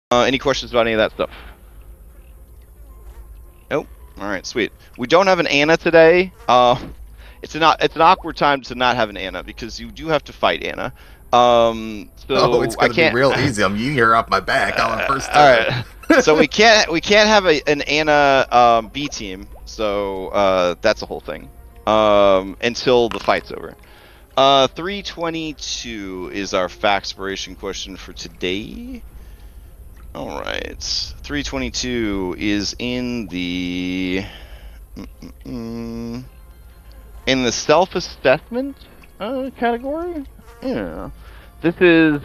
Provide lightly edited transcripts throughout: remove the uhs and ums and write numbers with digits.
Any questions about any of that stuff? Nope. All right, sweet. We don't have an Anna today. It's an awkward time to not have an Anna because you do have to fight Anna. Oh, So it's I gonna be can't. real easy. I'm you here off my back on my first All turn. right. So we can't have an Anna B team. So that's a whole thing. Until the fight's over. 322 is our factspiration question for today. All right. 322 is in the self-assessment category. Yeah. This is.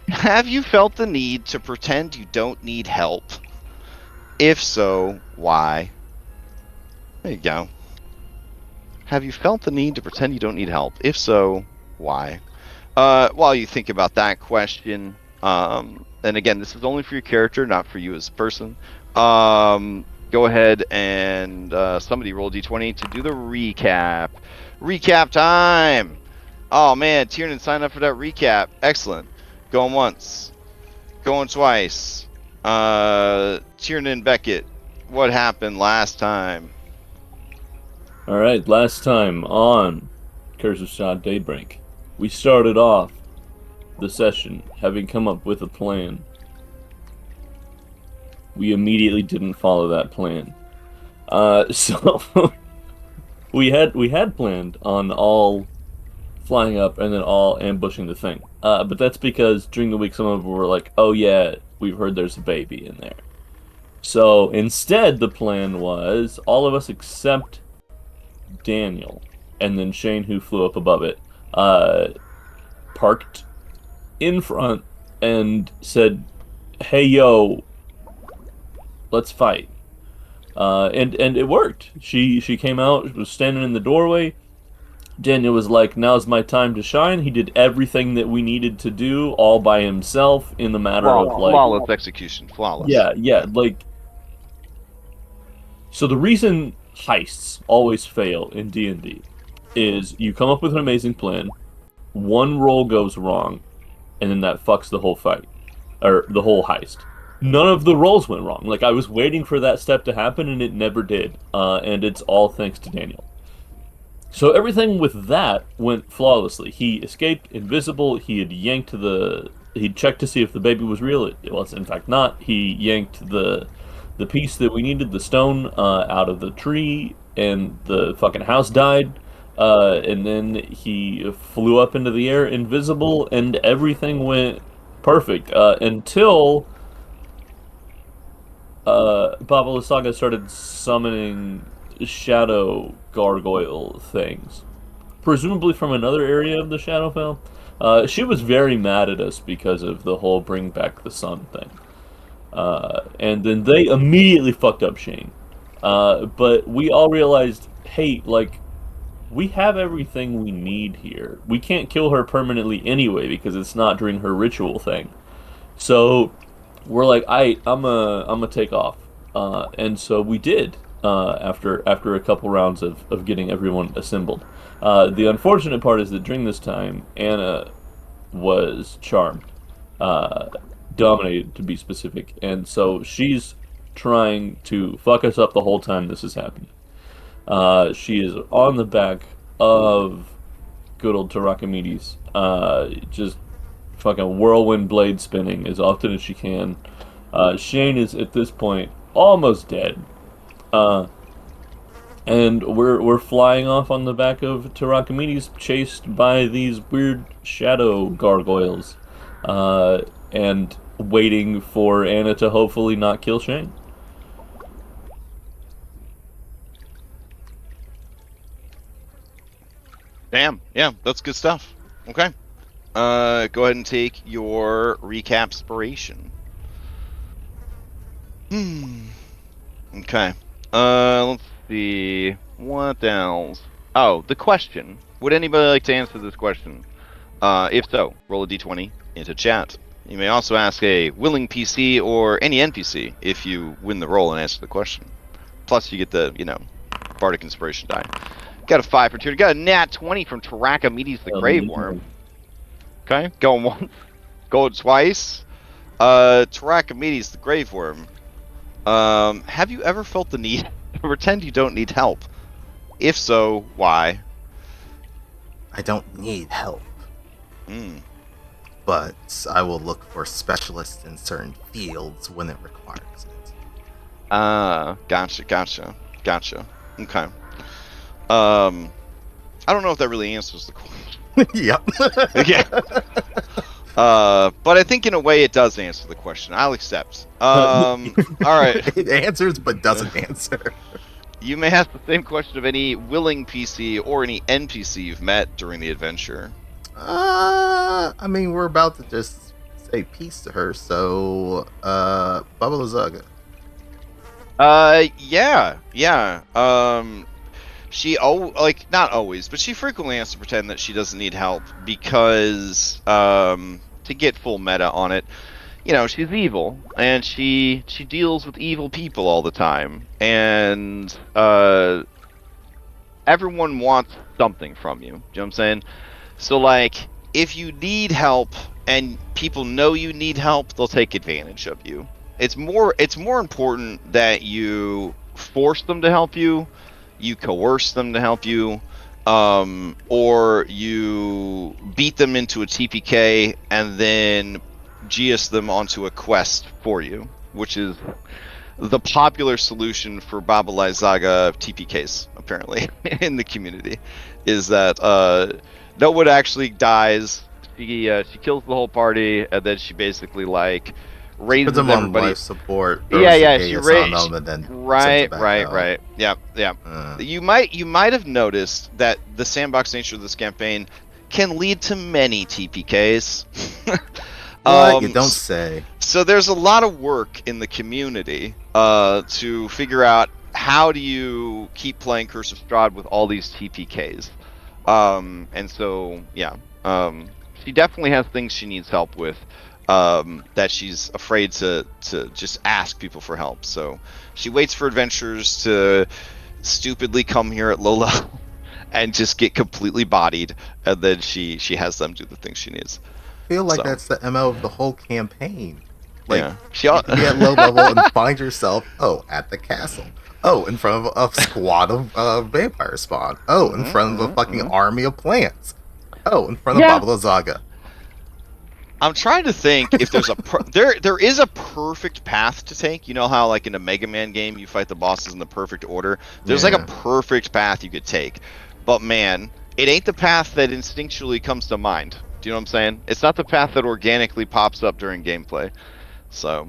Have you felt the need to pretend you don't need help? If so, why? There you go. Have you felt the need to pretend you don't need help? If so, why? While you think about that question, and again, this is only for your character, not for you as a person. Go ahead and somebody roll d20 to do the recap. Recap time! Oh man, Tiernan signed up for that recap. Excellent. Going once. Going twice. Tiernan Beckett, what happened last time? Alright, last time on Curse of Strahd Daybreak, we started off the session having come up with a plan. We immediately didn't follow that plan. So we had planned on all flying up and then all ambushing the thing. But that's because during the week some of them were like, oh yeah, we've heard there's a baby in there. So instead the plan was all of us except Daniel and then Shane, who flew up above it, parked in front and said, hey yo, let's fight. And it worked. She came out, was standing in the doorway. Daniel was like, now's my time to shine. He did everything that we needed to do all by himself in the matter of like flawless execution. Flawless. Yeah, like, so the reason heists always fail in D&D is you come up with an amazing plan, one roll goes wrong, and then that fucks the whole fight or the whole heist. None of the rolls went wrong. Like, I was waiting for that step to happen and it never did. And it's all thanks to Daniel. So everything with that went flawlessly. He escaped invisible. He had yanked he checked to see if the baby was real. It was in fact not. He yanked the piece that we needed, the stone, out of the tree, and the fucking house died. And then he flew up into the air invisible, and everything went perfect until Baba Saga started summoning shadow gargoyle things, presumably from another area of the Shadowfell. She was very mad at us because of the whole bring back the sun thing. And then they immediately fucked up Shane. But we all realized, hey, like, we have everything we need here. We can't kill her permanently anyway because it's not during her ritual thing. So we're like, I'm a take off. And so we did. After a couple rounds of getting everyone assembled. The unfortunate part is that during this time, Anna was charmed, dominated to be specific, and so she's trying to fuck us up the whole time this is happening. She is on the back of good old Tarakamedes, just fucking whirlwind blade spinning as often as she can. Shane is at this point almost dead. And we're flying off on the back of Tarakamedes, chased by these weird shadow gargoyles, and waiting for Anna to hopefully not kill Shane. Damn, yeah, that's good stuff. Okay. Go ahead and take your recapspiration. Okay. Let's see. What else? Oh, the question. Would anybody like to answer this question? If so, roll a d20 into chat. You may also ask a willing PC or any NPC if you win the roll and answer the question. Plus, you get the, Bardic Inspiration die. Got a 5 for 2. Got a nat 20 from Tarakamedes the Grave Worm. Okay, going once. Going twice. Tarachamedes, the grave worm. Have you ever felt the need to pretend you don't need help? If so, why? I don't need help, Hmm. but I will look for specialists in certain fields when it requires it. Gotcha. Okay. I don't know if that really answers the question. Yep. Yeah. But I think in a way it does answer the question. I'll accept. All right. It answers but doesn't answer. You may ask the same question of any willing PC or any NPC you've met during the adventure. I mean, we're about to just say peace to her, so, Baba Lazaga. Yeah. She not always, but she frequently has to pretend that she doesn't need help because to get full meta on it, you know, she's evil and she deals with evil people all the time, and everyone wants something from you. Do you know what I'm saying? So like, if you need help and people know you need help, they'll take advantage of you. It's more important that you force them to help you, you coerce them to help you, or you beat them into a TPK and then GS them onto a quest for you, which is the popular solution for Baba Lysaga TPKs, apparently, in the community, is that no one actually dies. She kills the whole party, and then she basically like raises Puts them everybody. on life support. Yeah. She She on them and then right. Yeah. Uh, You might have noticed that the sandbox nature of this campaign can lead to many TPKs. what you don't say. So there's a lot of work in the community to figure out how do you keep playing Curse of Strahd with all these TPKs. And so, yeah, she definitely has things she needs help with that she's afraid to just ask people for help. So she waits for adventurers to stupidly come here at low level and just get completely bodied, and then she has them do the things she needs. I feel like So. that's the MO of the whole campaign. Like, Yeah. you can be at low level and find yourself, at the castle. In front of a squad of vampire spawn. In front of a fucking army of plants. In front of Baba Lazaga. I'm trying to think if there's there is a perfect path to take. You know how like in a Mega Man game you fight the bosses in the perfect order? There's like a perfect path you could take. But man, it ain't the path that instinctually comes to mind. Do you know what I'm saying? It's not the path that organically pops up during gameplay. So,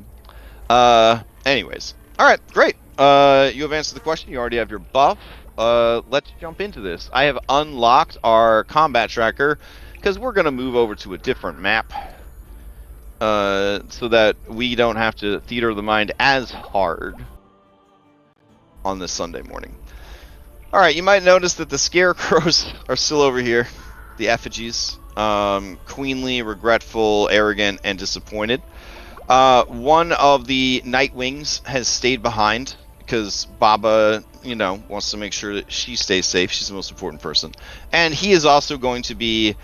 anyways. Alright, great. You have answered the question. You already have your buff. Let's jump into this. I have unlocked our combat tracker because we're going to move over to a different map so that we don't have to theater of the mind as hard on this Sunday morning. Alright, you might notice that the scarecrows are still over here. The effigies. Queenly, regretful, arrogant, and disappointed. One of the Nightwings has stayed behind because Baba, wants to make sure that she stays safe. She's the most important person. And he is also going to be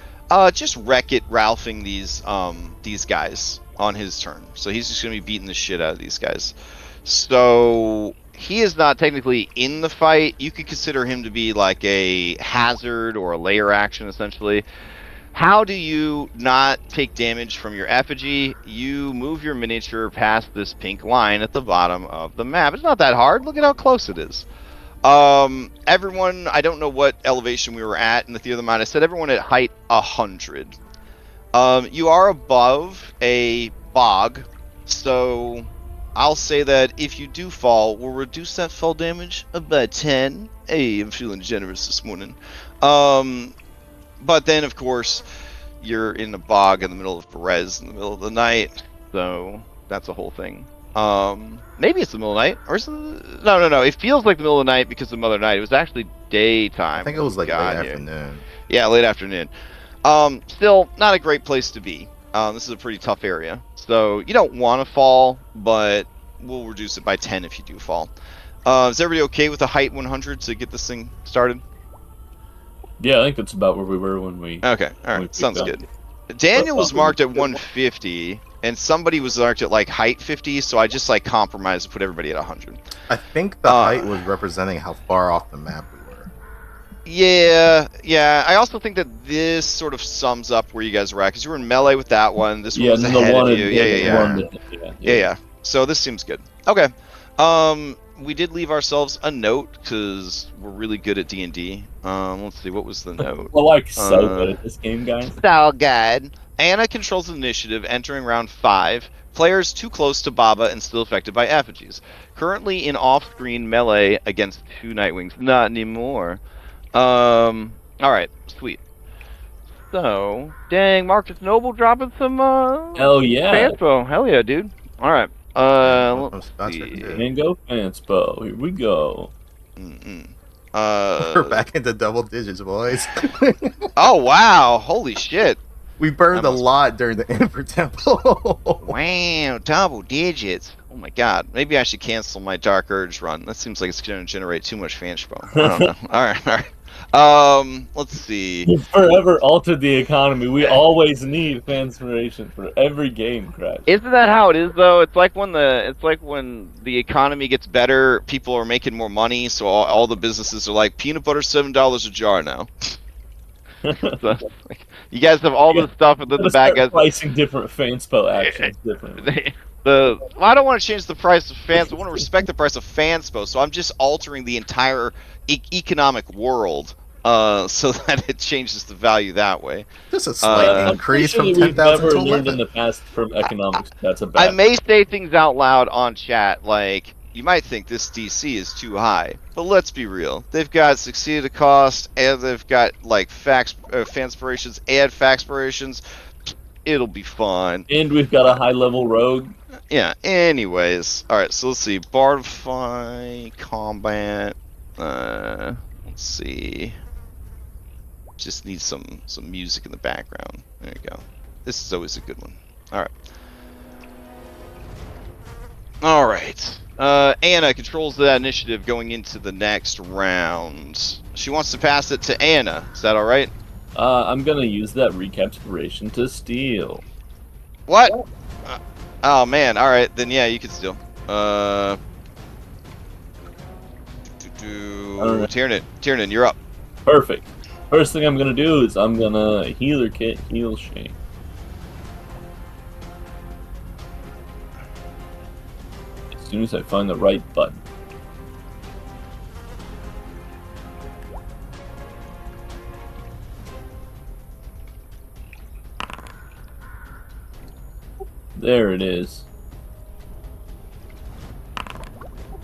just Wreck-It Ralphing these guys on his turn. So he's just going to be beating the shit out of these guys. So he is not technically in the fight. You could consider him to be like a hazard or a layer action, essentially. How do you not take damage from your effigy? You move your miniature past this pink line at the bottom of the map. It's not that hard. Look at how close it is. Everyone, I don't know what elevation we were at in the Theater of the Mind. I said everyone at height 100. You are above a bog, so I'll say that if you do fall, we'll reduce that fall damage by 10. Hey, I'm feeling generous this morning. But then, of course, you're in the bog in the middle of Perez in the middle of the night, so that's a whole thing. Maybe it's the middle of the night, or is it... No. It feels like the middle of the night because of Mother Night. It was actually daytime. I think it was like late afternoon. Yeah, late afternoon. Still, not a great place to be. This is a pretty tough area, so you don't want to fall, but we'll reduce it by 10 if you do fall. Is everybody okay with a height 100 to get this thing started? Yeah, I think that's about where we were when we... Okay, alright, sounds good. Daniel was marked at 150. and somebody was marked at like height 50, so I just like compromised and put everybody at 100. I think the height was representing how far off the map we were. Yeah. I also think that this sort of sums up where you guys were at, because you were in melee with that one. This one was ahead of you. Yeah. So this seems good. Okay. We did leave ourselves a note because we're really good at D&D. Let's see, what was the note? We're like so good at this game, guys. Style guide. Anna controls the initiative, entering round 5. Players too close to Baba and still affected by effigies. Currently in off-screen melee against 2 Nightwings. Not anymore. Alright, sweet. So, dang, Marcus Noble dropping some, Hell yeah. fanspo. Hell yeah, dude. Alright. Let's see. Mango fanspo. Here we go. We're back into double digits, boys. Oh, wow. Holy shit. We burned a lot during the Emperor Temple. Wow, double digits. Oh my god. Maybe I should cancel my Dark Urge run. That seems like it's going to generate too much fanspo. I don't know. Alright. Let's see. It's forever altered the economy. We always need fanspiration for every game, Crash. Isn't that how it is though? It's like when the economy gets better, people are making more money, so all the businesses are like peanut butter $7 a jar now. So, like, you guys have all this stuff, and then the bad guys pricing different fanspo actions differently. Well, I don't want to change the price of fans. I want to respect the price of fanspo. So I'm just altering the entire economic world, so that it changes the value that way. Just a slight increase from 10,000 to 11. In the past from economics. That's a bad. I may say things out loud on chat, like you might think this DC is too high, but let's be real. They've got succeeded cost, and they've got like fanspirations and faxpirations. It'll be fine. And we've got a high level rogue. Yeah. Anyways, all right. So let's see. Bard fight, combat. Let's see. Just need some music in the background. There you go. This is always a good one. All right. All right. Anna controls that initiative going into the next round. She wants to pass it to Anna. Is that all right? I'm gonna use that recapspiration to steal. What? Oh man. All right. Then yeah, you can steal. Tiernan, you're up. Perfect. First thing I'm gonna do is I'm gonna healer kit heal Shane. As soon as I find the right button. There it is.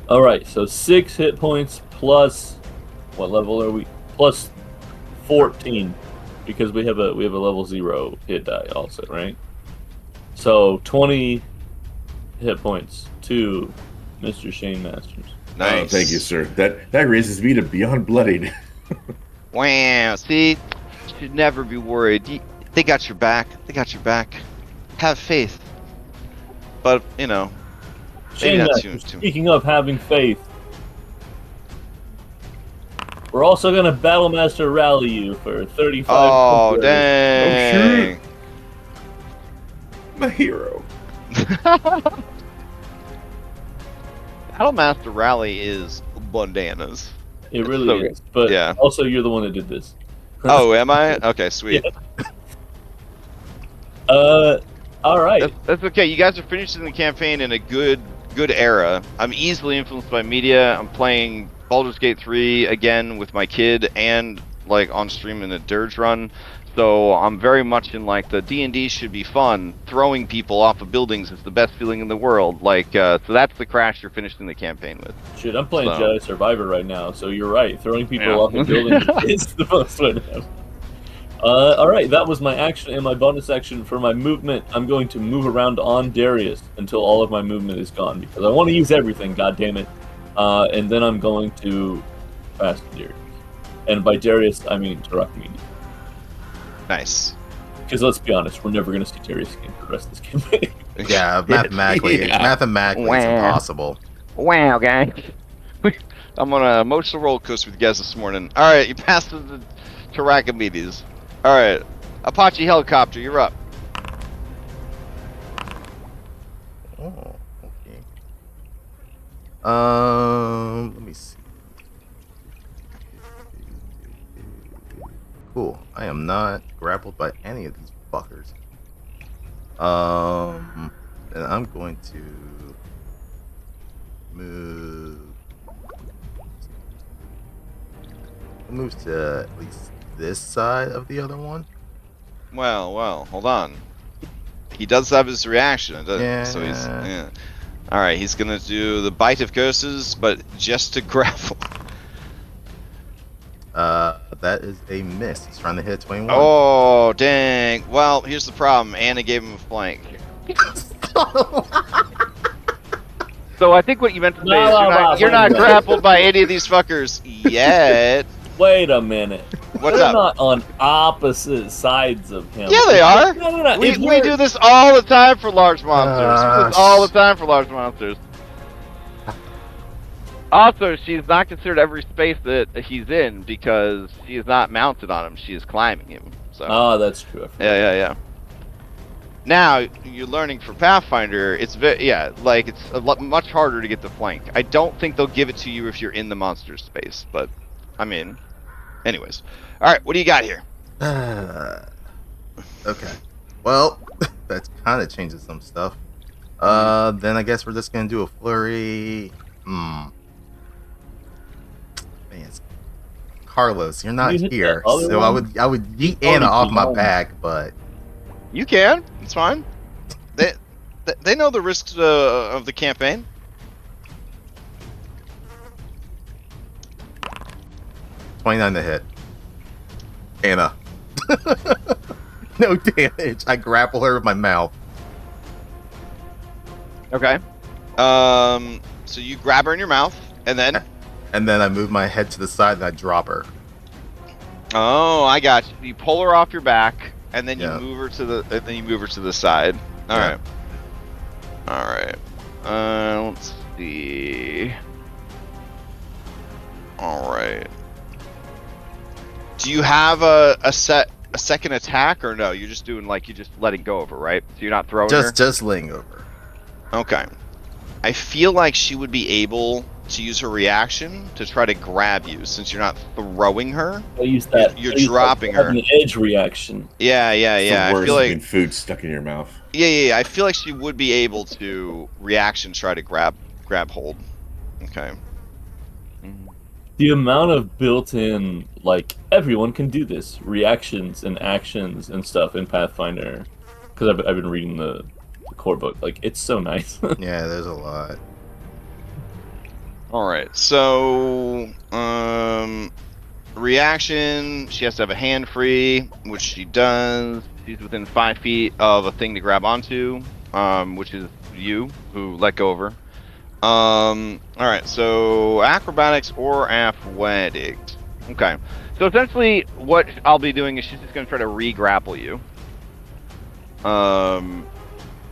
Alright, so 6 hit points plus what level are we? Plus 14. Because we have a level 0 hit die also, right? So 20 hit points to Mr. Shane Masters. Nice. Thank you, sir. That raises me to beyond bloodied. Wow. See, you should never be worried. They got your back. They got your back. Have faith. But you know, Shane Masters, speaking of having faith, we're also gonna Battlemaster rally you for 35. Oh dang! Oh, shoot. My hero. Battlemaster Rally is bananas. It really is. But yeah. Also, you're the one that did this. Oh, am I? Okay, sweet. Yeah. All right. That's okay. You guys are finishing the campaign in a good era. I'm easily influenced by media. I'm playing Baldur's Gate 3 again with my kid and like on stream in a dirge run. So I'm very much in like the D&D should be fun. Throwing people off of buildings is the best feeling in the world. Like so that's the crash you're finishing the campaign with. Shit, I'm playing Jedi Survivor right now, so you're right. Throwing people off of buildings is the most way to have. Alright, that was my action and my bonus action. For my movement, I'm going to move around on Darius until all of my movement is gone, because I want to use everything, goddammit. And then I'm going to pass Darius. And by Darius, I mean Tarakmini. Nice. Because let's be honest, we're never going to see Darius again for the rest of this campaign. Yeah, mathematically, it's impossible. Wow, guys. I'm on an emotional roller coaster with you guys this morning. Alright, you passed the Tarakamides. Alright, Apache helicopter, you're up. Let me see. Cool. I am not grappled by any of these fuckers. And I'm going to move. I'll move to at least this side of the other one. Well, hold on. He does have his reaction. Yeah. So he's yeah. All right, he's gonna do the bite of curses, but just to grapple. That is a miss. He's trying to hit 21. Oh dang! Well, here's the problem. Anna gave him a flank. So I think what you meant to say is you're not grappled by any of these fuckers yet. Wait a minute. What's They're up? not on opposite sides of him. Yeah, they are. No. We do this all the time for large monsters. We do this all the time for large monsters. Also, she's not considered every space that he's in because she is not mounted on him. She is climbing him. So. Oh, that's true. Yeah. Now you're learning for Pathfinder. It's it's a lot much harder to get the flank. I don't think they'll give it to you if you're in the monster space, but I mean, anyways. All right, what do you got here? Okay. Well, that kind of changes some stuff. Then I guess we're just gonna do a flurry. Man, Carlos, you're not here, so I would yeet Anna off my back, but you can. It's fine. They know the risks of the campaign. $29 to hit. Anna. No damage. I grapple her with my mouth. Okay. So you grab her in your mouth, and then. And then I move my head to the side and I drop her. Oh, I got you. You pull her off your back, and then you move her to the side. All right. Let's see. All right. Do you have a second attack or no? You're just doing you're just letting go of her, right? So you're not throwing her. Just laying over. Okay. I feel like she would be able to use her reaction to try to grab you since you're not throwing her. I'll use that. You're dropping her. An edge reaction. Yeah. It's I feel like food stuck in your mouth. Yeah. I feel like she would be able to reaction try to grab hold. Okay. The amount of built-in, everyone can do this, reactions and actions and stuff in Pathfinder, because I've been reading the core book. It's so nice. Yeah, there's a lot. All right, so reaction. She has to have a hand free, which she does. She's within 5 feet of a thing to grab onto, which is you who let go of her. All right, so acrobatics or athletics. Okay, so essentially what I'll be doing is she's just going to try to re-grapple you.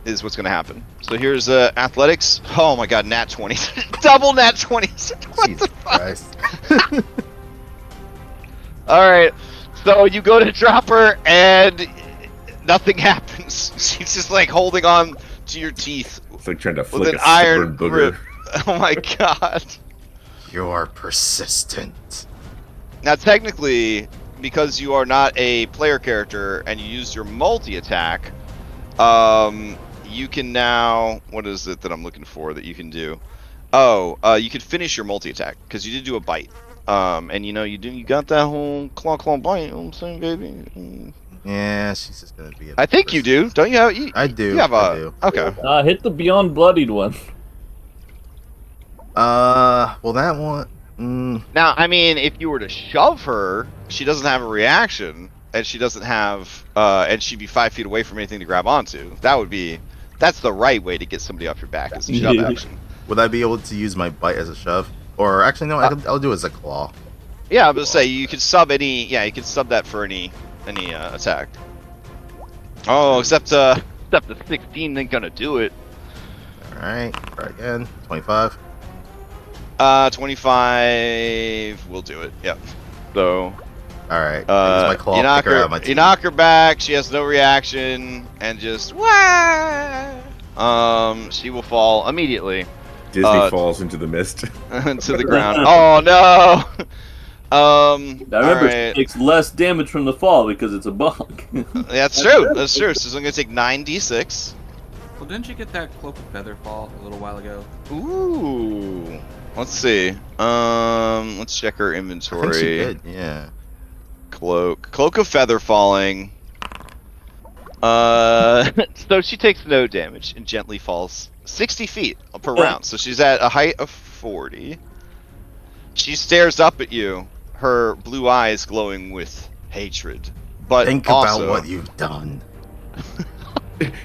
Is what's going to happen. So here's athletics. Oh my god, nat 20. Double nat 20s. Jesus Christ. All right, so you go to drop her and nothing happens. She's just holding on to your teeth. It's like trying to with flick an a iron booger. grip. Oh my god. You're persistent. Now technically, because you are not a player character and you used your multi-attack, you can now, what is it that I'm looking for that you can do? Oh, you can finish your multi-attack because you did do a bite. And you got that whole claw bite, you know what I'm saying, baby? Yeah, she's just gonna be. I think you do. Don't you have? I do. You have I do. Okay. Hit the beyond bloodied one. Well, that one. Now, I mean, if you were to shove her, she doesn't have a reaction, and she doesn't have, and she'd be 5 feet away from anything to grab onto. That's the right way to get somebody off your back, is a shove action. Would I be able to use my bite as a shove? Or actually, no, I'll do it as a claw. Yeah, I was gonna say you could sub any. Yeah, you could sub that for any attack. Oh, except the 16 ain't gonna do it. All right, try again. 25. 25 will do it. Yep. So. All right. I use my claw. You knock her out of my teeth. You knock her back. She has no reaction, and just wah! She will fall immediately. Disney falls into the mist. to the ground. Oh no! Now remember, alright. it takes less damage from the fall because it's a bug. That's true. That's true. So I'm gonna take 9d6. Well, didn't you get that cloak of feather fall a little while ago? Ooh. Let's see. Let's check her I inventory. think she did, yeah. Cloak of feather falling. So she takes no damage and gently falls 60 feet per round. So she's at a height of 40. She stares up at you, her blue eyes glowing with hatred. But Think also, about what you've done.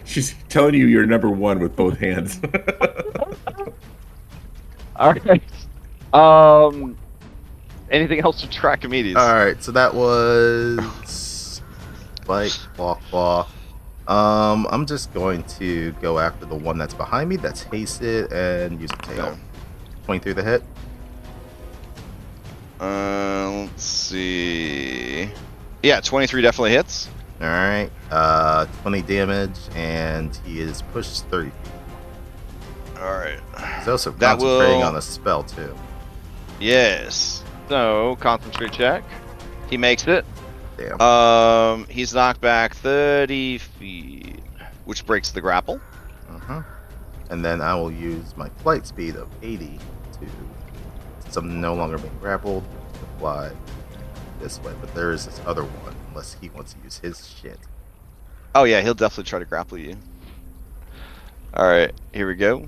She's telling you you're number one with both hands. Alright. Anything else to track immediately? Alright, so that was bite, claw. I'm just going to go after the one that's behind me, that's hasted, and use the tail. Okay. 23 the hit. Let's see. Yeah, 23 definitely hits. Alright, 20 damage, and he is pushed 30 feet. Alright. He's also That concentrating will- on a spell, too. Yes. So, concentrate check. He makes it. Damn. He's knocked back 30 feet, which breaks the grapple. And then I will use my flight speed of 80 to, since I'm no longer being grappled, to fly this way. But there is this other one, unless he wants to use his shit. Oh yeah, he'll definitely try to grapple you. Alright, here we go.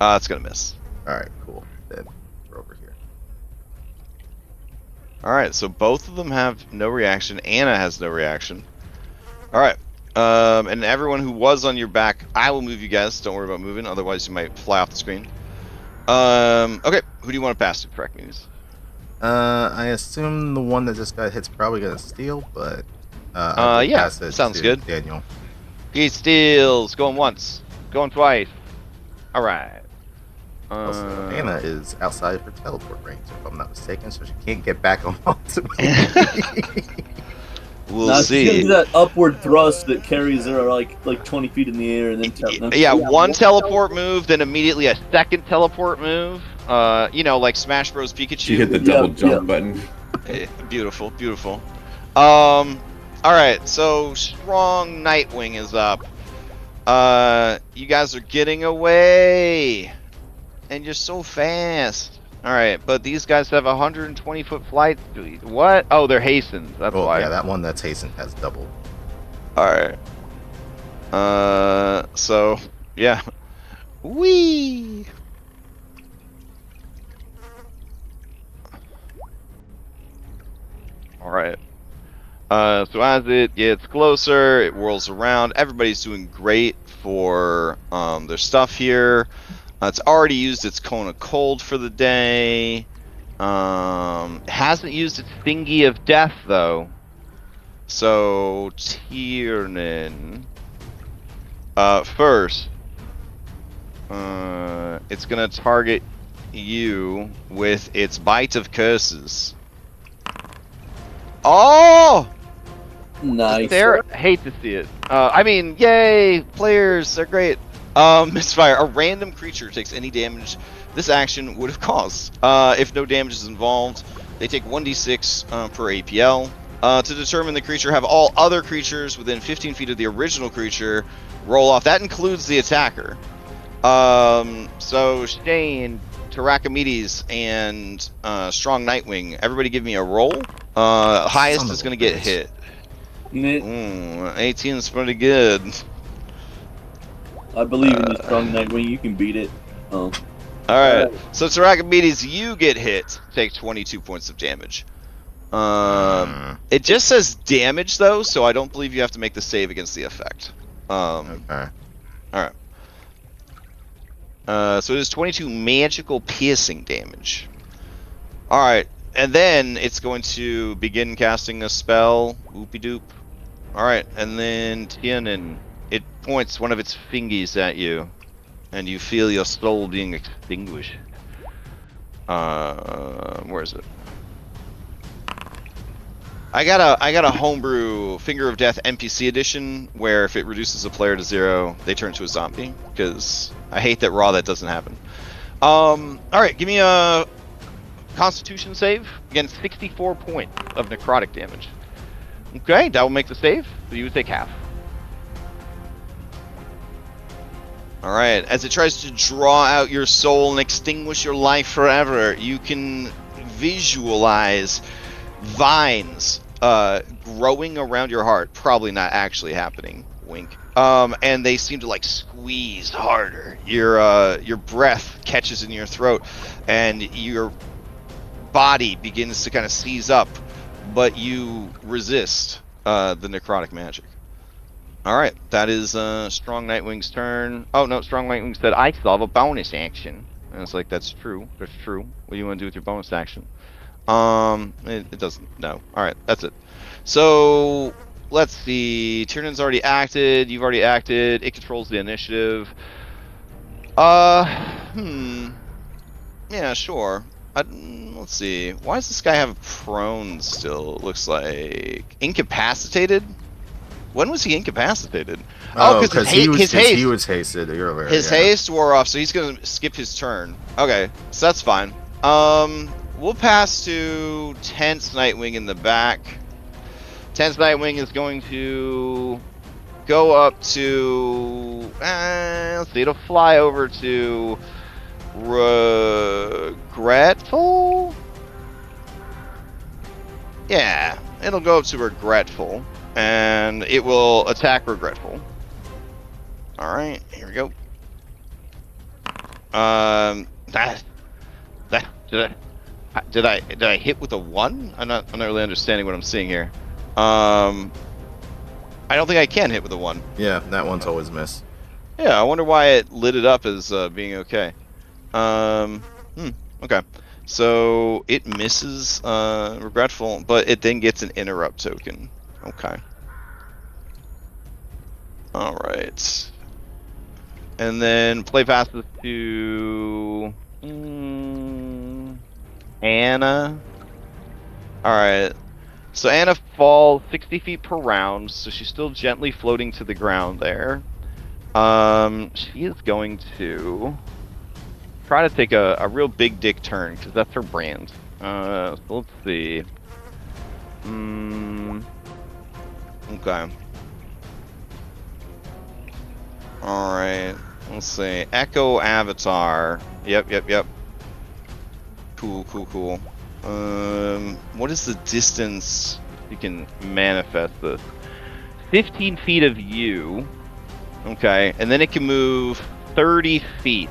It's gonna miss. Alright, cool. Then we're over here. Alright, so both of them have no reaction. Anna has no reaction. Alright. And everyone who was on your back, I will move you guys. Don't worry about moving, otherwise you might fly off the screen. Okay, who do you want to pass to? Correct me. I assume the one that just got hit's probably gonna steal, but I will yeah, pass it sounds to good. Daniel. He steals. Going once. Going twice. Alright. Also, Anna is outside her teleport range, if I'm not mistaken, so she can't get back on to me. We'll Now, she's gonna see. do that upward thrust that carries her like 20 feet in the air, and then Yeah, one teleport move, then immediately a second teleport move. You know, like Smash Bros. Pikachu. She hit the double jump button. Beautiful, beautiful. Alright, so Strong Nightwing is up. You guys are getting away. And you're so fast. Alright, but these guys have 120-foot flight speed. What? Oh, they're hastened. That's Oh, why. yeah, that one that's hastened has double. Alright. So, yeah. Whee! Alright. So as it gets closer, it whirls around. Everybody's doing great for their stuff here. It's already used its Cone of Cold for the day. Hasn't used its Thingy of Death, though. So, Tiernan. First, it's going to target you with its Bite of Curses. Oh! nice. There, hate to see it. I mean, yay, players, they're great. Misfire. A random creature takes any damage this action would have caused. If no damage is involved, they take 1d6 per APL. To determine the creature, have all other creatures within 15 feet of the original creature roll off. That includes the attacker. So Shane, Tarakimedes, and Strong Nightwing, everybody give me a roll. Highest Son is of going a to get bitch. hit. Nick, 18 is pretty good. I believe in you, Strong Nightwing. You can beat it. Oh. Alright, so Tarakimedes, you get hit. Take 22 points of damage. It just says damage, though, so I don't believe you have to make the save against the effect. Okay. Alright. So it is 22 magical piercing damage. Alright, and then it's going to begin casting a spell. Whoopie-doop. Alright, and then Tiernan, it points one of its fingies at you, and you feel your soul being extinguished. Where is it? I got a homebrew Finger of Death NPC edition where if it reduces a player to 0, they turn to a zombie. Because I hate that raw that doesn't happen. All right, give me a Constitution save against 64 points of necrotic damage. Okay, that will make the save. So you would take half. All right, as it tries to draw out your soul and extinguish your life forever, you can visualize vines growing around your heart. Probably not actually happening. Wink. And they seem to like squeeze harder. Your breath catches in your throat, and your body begins to kind of seize up, but you resist the necrotic magic. All right, that is Strong Nightwing's turn. Oh no, Strong Nightwing said I still have a bonus action, and it's like that's true. That's true. What do you want to do with your bonus action? It doesn't. No. All right, that's it. So let's see. Tiernan's already acted. You've already acted. It controls the initiative. Yeah, sure. Let's see. Why does this guy have prone still? It looks like incapacitated. When was he incapacitated? Oh, because his haste. He was hasted. You're aware. His haste wore off, so he's gonna skip his turn. Okay, so that's fine. We'll pass to Tense Nightwing in the back. Tense Nightwing is going to go up to. Let's see. It'll fly over to Regretful. Yeah, it'll go up to Regretful. And it will attack Regretful. Alright, here we go. Did I hit with a 1? I'm not really understanding what I'm seeing here. I don't think I can hit with a 1. Yeah, that one's always miss. Yeah, I wonder why it lit it up as being okay. Okay. So it misses Regretful, but it then gets an interrupt token. Okay. Alright. And then play passes to Anna. Alright. So Anna falls 60 feet per round, so she's still gently floating to the ground there. She is going to try to take a real big dick turn, because that's her brand. So let's see. Okay. Alright. Let's see. Echo Avatar. Yep. Cool. What is the distance you can manifest this? 15 feet of you. Okay. And then it can move 30 feet.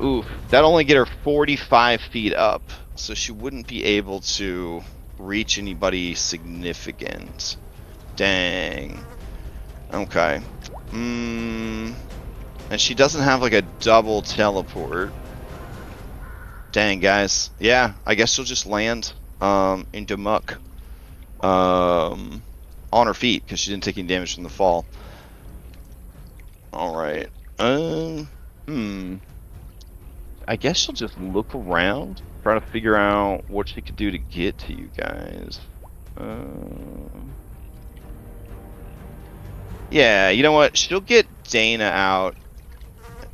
Oof. That'll only get her 45 feet up. So she wouldn't be able to reach anybody significant. Dang. Okay. And she doesn't have like a double teleport. Dang, guys. Yeah, I guess she'll just land into muck on her feet because she didn't take any damage from the fall. Alright. I guess she'll just look around, try to figure out what she could do to get to you guys. Yeah, you know what? She'll get Dana out.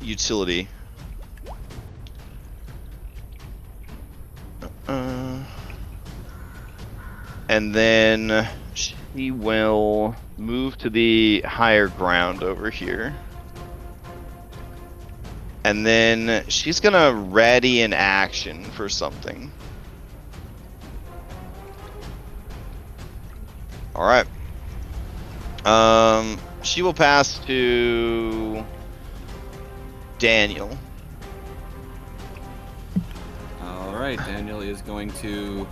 Utility. And then she will move to the higher ground over here. And then she's gonna ready an action for something. Alright. She will pass to Daniel. Alright, Daniel is going to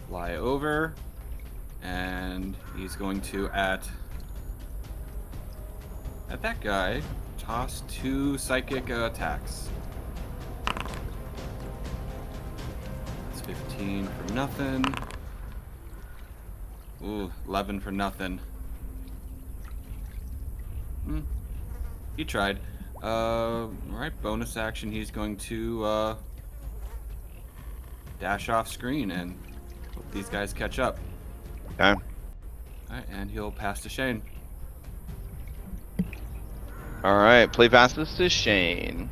fly over, and he's going to at that guy toss 2 psychic attacks. That's 15 for nothing. Ooh, 11 for nothing. He tried. Alright, bonus action, he's going to dash off screen and hope these guys catch up. Okay. Alright, and he'll pass to Shane. All right, play passes to Shane.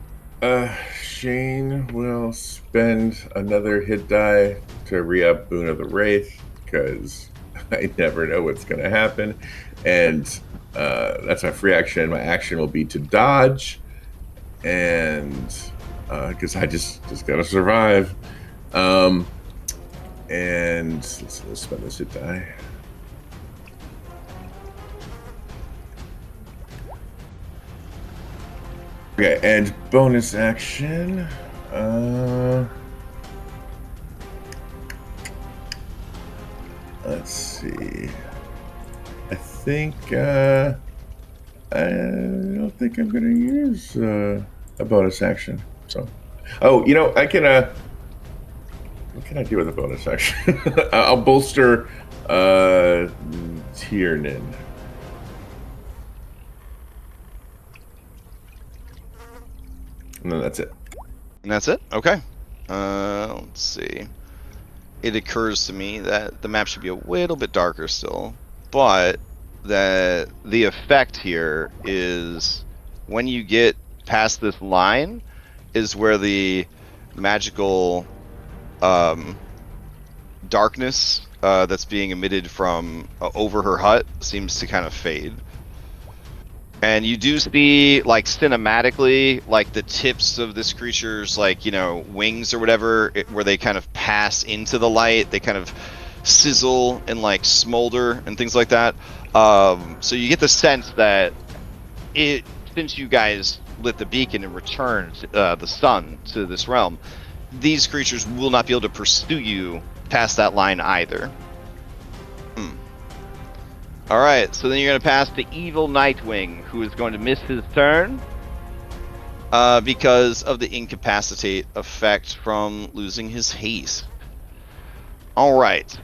Shane will spend another hit die to re-up Boon of the Wraith because I never know what's going to happen, and that's my free action. My action will be to dodge, and because I just got to survive. And let's spend this hit die. Okay, and bonus action. Let's see. I think I don't think I'm gonna use a bonus action. So, oh, I can. What can I do with a bonus action? I'll bolster Tiernan. And then that's it. And that's it? Okay. Let's see. It occurs to me that the map should be a little bit darker still, but that the effect here is when you get past this line is where the magical darkness that's being emitted from over her hut seems to kind of fade. And you do see, like, cinematically, like, the tips of this creature's, like, wings or whatever, where they kind of pass into the light. They kind of sizzle and, like, smolder and things like that. So you get the sense that since you guys lit the beacon and returned the sun to this realm, these creatures will not be able to pursue you past that line either. Alright, so then you're going to pass the evil Nightwing, who is going to miss his turn because of the incapacitate effect from losing his haste. Alright.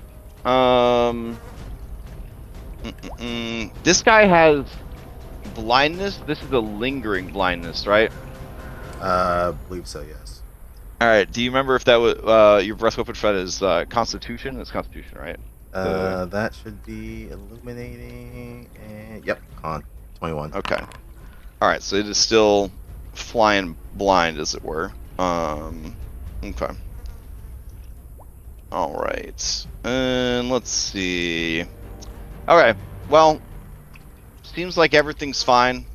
This guy has blindness. This is a lingering blindness, right? I believe so, yes. Alright, do you remember if that was your breath weapon threat is Constitution? It's Constitution, right? That should be illuminating, and yep, con 21. Okay. Alright, so it is still flying blind, as it were. Okay. Alright. And let's see. Okay, well, seems like everything's fine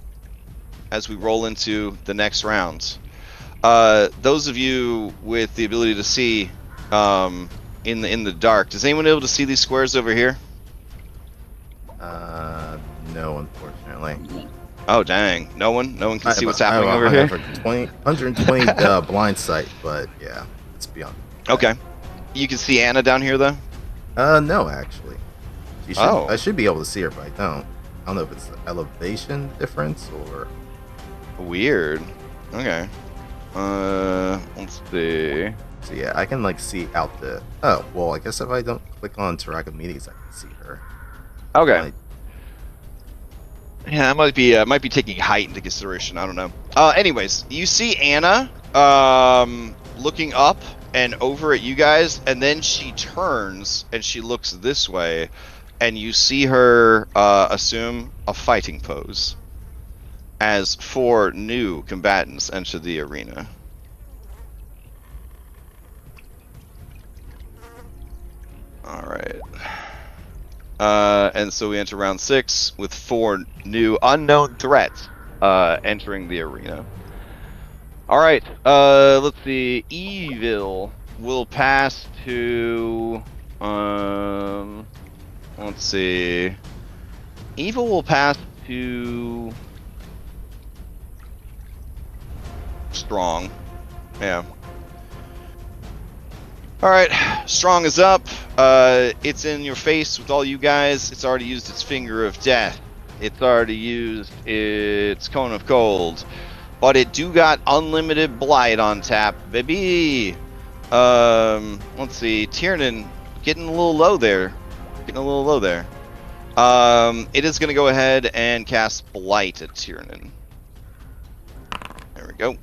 as we roll into the next round. Those of you with the ability to see in the dark, does anyone able to see these squares over here? No, unfortunately. Oh dang, no one can see what's happening over here. 120 blind sight, but yeah, it's beyond. Okay, you can see Anna down here though. No, actually. I should be able to see her, but I don't. I don't know if it's the elevation difference or weird. Okay. Let's see. So yeah, I can like see out the. Oh well, I guess if I don't click on Taraka meetings, I can see her. Okay. Yeah, that might be taking height into consideration. I don't know. Anyways, you see Anna looking up and over at you guys, and then she turns and she looks this way, and you see her assume a fighting pose as 4 new combatants enter the arena. Alright. And so we enter round 6 with 4 new unknown threats entering the arena. Alright, let's see. Evil will pass to... let's see. Evil will pass to... Strong. Yeah. Alright, Strong is up. It's in your face with all you guys. It's already used its Finger of Death. It's already used its Cone of Cold. But it do got Unlimited Blight on tap, baby. Let's see. Tiernan getting a little low there. It is going to go ahead and cast Blight at Tiernan. There we go.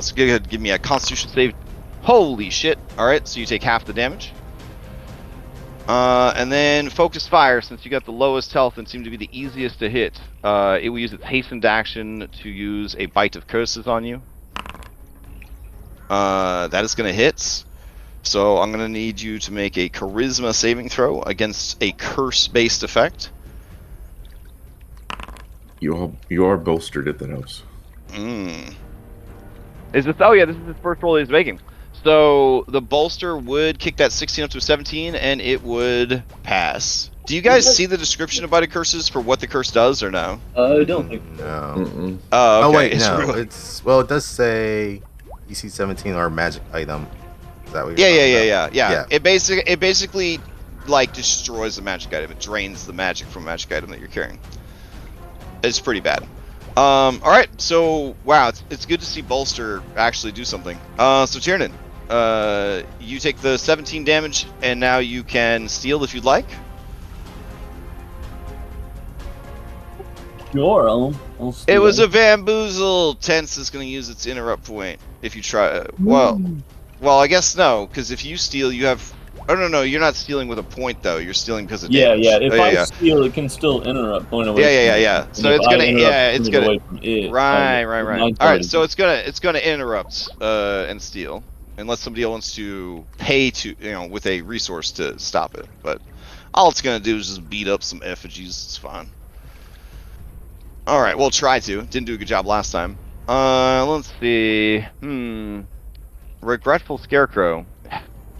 So go ahead and give me a Constitution save. Holy shit. Alright, so you take half the damage. And then focus fire, since you got the lowest health and seem to be the easiest to hit. It will use its hastened action to use a bite of curses on you. That is going to hit. So I'm going to need you to make a charisma saving throw against a curse-based effect. You are bolstered if that helps. Is this? Oh yeah, this is his first roll he's making. So the bolster would kick that 16 up to a 17, and it would pass. Do you guys see the description of Bite of Curses for what the curse does, or no? I don't think so. No. Mm-mm. Oh, okay. Oh wait, It's no. really- It does say EC 17 or magic item. Is that what Yeah, you're yeah, talking yeah, about? yeah. It basically like destroys the magic item. It drains the magic from a magic item that you're carrying. It's pretty bad. All right. So wow, it's good to see bolster actually do something. So Tiernan, you take the 17 damage, and now you can steal if you'd like. Sure, I'll It steal. was a bamboozle. Tense is going to use its interrupt point if you try. Well, I guess no, because if you steal, you have. Oh no, you're not stealing with a point though. You're stealing because of damage. Yeah. If Oh, I steal, it can still interrupt point away. Yeah. From So it. it's If I gonna. interrupt Yeah, it's point gonna. away from it, Right. mine's All right, already- so it's gonna interrupt and steal, unless somebody wants to pay to with a resource to stop it. But all it's gonna do is just beat up some effigies. It's fine. All right, we'll try to. Didn't do a good job last time. Let's see. Regretful Scarecrow.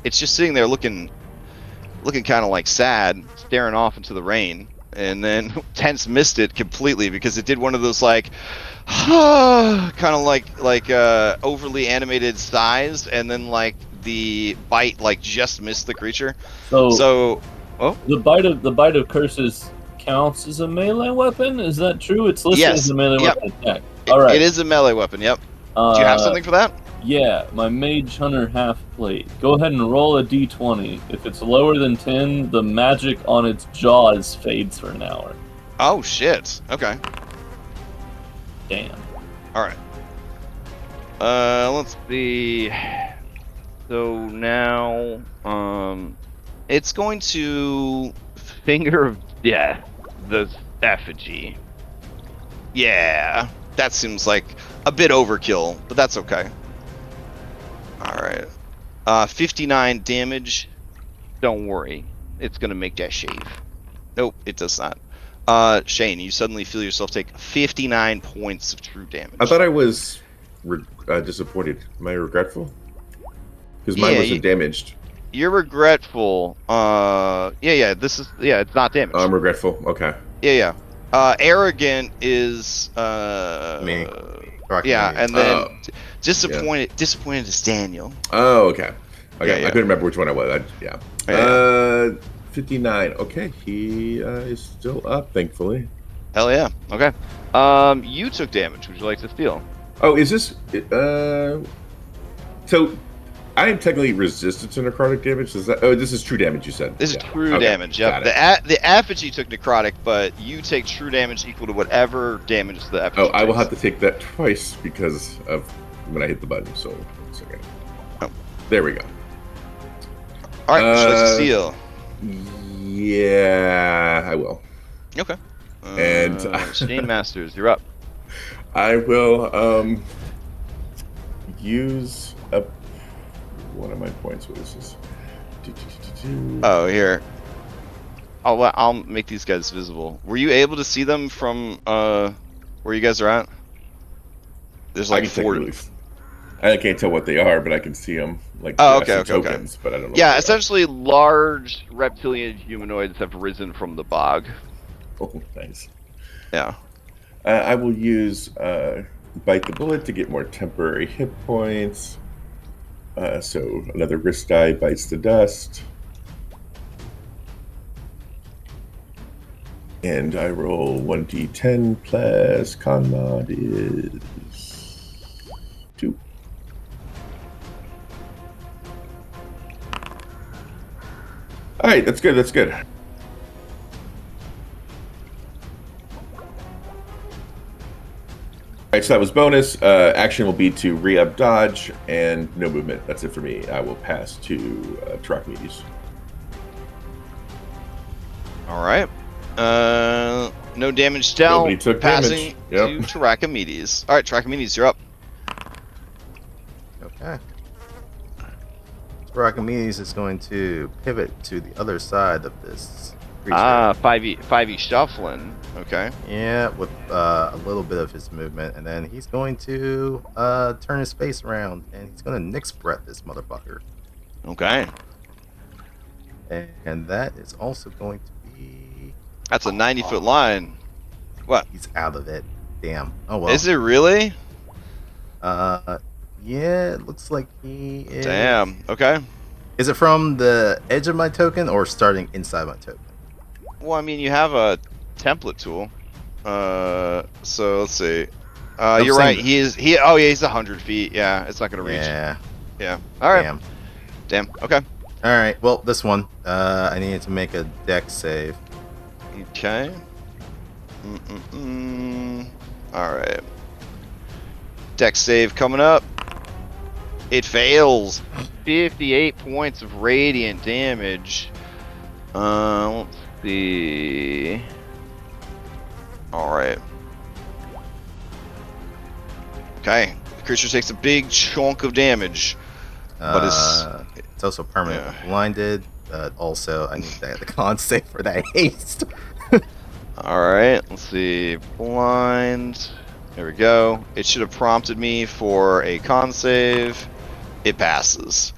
It's just sitting there looking kind of like sad, staring off into the rain. And then Tense missed it completely because it did one of those like, kind of like overly animated sighs, and then like the bite like just missed the creature. So the bite of curses counts as a melee weapon. Is that true? It's listed Yes. as a melee Yep. weapon attack. All right. It is a melee weapon. Yep. Do you have something for that? Yeah, my Mage Hunter half plate. Go ahead and roll a d20. If it's lower than 10, the magic on its jaws fades for an hour. Oh shit. Okay. Damn. All right. Let's see. So now, it's going to Finger of Death the effigy. Yeah, that seems like a bit overkill, but that's okay. All right. 59 damage. Don't worry, it's gonna make that shave. Nope, it does not. Shane, you suddenly feel yourself take 59 points of true damage. I thought I was disappointed. Am I regretful? Because mine Yeah, wasn't damaged. You're regretful. It's not damage. I'm regretful. Okay. Yeah. Arrogant is Me. Correct yeah, me. and then Oh. disappointed is Daniel. Oh, okay. Okay, Yeah. I couldn't remember which one I was. Yeah. 59. Okay, he is still up, thankfully. Hell yeah. Okay. You took damage. Would you like to steal? Oh, is this... So, I am technically resistant to necrotic damage. Is that? Oh, this is true damage, you said. This is Yeah. true Okay, damage. Yep. got it. The effigy took necrotic, but you take true damage equal to whatever damage the effigy Oh, I will takes. have to take that twice because of when I hit the button. So, 1 second. Oh. There we go. All right. Would you like to steal? Yeah, I will. Okay. And- Shane Masters, you're up. I will use up one of my points. What is this? Oh, here. I'll make these guys visible. Were you able to see them from where you guys are at? There's I like can take a 4. look. I can't tell what they are, but I can see them. Like Oh, I see okay. tokens, but I don't know. Yeah, what essentially, large reptilian humanoids have risen from the bog. they are. Oh, nice. Yeah. I will use Bite the Bullet to get more temporary hit points. So another wrist die bites the dust. And I roll 1d10 plus con mod is 2. Alright, that's good, that's good. Alright, so that was bonus. Action will be to re-up dodge and no movement. That's it for me. I will pass to Trochmedes. All right. No damage dealt. Nobody took Passing damage. to Trachomedes. All right, Trachomedes, you're up. Okay. Archimedes is going to pivot to the other side of this creature. 5e shuffling. Okay. Yeah, with a little bit of his movement, and then he's going to turn his face around, and he's going to Nyx Breath this motherfucker. Okay. And that is also going to be... That's a 90-foot line. What? He's out of it. Damn. Oh, well. Is it really? Yeah, it looks like he is... Damn. Okay. Is it from the edge of my token, or starting inside my token? Well, I mean, you have a template tool. So let's see. You're right. He's 100 feet. Yeah, it's not gonna reach. Yeah. Yeah. All right. Damn. Okay. All right. Well, this one, I needed to make a dex save. Okay. All right. Dex save coming up. It fails. 58 points of radiant damage. Let's see. All right. Okay. The creature takes a big chunk of damage, but it's also permanently blinded. Also, I need the con save for that haste. All right. Let's see. Blind. There we go. It should have prompted me for a con save. It passes.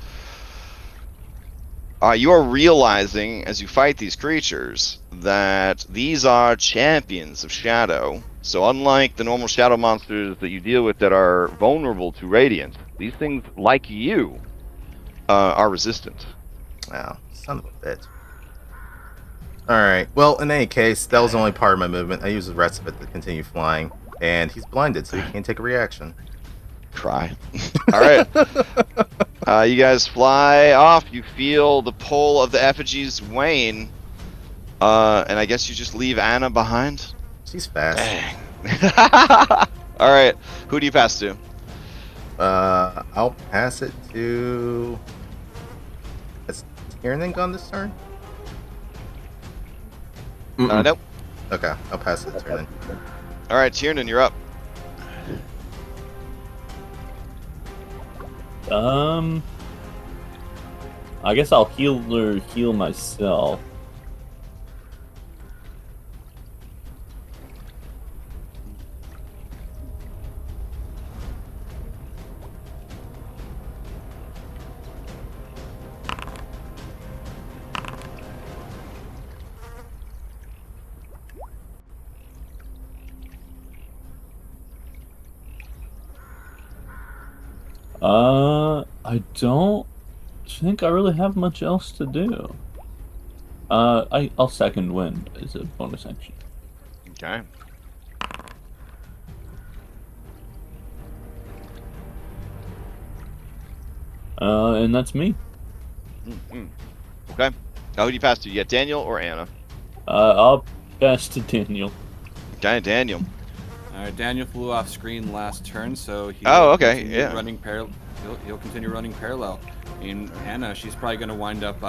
You are realizing as you fight these creatures that these are champions of shadow. So unlike the normal shadow monsters that you deal with that are vulnerable to radiant, these things, like you, are resistant. Wow, son of a bitch. Alright, well, in any case, that was only part of my movement. I used the rest of it to continue flying. And he's blinded, so he can't take a reaction. Cry. Alright. You guys fly off. You feel the pull of the effigies wane. And I guess you just leave Anna behind? She's fast. Dang. Alright. Who do you pass to? I'll pass it to... Has Tiernan gone this turn? Nope. Okay, I'll pass it to Tiernan. Alright, Tiernan, you're up. I guess I'll heal myself. I don't think I really have much else to do. I'll second wind as a bonus action. Okay. And that's me. Okay. Now who do you pass to? You got Daniel or Anna? I'll pass to Daniel. Okay, Daniel. Daniel flew off screen last turn, so he'll continue running parallel. He'll continue running parallel. And Anna, she's probably going to wind up,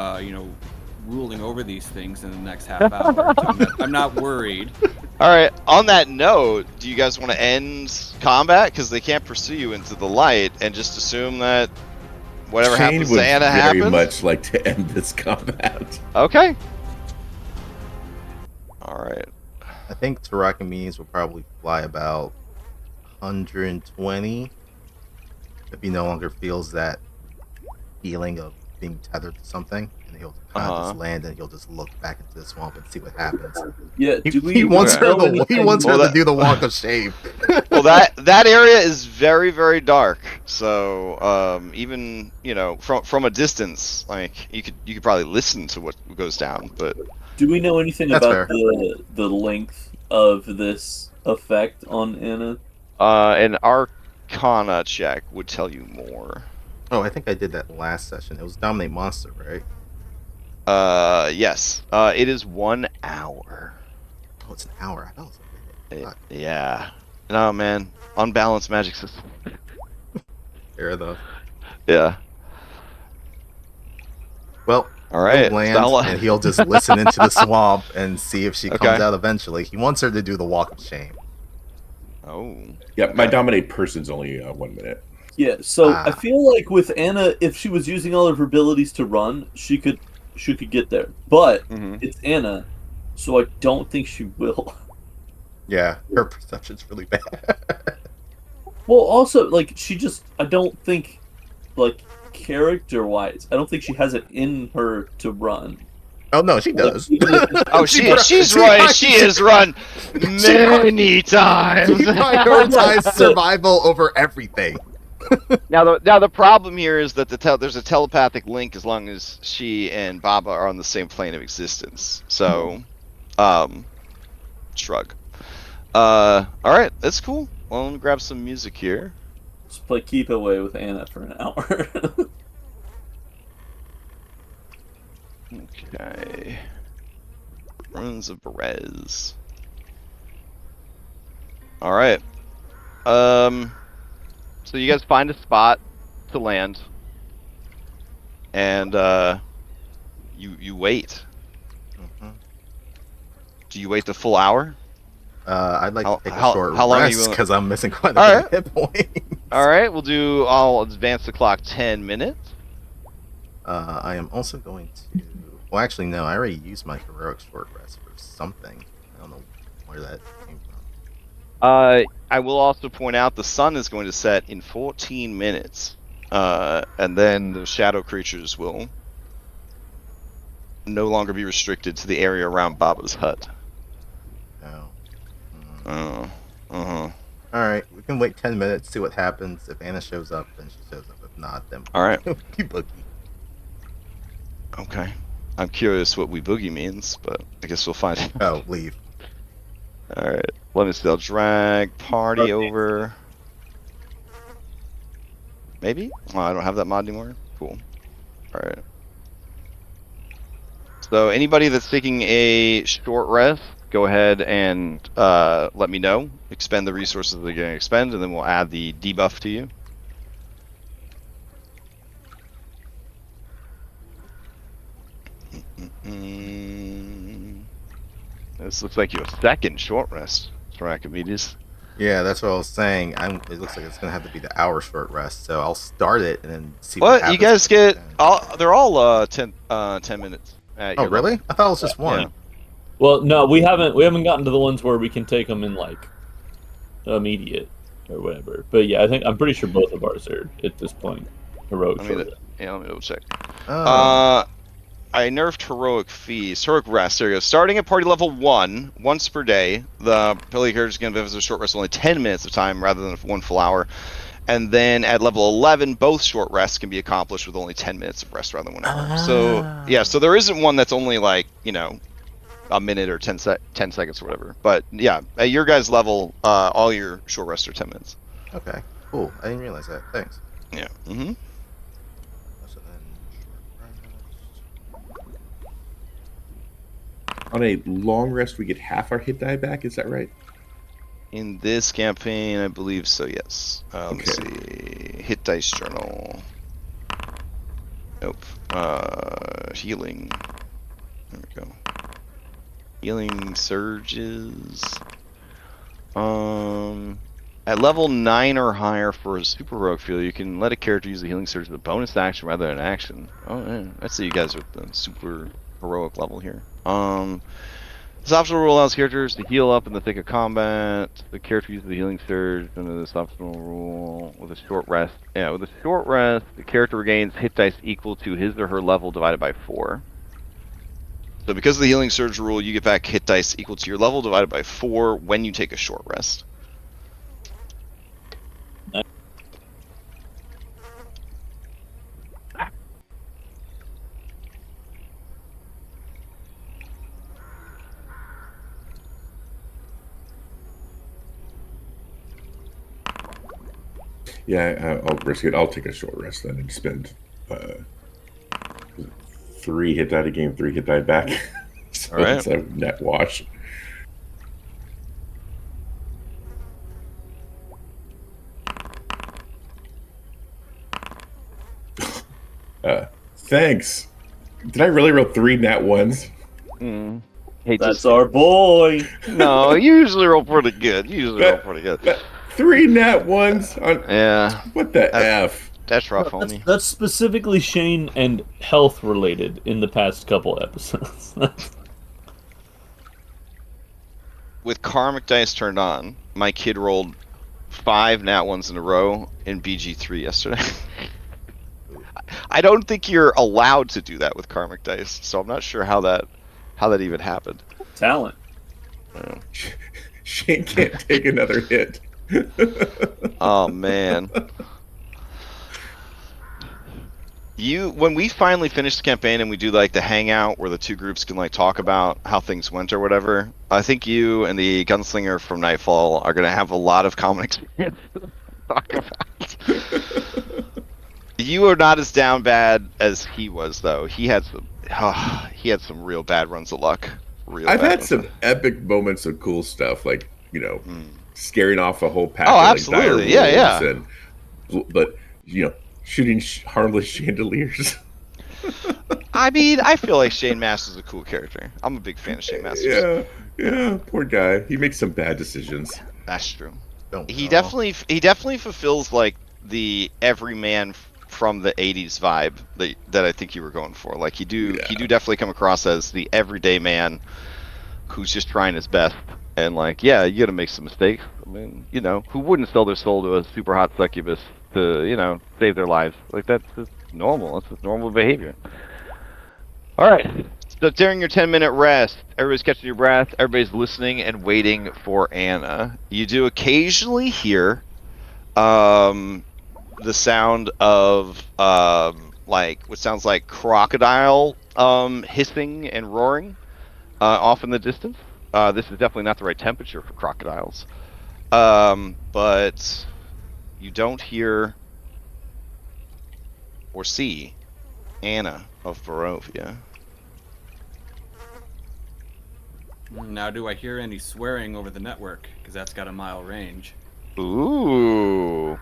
ruling over these things in the next half hour. I'm not worried. All right. On that note, do you guys want to end combat because they can't pursue you into the light, and just assume that whatever Shane happens would to Anna very happens? much like to end this combat. Okay. All right. I think Tarakimedes will probably fly about 120 if he no longer feels that feeling of being tethered to something, and he'll kind of just land and he'll just look back into the swamp and see what happens. Yeah, He wants her to do the walk of shame. Well, that area is very, very dark. So even from a distance, like you could probably listen to what goes down. But do we know anything That's about fair. the length of this effect on Anna? an Arcana check would tell you more. Oh, I think I did that last session. It was Dominate Monster, right? Yes. It is 1 hour. Oh, it's an hour. I thought it was a minute. Yeah. No, man. Unbalanced magic system. Fair enough. Yeah. Well, All right. He'll land, so and he'll just listen into the swamp and see if she comes Okay. out eventually. He wants her to do the walk of shame. Oh. Yeah, my Okay. dominate person's only 1 minute. Yeah, so I Ah. feel like with Anna, if she was using all of her abilities to run, she could get there. But Mhm. it's Anna, so I don't think she will. Yeah, her perception's really bad. Well, also, like, I don't think, like, character-wise, I don't think she has it in her to run. Oh no, she Like, does. even if Oh, she's run. She has run many times. She prioritized survival over everything. Now the problem here is that there's a telepathic link as long as she and Baba are on the same plane of existence. So, shrug. All right, that's cool. Well, let me grab some music here. just play Keep Away with Anna for an hour. Okay. Ruins of Berez. All right. So you guys find a spot to land, and you wait. Mhm. Do you wait the full hour? I'd like How- to take a how- short how long are you rest willing- because I'm missing quite a All bit right. of hit points. All right, I'll advance the clock 10 minutes. I am also going to. Well, actually, no. I already used my heroic short rest for something. I don't know where that came from. I will also point out the sun is going to set in 14 minutes, and then the shadow creatures will no longer be restricted to the area around Baba's hut. Oh. Uh-huh. All right, we can wait 10 minutes, see what happens. If Anna shows up, then she shows up. If not, then All right. we boogie. Okay. I'm curious what we boogie means, but I guess we'll find out. Oh, leave. All right. Let me see. I'll drag party over. Maybe? Oh, I don't have that mod anymore. Cool. All right. So anybody that's taking a short rest, go ahead and let me know. Expend the resources they're going to expend, and then we'll add the debuff to you. This looks like your second short rest, Archimedes. Yeah, that's what I was saying. It looks like it's gonna have to be the hour short rest, so I'll start it and then see what What? happens. You guys get they're all 10 minutes. At Oh, your really? level. I thought it was just one. Yeah. Well, no, we haven't gotten to the ones where we can take them in, like, immediate or whatever. But yeah, I'm pretty sure both of ours are at this point heroic. Let me double check. Oh. I nerfed heroic rest. There you go. Starting at party level 1, once per day, the ability character is going to have a short rest of only 10 minutes of time rather than 1 full hour. And then at level 11, both short rests can be accomplished with only 10 minutes of rest rather than 1 hour. So yeah, so there isn't one that's only like, a minute or 10 seconds or whatever. But yeah, at your guys' level, all your short rests are 10 minutes. Okay, cool. I didn't realize that. Thanks. Yeah. So then, short rest. On a long rest, we get half our hit die back. Is that right? In this campaign, I believe so, yes. Let's see. Hit dice journal. Nope. Healing. There we go. Healing surges. At level 9 or higher for a super heroic field, you can let a character use the healing surge as a bonus action rather than an action. Oh, yeah. I see you guys are at the super heroic level here. This optional rule allows characters to heal up in the thick of combat. The character uses the healing surge under this optional rule with a short rest. Yeah, with a short rest, the character regains hit dice equal to his or her level divided by 4. So because of the healing surge rule, you get back hit dice equal to your level divided by 4 when you take a short rest. Yeah, I'll risk it. I'll take a short rest then and spend 3 hit die to gain 3 hit die back. So All right. it's a net wash. Thanks. Did I really roll 3 nat ones? Hate to That's see our it. boy. No, you usually roll pretty good. You usually roll pretty good. 3 nat ones on Yeah, what the That- f? that's rough, That's, homie. that's specifically Shane and health related in the past couple episodes. With karmic dice turned on, my kid rolled 5 nat ones in a row in BG3 yesterday. I don't think you're allowed to do that with karmic dice, so I'm not sure how that even happened. Talent. Shane can't take another hit. Oh man. When we finally finish the campaign and we do like the hangout where the two groups can like talk about how things went or whatever, I think you and the gunslinger from Nightfall are gonna have a lot of common experience to talk about. You are not as down bad as he was though. He had some real bad runs of luck. I've had some epic moments of cool stuff, like scaring off a whole pack of like dire absolutely. Yeah. wolves, but shooting harmless chandeliers. I mean, I feel like Shane Masters is a cool character. I'm a big fan of Shane Masters. Yeah, poor guy. He makes some bad decisions. That's true. Don't He know. definitely fulfills like the everyman from the '80s vibe that I think you were going for. Like he do definitely come across as the everyday man who's just trying his best. And like, yeah, you gotta make some mistakes. I mean, who wouldn't sell their soul to a super hot succubus to, save their lives? Like that's just normal. That's just normal behavior. All right. So during your 10-minute rest, everybody's catching your breath. Everybody's listening and waiting for Anna. You do occasionally hear the sound of like what sounds like crocodile hissing and roaring off in the distance. This is definitely not the right temperature for crocodiles. But you don't hear or see Anna of Barovia. Now, do I hear any swearing over the network? Because that's got a mile range. Ooh.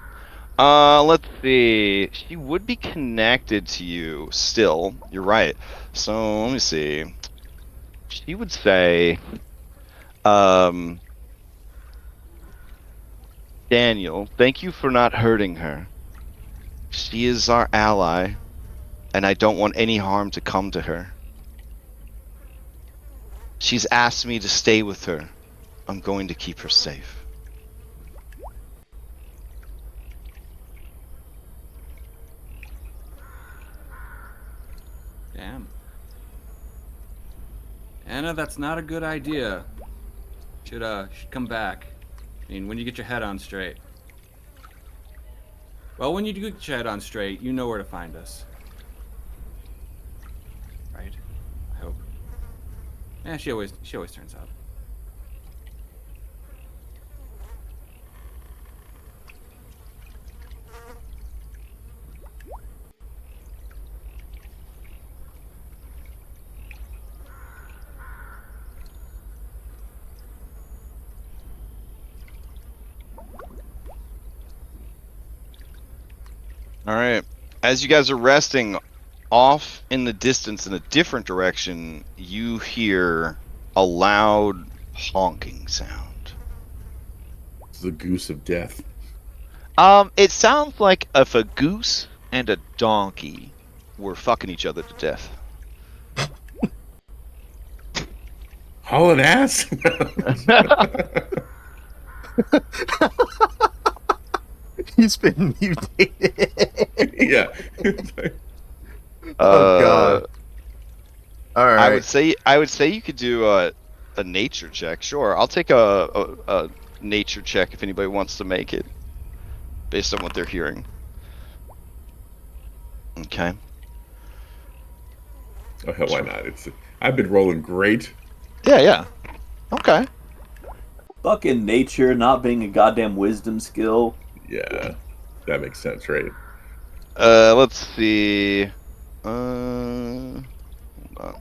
Let's see. She would be connected to you still. You're right. So let me see. She would say, Daniel, thank you for not hurting her. She is our ally, and I don't want any harm to come to her. She's asked me to stay with her. I'm going to keep her safe. Damn. Anna, that's not a good idea. Should come back. I mean, when you get your head on straight. Well, when you do get your head on straight, you know where to find us. Right? I hope. Yeah, she always turns out. All right. As you guys are resting, off in the distance in a different direction, you hear a loud honking sound. It's the goose of death. It sounds like if a goose and a donkey were fucking each other to death. Hauling ass? He's been mutated. Yeah. Oh god. All right. I would say you could do a nature check. Sure, I'll take a nature check if anybody wants to make it, based on what they're hearing. Okay. Oh hell, why not? I've been rolling great. Yeah. Okay. Fucking nature not being a goddamn wisdom skill. Yeah, that makes sense, right? Let's see. Hold on.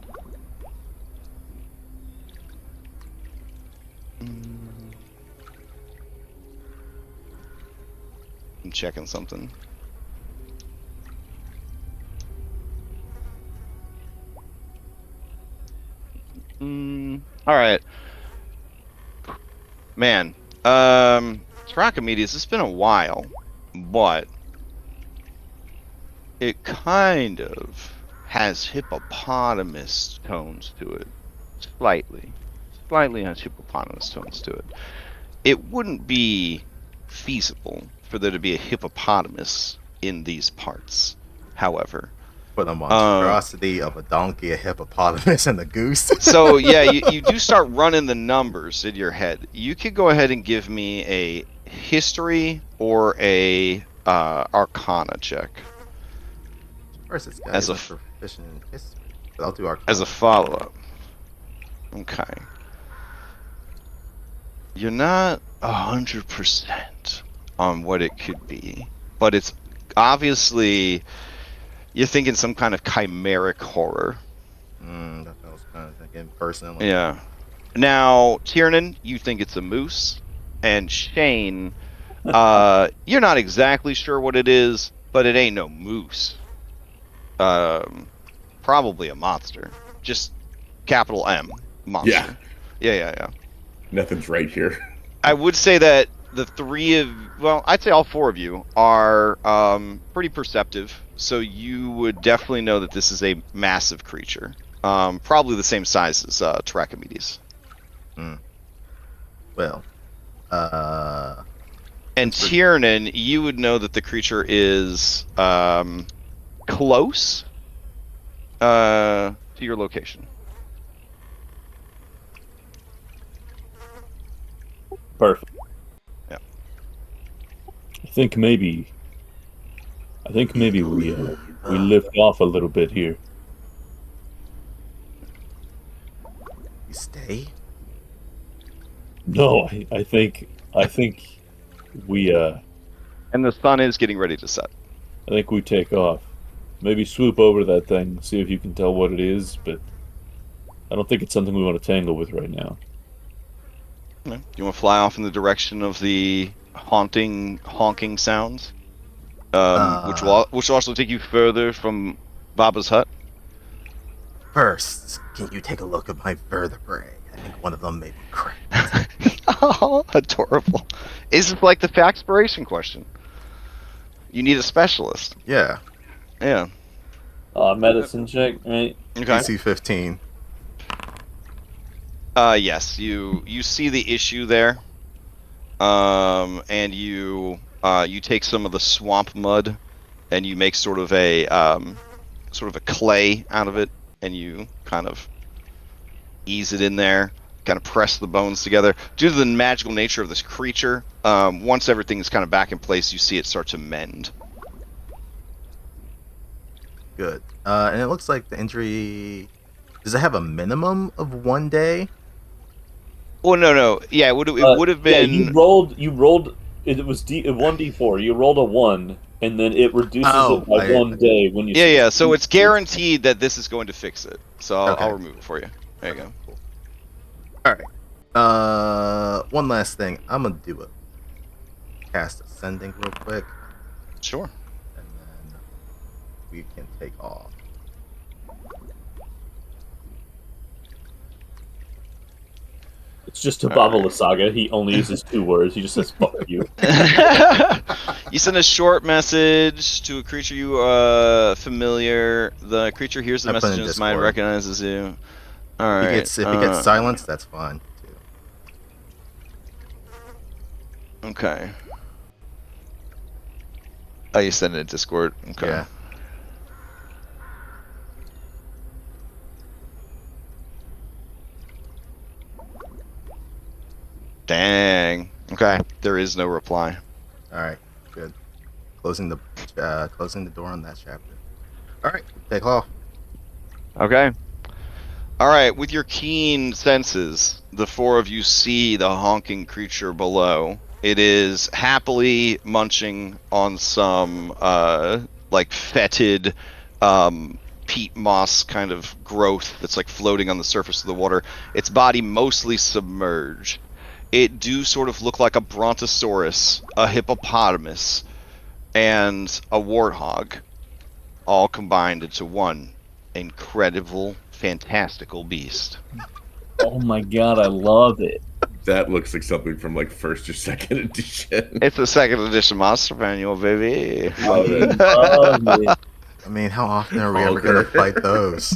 I'm checking something. All right, man. Strachomedes, it's been a while, but it kind of has hippopotamus tones to it. Slightly has hippopotamus tones to it. It wouldn't be feasible for there to be a hippopotamus in these parts, however. For the monstrosity of a donkey, a hippopotamus, and a goose. So yeah, you do start running the numbers in your head. You could go ahead and give me a history or a arcana check. First, this guy As is a proficient in history. But I'll do arcana. as a follow-up. Okay. You're not 100% on what it could be, but it's obviously you're thinking some kind of chimeric horror. That I was kind of thinking personally. Yeah. Now, Tiernan, you think it's a moose, and Shane, you're not exactly sure what it is, but it ain't no moose. Probably a monster. Just capital M, monster. Yeah. Nothing's right here. I would say that the I'd say all four of you are pretty perceptive, so you would definitely know that this is a massive creature. Probably the same size as Trachomedes. Well, and Tiernan, you would know that the creature is close to your location. Perfect. Yeah. I think maybe we lift off a little bit here. you stay? No, I think we And the sun is getting ready to set. I think we take off. Maybe swoop over that thing, see if you can tell what it is, but I don't think it's something we want to tangle with right now. Okay. You want to fly off in the direction of the honking sounds, which will also take you further from Baba's hut. First, can you take a look at my vertebrae? I think one of them may be cracked. Oh, adorable! Is it like the faxpiration You need a specialist. Yeah. Yeah. Medicine check, right? Okay. DC 15. Yes, you see the issue there, and you take some of the swamp mud, and you make sort of a clay out of it, and you kind of ease it in there, kind of press the bones together. Due to the magical nature of this creature, once everything is kind of back in place, you see it start to mend. Good. And it looks like the injury... Does it have a minimum of 1 day? Well, no. Yeah, it would have been. Yeah, you rolled. It was 1d4. You rolled a 1, and then it reduces it by 1 day when you. Yeah. So it's guaranteed that this is going to fix it. So I'll remove it for you. There you go. Cool. All right. One last thing. I'm gonna do it. Cast Ascending real quick, Sure. and then we can take off. It's just a Babala saga. He only uses 2 words. He just says "fuck you." You send a short message to a creature you familiar. The creature hears the I put message in in its mind, Discord. recognizes you. All right. If he gets silenced, that's fine too. Okay. Oh, you send it in Discord. Okay. Yeah. Dang. Okay. There is no reply. All right. Good. Closing the door on that chapter. All right. Take off. Okay. All right. With your keen senses, the four of you see the honking creature below. It is happily munching on some like fetid peat moss kind of growth that's like floating on the surface of the water. Its body mostly submerged. It do sort of look like a brontosaurus, a hippopotamus, and a warthog, all combined into one incredible, fantastical beast. Oh my god, I love it. That looks like something from like first or second edition. It's a second edition monster manual, baby. Love it. Love it. I mean, how often are we All ever going to good. fight those?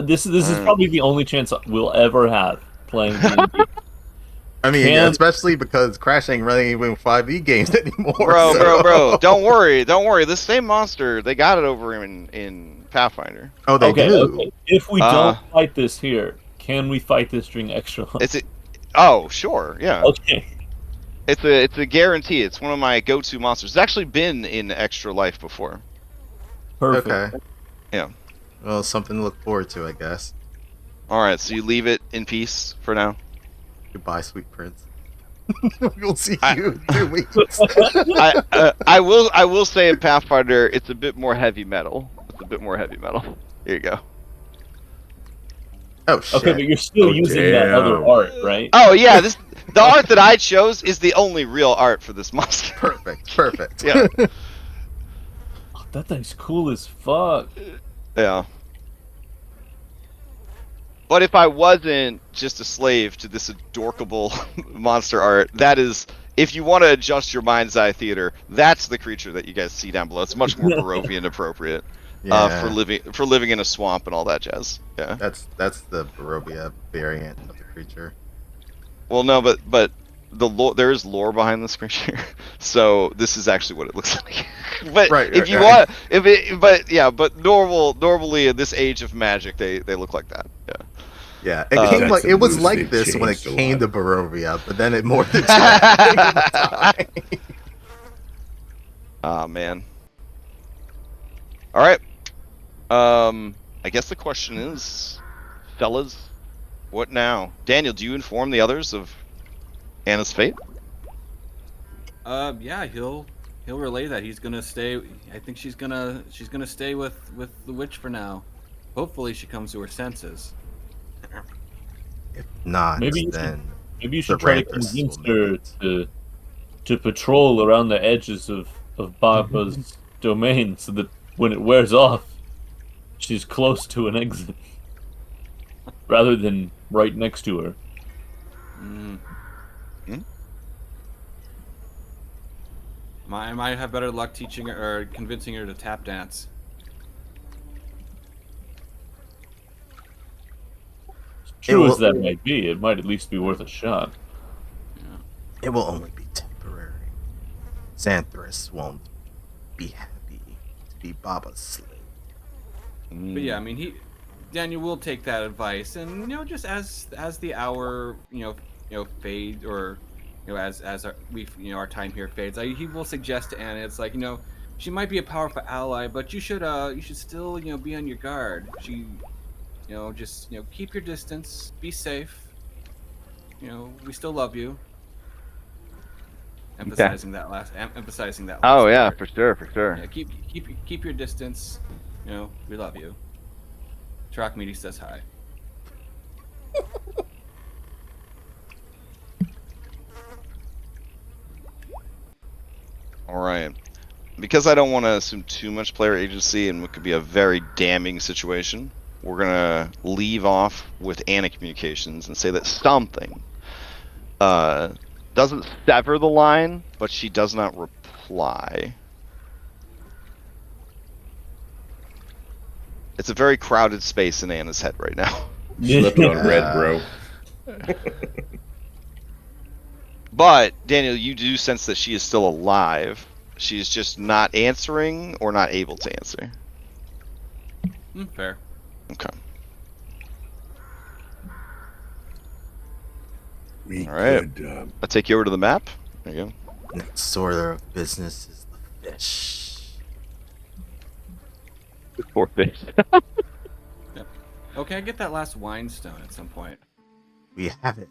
This is probably the only chance we'll ever have playing D&D. I mean, especially because Crash ain't running even 5e games anymore. Bro. Don't worry. This same monster, they got it over in Pathfinder. Oh, they do? Okay. If we don't fight this here, can we fight this during extra life? Oh, sure, yeah. Okay. It's a guarantee. It's one of my go-to monsters. It's actually been in Extra Life before. Perfect. Okay. Yeah. Well, something to look forward to, I guess. All right, so you leave it in peace for now. Goodbye, sweet prince. We'll see you in 2 weeks. I will say in Pathfinder, it's a bit more heavy metal. Here you go. Oh, shit. Okay, but you're still using that other art, right? Oh yeah, the art that I chose is the only real art for this monster. Perfect. Yeah. Oh, that thing's cool as fuck. Yeah. But if I wasn't just a slave to this adorkable monster art, that is, if you want to adjust your mind's eye theater, that's the creature that you guys see down below. It's much more Barovian appropriate for living in a swamp and all that jazz. Yeah. That's the Barovia variant of the creature. Well, no, but the lore, there is lore behind this creature, so this is actually what it looks like. But if you want, but normally in this age of magic, they look like that. Yeah. Yeah, it was like this when it came to Barovia, but then it morphed into time. Oh man. All right. I guess the question is, fellas, what now? Daniel, do you inform the others of Anna's fate? Yeah, he'll relay that. He's gonna stay. I think she's gonna stay with the witch for now. Hopefully, she comes to her senses. If not, maybe then you should try to convince her to patrol around the edges of Baba's domain, so that when it wears off, she's close to an exit, rather than right next to her. I might have better luck teaching her or convincing her to tap dance. True as that might be, it might at least be worth a shot. Yeah. It will only be temporary. Xanthorus won't be happy to be Baba's slave. But yeah, I mean, Daniel will take that advice, and just as the hour fades, or as our time here fades, he will suggest to Anna, it's like, she might be a powerful ally, but you should still be on your guard. She just keep your distance, be safe. We still love you. Emphasizing that last. Oh yeah, part. for sure. Yeah, keep your distance. We love you. Meaty says hi. All right. Because I don't want to assume too much player agency and what could be a very damning situation, we're gonna leave off with Anna communications and say that something doesn't sever the line, but she does not reply. It's a very crowded space in Anna's head right now. Slipping on red, bro. But Daniel, you do sense that she is still alive. She's just not answering or not able to answer. Fair. Okay. We All right. could, I'll take you over to the map. There you go. Next order of business is the fish. Poor fish. Okay, I get that last wine stone at some point. We have it.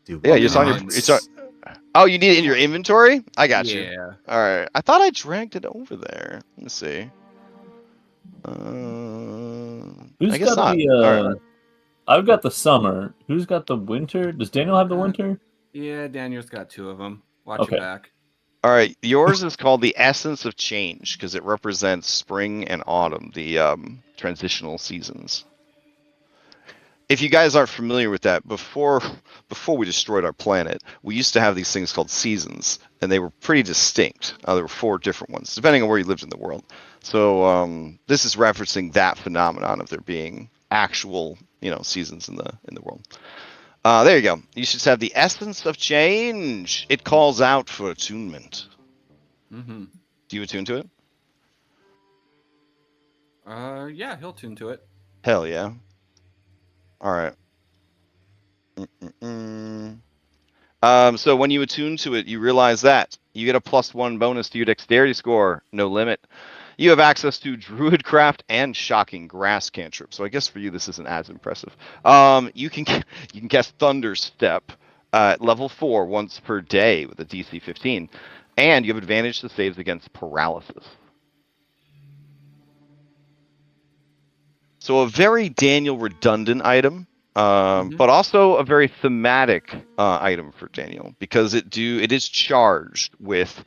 Yeah, it's on your. Oh, you need it in your inventory? I got you. Yeah. All right. I thought I dragged it over there. Let me see. I guess got not. the? I've got the summer. Who's got the winter? Does Daniel have the winter? Yeah, Daniel's got 2 of them. Watch your back. All right, yours is called the Essence of Change because it represents spring and autumn, the transitional seasons. If you guys aren't familiar with that, before we destroyed our planet, we used to have these things called seasons, and they were pretty distinct. There were 4 different ones, depending on where you lived in the world. So this is referencing that phenomenon of there being actual, seasons in the world. There you go. You should have the Essence of Change. It calls out for attunement. Mm-hmm. Do you attune to it? Yeah, he'll tune to it. Hell yeah. All right. Mm-mm-mm. So when you attune to it, you realize that you get a +1 bonus to your dexterity score, no limit. You have access to Druidcraft and Shocking Grass cantrip. So I guess for you this isn't as impressive. You can cast Thunderstep at level 4 once per day with a DC 15, and you have advantage to saves against paralysis. So a very Daniel redundant item. But also a very thematic item for Daniel because it is charged with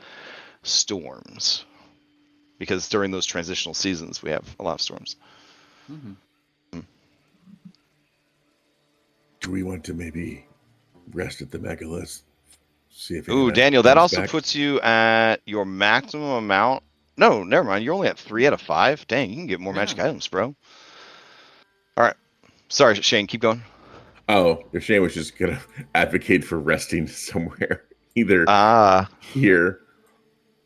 storms because during those transitional seasons we have a lot of storms. Mm-hmm. Do we want to maybe rest at the megalith? See if Ooh, Anna Daniel, that comes also back? puts you at your maximum amount. No, never mind. You're only at 3 out of 5. Dang, you can get more magic items, bro. All right. Sorry, Shane. Keep going. Oh, if Shane was just gonna advocate for resting somewhere, either here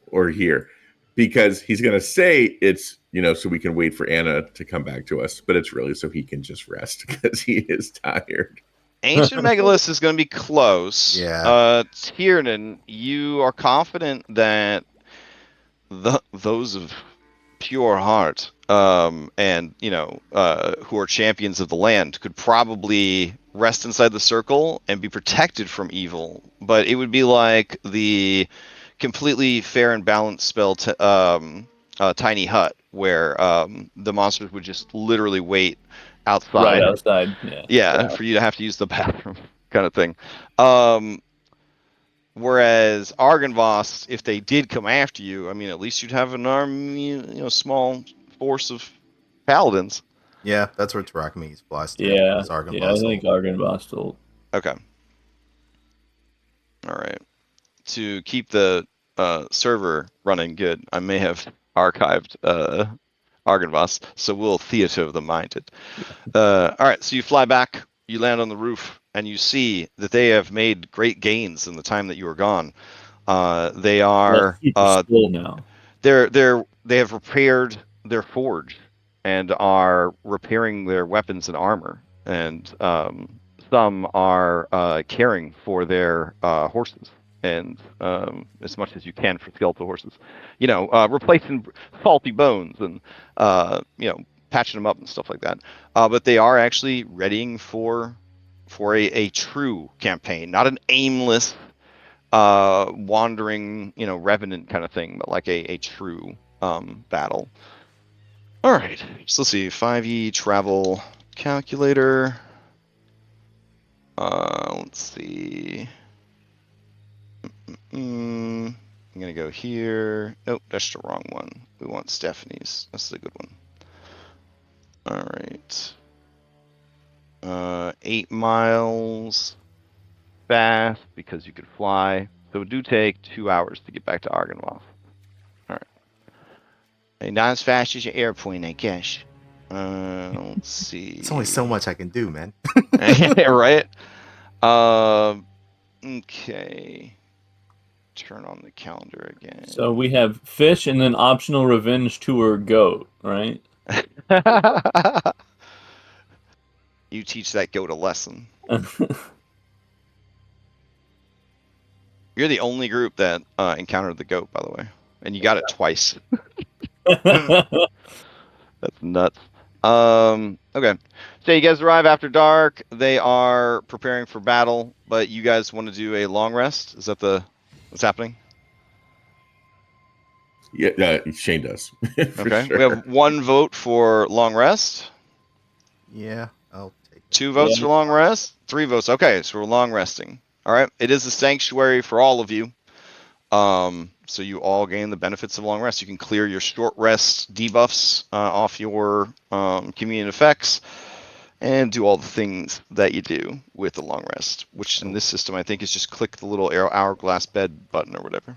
or here, because he's gonna say it's so we can wait for Anna to come back to us, but it's really so he can just rest because he is tired. Ancient Megalith is going to be close. Yeah. Tiernan, you are confident that those of pure heart and who are champions of the land could probably rest inside the circle and be protected from evil, but it would be like the completely fair and balanced spell Tiny Hut where the monsters would just literally wait outside, Right outside. Yeah. for you to have to use the bathroom kind of thing. Whereas Argynvost, if they did come after you, I mean, at least you'd have an army, small force of paladins. Yeah, that's where Tarakimis flies to. Yeah. Is Argon Yeah, I think Argynvost will. Okay. All right. To keep the server running good, I may have archived Argynvost, so we'll theater the minded. All right, so you fly back, you land on the roof, and you see that they have made great gains in the time that you were gone. They are super still now. they have repaired their forge and are repairing their weapons and armor, and some are caring for their horses and as much as you can for skeletal horses, replacing faulty bones and patching them up and stuff like that. But they are actually readying for a true campaign, not an aimless wandering, revenant kind of thing, but like a true battle. All right, so let's see. 5e travel calculator. Let's see. I'm gonna go here. Nope, that's the wrong one. We want Stephanie's. That's the good one. All right. 8 miles fast because you could fly. So it would do take 2 hours to get back to Argynvost. All right. Not as fast as your airplane, I guess. Let's see. It's only so much I can do, man. Right? Okay. Turn on the calendar again. So we have fish and then optional revenge tour goat, right? You teach that goat a lesson. You're the only group that encountered the goat, by the way, and you got it twice. That's nuts. Okay. So you guys arrive after dark. They are preparing for battle, but you guys want to do a long rest? Is that what's happening? Yeah, Shane does. Okay. Sure. We have 1 vote for long rest. Yeah, I'll take it. 2 votes for long rest. 3 votes. Okay, so we're long resting. All right. It is a sanctuary for all of you. So So you all gain the benefits of long rest. You can clear your short rest debuffs off your community effects, and do all the things that you do with the long rest, which in this system I think is just click the little hourglass bed button or whatever.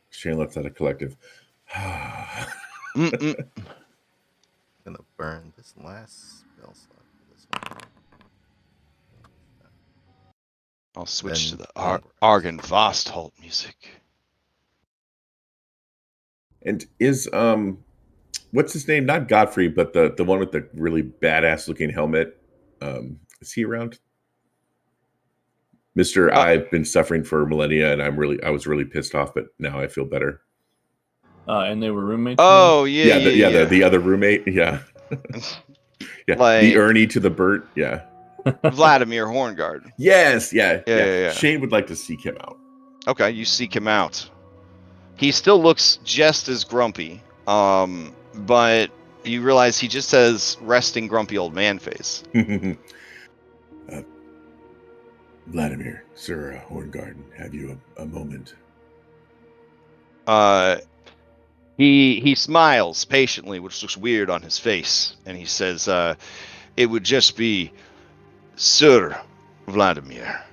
Shane lets out a collective. Mm-mm. Gonna burn this last spell slot for this one. I'll switch to Then the long rest. Argon Vostholt music. And is what's his name? Not Godfrey, but the one with the really badass looking helmet. Is he around? Mr. I've been suffering for millennia, and I was really pissed off, but now I feel better. And they were roommates. Oh Yeah, the other roommate. Yeah, yeah. Like the Ernie to the Bert. Yeah. Vladimir Horngard. Yes. Yeah. Yeah. Shane would like to seek him out. Okay, you seek him out. He still looks just as grumpy, but you realize he just has resting grumpy old man face. Vladimir, Sir Horngarden, have you a moment? He smiles patiently, which looks weird on his face, and he says, "It would just be Sir Vladimir."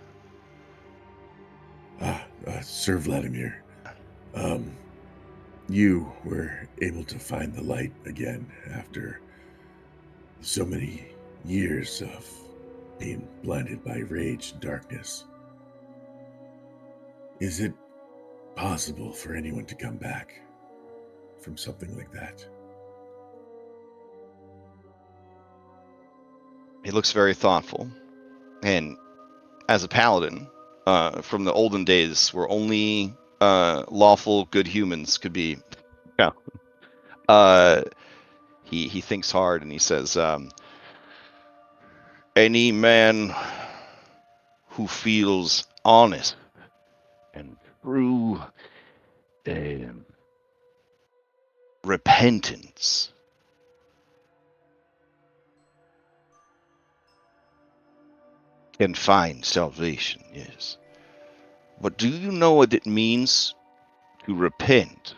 Sir Vladimir, you were able to find the light again after so many years of being blinded by rage and darkness. Is it possible for anyone to come back from something like that? He looks very thoughtful, and as a paladin from the olden days, where only lawful good humans could be, he thinks hard and he says, "Any man who feels honest and true repentance can find salvation, yes. But do you know what it means to repent?"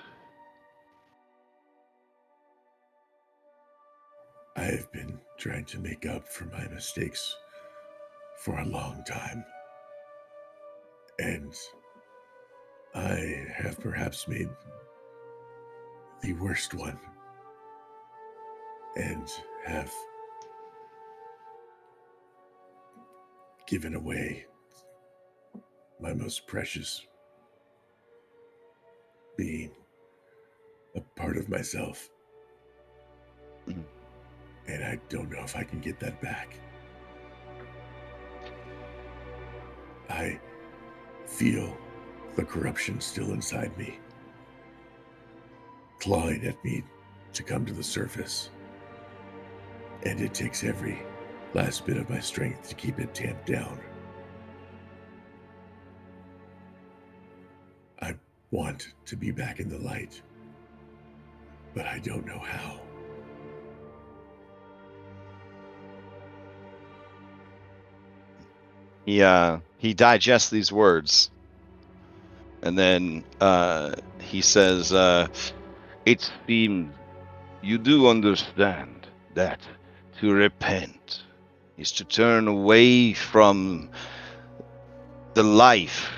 I have been trying to make up for my mistakes for a long time. And I have perhaps made the worst one. And have given away my most precious being, a part of myself. Mhm. And I don't know if I can get that back. I feel the corruption still inside me, clawing at me to come to the surface. And it takes every last bit of my strength to keep it tamped down. I want to be back in the light, but I don't know how. He digests these words, and then he says, "It seems you do understand that to repent is to turn away from the life,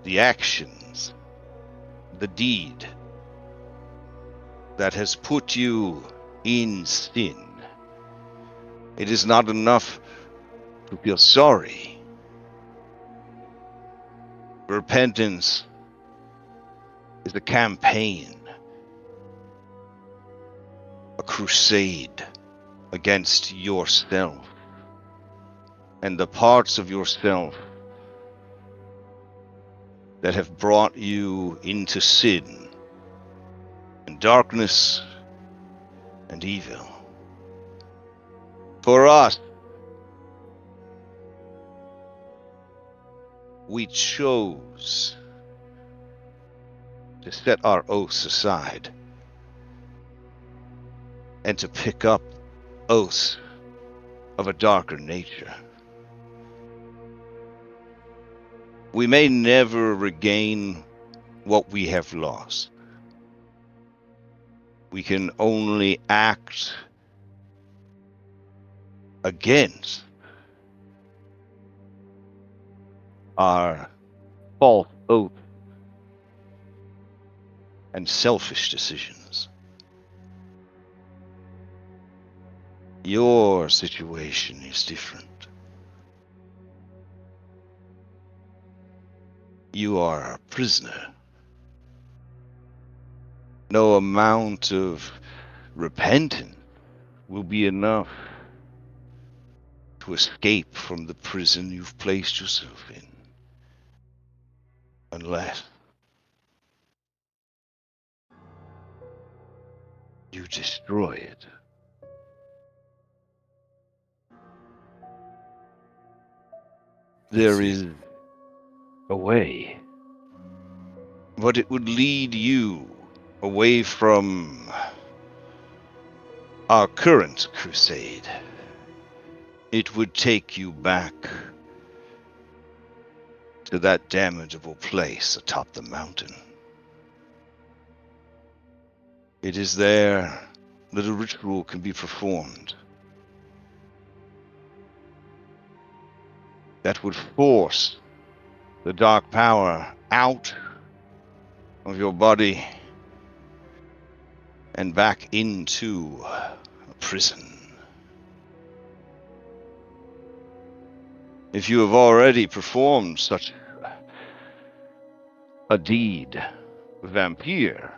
the actions, the deed that has put you in sin. It is not enough to feel sorry. Repentance is a campaign, a crusade against yourself and the parts of yourself that have brought you into sin and darkness and evil. For us, we chose to set our oaths aside and to pick up oaths of a darker nature. We may never regain what we have lost. We can only act against our false oath and selfish decisions. Your situation is different. You are a prisoner. No amount of repentance will be enough to escape from the prison you've placed yourself in. Unless you destroy it. There is a way. But it would lead you away from our current crusade. It would take you back to that damnable place atop the mountain. It is there that a ritual can be performed that would force the dark power out of your body and back into a prison. If you have already performed such a deed, vampire,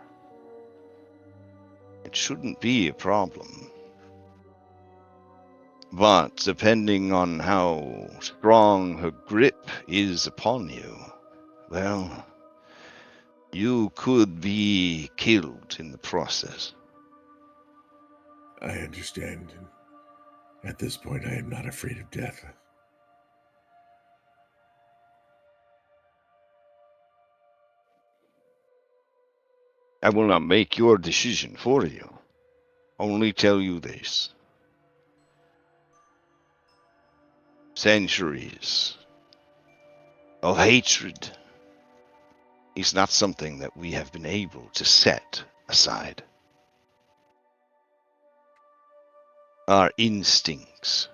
it shouldn't be a problem. But depending on how strong her grip is upon you, well, you could be killed in the process. I understand. At this point, I am not afraid of death. I will not make your decision for you. Only tell you this. Centuries of hatred is not something that we have been able to set aside. Our instincts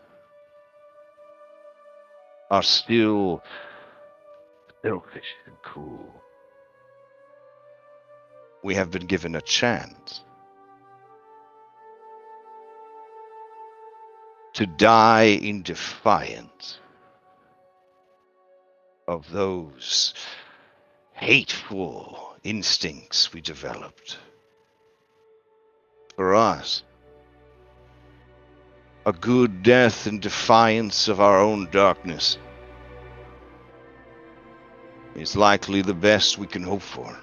are still selfish and cruel. We have been given a chance to die in defiance of those hateful instincts we developed. For us, a good death in defiance of our own darkness is likely the best we can hope for.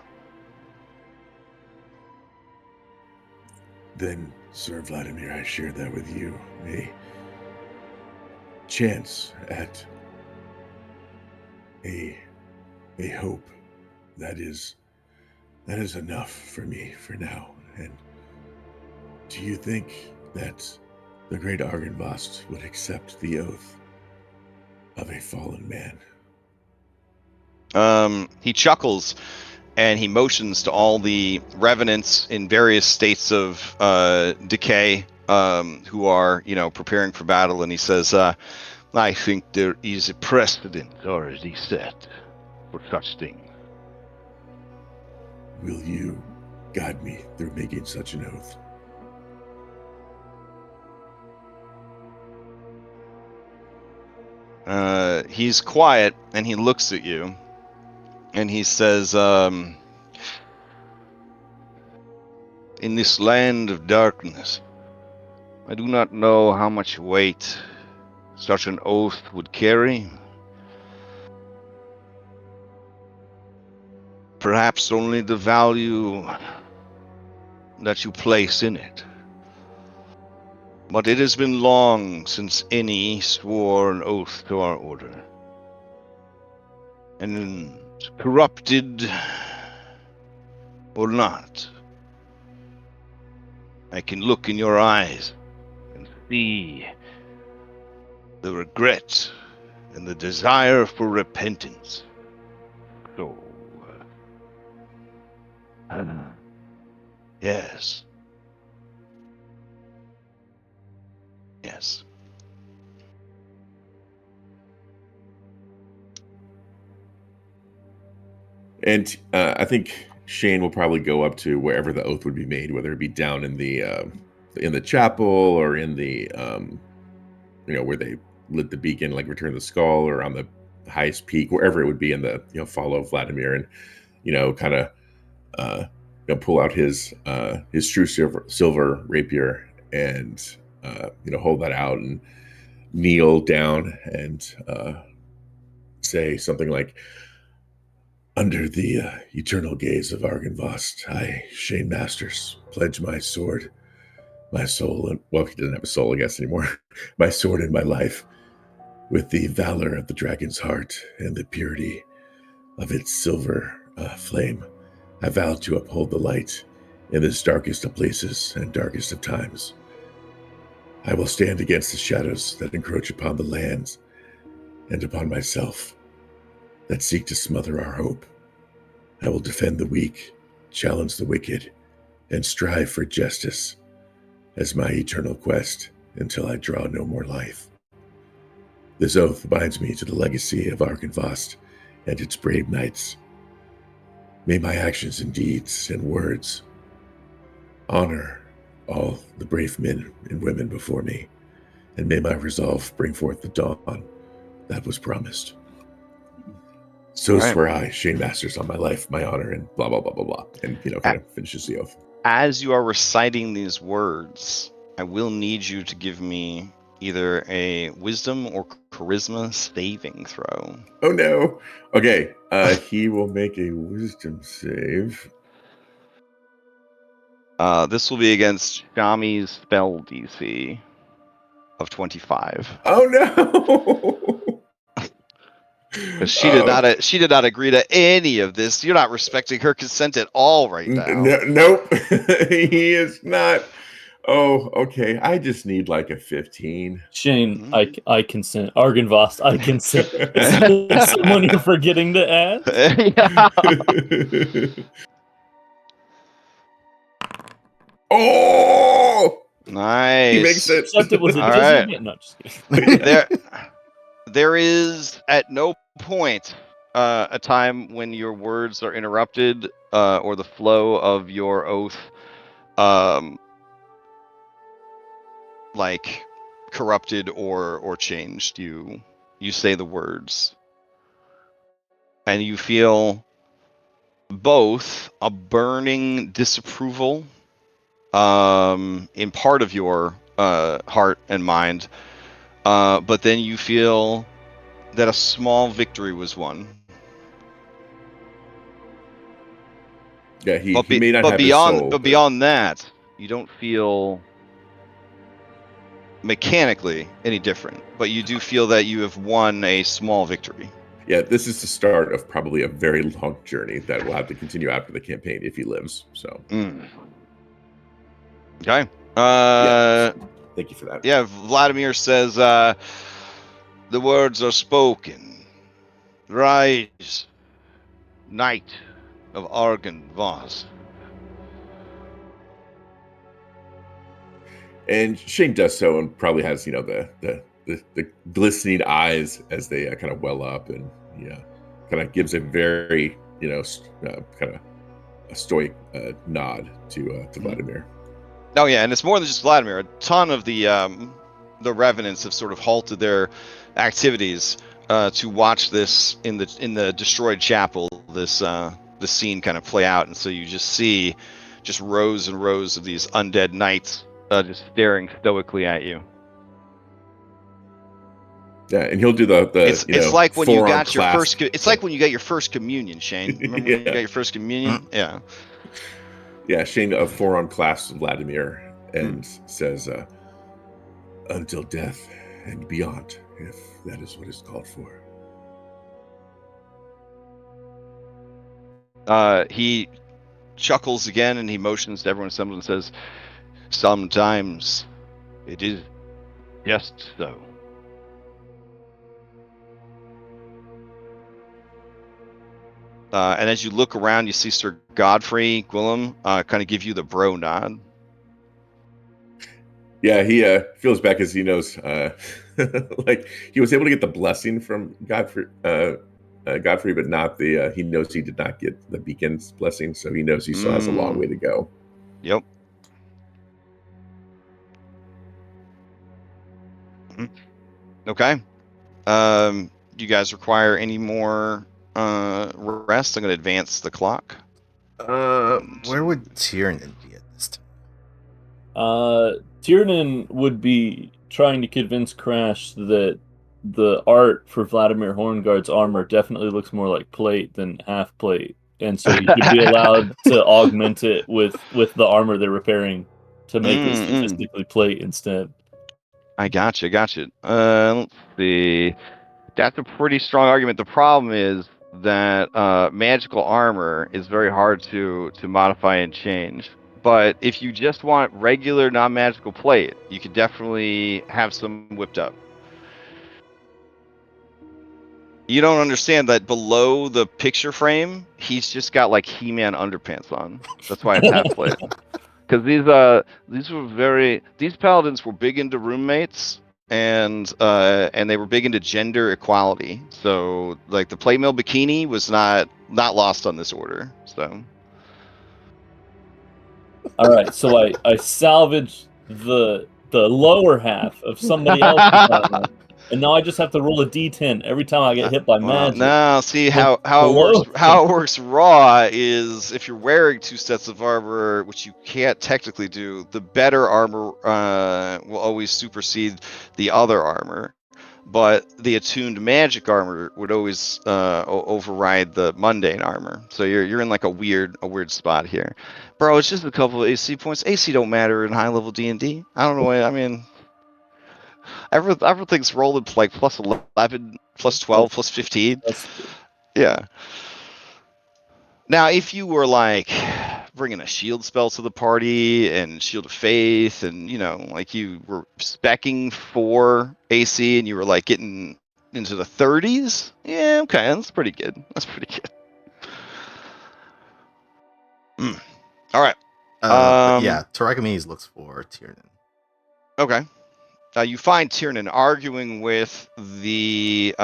Then, Sir Vladimir, I share that with you. A chance at a hope. That is enough for me for now. And do you think that the great Argynvost would accept the oath of a fallen man? He chuckles and he motions to all the revenants in various states of decay who are, preparing for battle, and he says, I think there is a precedent already set for such things. Will you guide me through making such an oath? He's quiet and he looks at you and he says, in this land of darkness, I do not know how much weight such an oath would carry. Perhaps only the value that you place in it. But it has been long since any swore an oath to our order. And corrupted or not, I can look in your eyes and see the regret and the desire for repentance So, yes. Yes. And I think Shane will probably go up to wherever the oath would be made, whether it be down in the chapel or in the where they lit the beacon, like Return of the Skull, or on the highest peak, wherever it would be in the follow Vladimir, and kind of pull out his true silver rapier and hold that out and kneel down and say something like, "Under the eternal gaze of Argynvost, I, Shane Masters, pledge my sword, my soul, and well, he doesn't have a soul, I guess, anymore. My sword and my life, with the valor of the dragon's heart and the purity of its silver flame. I vow to uphold the light in this darkest of places and darkest of times. I will stand against the shadows that encroach upon the lands and upon myself that seek to smother our hope. I will defend the weak, challenge the wicked, and strive for justice as my eternal quest until I draw no more life. This oath binds me to the legacy of Argynvost and its brave knights. May my actions and deeds and words honor all the brave men and women before me, and may my resolve bring forth the dawn that was promised. So swear I, Shane Masters, on my life, my honor, and blah, blah, blah, blah, blah. And, kind of finishes the oath. As you are reciting these words, I will need you to give me either a wisdom or charisma saving throw. Oh, no. Okay. He will make a wisdom save. This will be against Shami's spell DC of 25. Oh, no. Because she did not agree to any of this. You're not respecting her consent at all right now. Nope. He is not. Oh, okay. I just need like a 15. Shane, I consent. Argynvost, I consent. Is someone you're forgetting to add? Oh, nice. He makes it. Except it was a All Disney right. game. No, just kidding. There is at no point a time when your words are interrupted or the flow of your oath like corrupted or changed. You say the words and you feel both a burning disapproval in part of your heart and mind, but then you feel that a small victory was won. Yeah, he may not have his soul. But beyond that, you don't feel mechanically any different, but you do feel that you have won a small victory. Yeah, this is the start of probably a very long journey that will have to continue after the campaign if he lives. So. Okay. Thank you for that. Yeah, Vladimir says, the words are spoken. Rise, Knight of Argynvost. And Shane does so and probably has, the glistening eyes as they kind of well up, and kind of gives a very, kind of a stoic nod to Vladimir. Oh yeah, and it's more than just Vladimir. A ton of the revenants have sort of halted their activities to watch this in the destroyed chapel. This scene kind of play out, and so you just see just rows and rows of these undead knights just staring stoically at you. Yeah, and he'll do it's like when you got your clasp. it's like when you got your first communion, Shane. Remember when you got your first communion? Yeah. Yeah, Shane forearm clasps Vladimir and says, "Until death and beyond, if that is what is called for." He chuckles again and he motions to everyone assembled and says, "Sometimes it is just so." And as you look around, you see Sir Godfrey Gwillem kind of give you the bro nod. Yeah, he feels back as he knows, like he was able to get the blessing from Godfrey, but not the. He knows he did not get the beacon's blessing, so he knows he still has a long way to go. Yep. Okay. Do you guys require any more rest? I'm going to advance the clock. Where would Tiernan be at this time? Tiernan would be trying to convince Crash that the art for Vladimir Hornguard's armor definitely looks more like plate than half plate, and so he could be allowed to augment it with the armor they're repairing to make it statistically plate instead. I gotcha. Let's see. That's a pretty strong argument. The problem is that magical armor is very hard to modify and change. But if you just want regular non-magical plate, you could definitely have some whipped up. You don't understand that below the picture frame, he's just got like He-Man underpants on. That's why it's half plate. Because these paladins were big into roommates, and they were big into gender equality. So like the plate mill bikini was not lost on this order. So all right, so I salvaged the lower half of somebody else's armor, and now I just have to roll a d10 every time I get hit by magic. Now, see how it works. How it works raw is if you're wearing 2 sets of armor, which you can't technically do, the better armor will always supersede the other armor. But the attuned magic armor would always override the mundane armor. So you're in like a weird spot here, bro. It's just a couple of AC points. AC don't matter in high level D&D. I don't know why. I mean, everything's rolling like plus 11, plus 12, plus 15. Yeah. Now, if you were like bringing a shield spell to the party and Shield of Faith, and like you were speccing for AC and you were like getting into the 30s, yeah, okay, that's pretty good. All right. Yeah, Tarakames looks for Tiernan. Okay. You find Tiernan arguing with the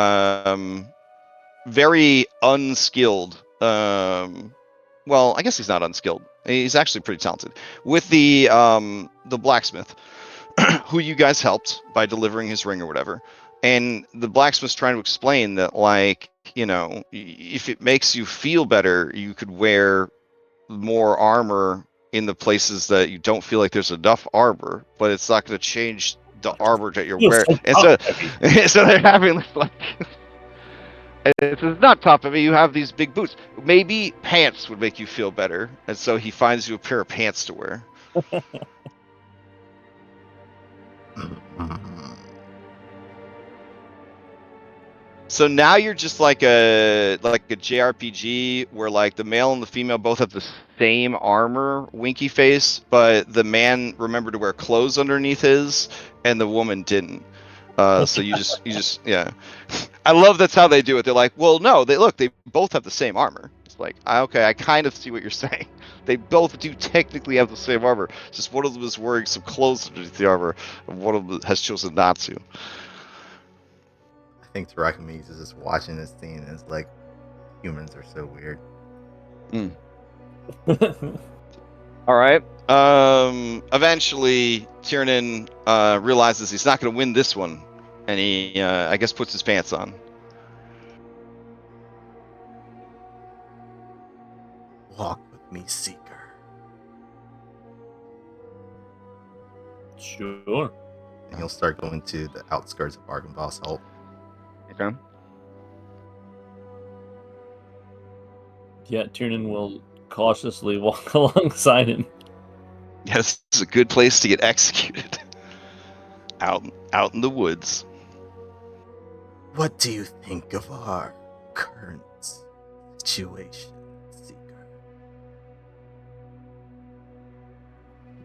very unskilled. Well, I guess he's not unskilled. He's actually pretty talented. With the blacksmith, who you guys helped by delivering his ring or whatever. And the blacksmith's trying to explain that, like, if it makes you feel better, you could wear more armor in the places that you don't feel like there's enough armor, but it's not going to change the armor that you're wearing. And so they're having this, like, it's not top heavy. You have these big boots. Maybe pants would make you feel better, and so he finds you a pair of pants to wear. So now you're just like a JRPG where like the male and the female both have the same armor, winky face, but the man remembered to wear clothes underneath his, and the woman didn't. So you just yeah. I love that's how they do it. They're like, well, no, they both have the same armor. It's like, okay, I kind of see what you're saying. They both do technically have the same armor. It's just one of them is wearing some clothes underneath the armor, and one of them has chosen not to. I think Tarakames is just watching this scene and it's like, humans are so weird. All right. Eventually, Tiernan realizes he's not going to win this one, and he, I guess, puts his pants on. Walk with me, Seeker. Sure. And he'll start going to the outskirts of Argynvoth's Holt. Okay. Yeah, Tiernan will cautiously walk alongside him. Yeah, this is a good place to get executed. Out in the woods. What do you think of our current situation, Seeker?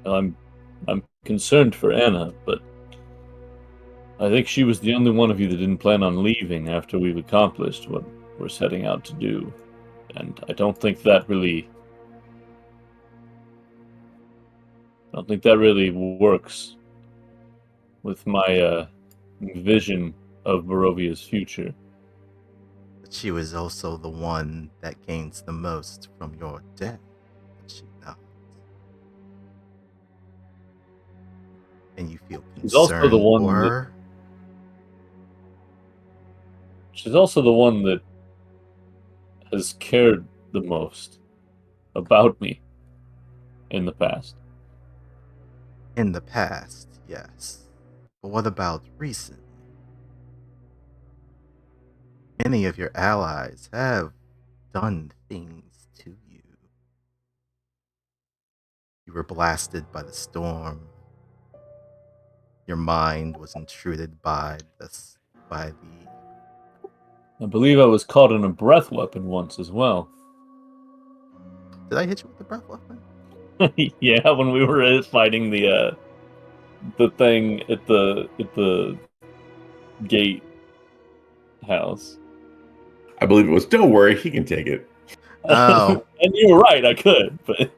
I'm concerned for Anna, but I think she was the only one of you that didn't plan on leaving after we've accomplished what we're setting out to do. and I don't think that really works with my vision of Barovia's future. But she was also the one that gains the most from your death, does she not? And you feel She's also the concerned one for that- her? She's also the one that has cared the most about me in the past. In the past, yes. But what about recently? Many of your allies have done things to you. You were blasted by the storm. Your mind was intruded by the I believe I was caught in a breath weapon once as well. Did I hit you with the breath weapon? Yeah, when we were fighting the thing at the gate house. I believe it was. Don't worry, he can take it. Oh. And you were right, I could, but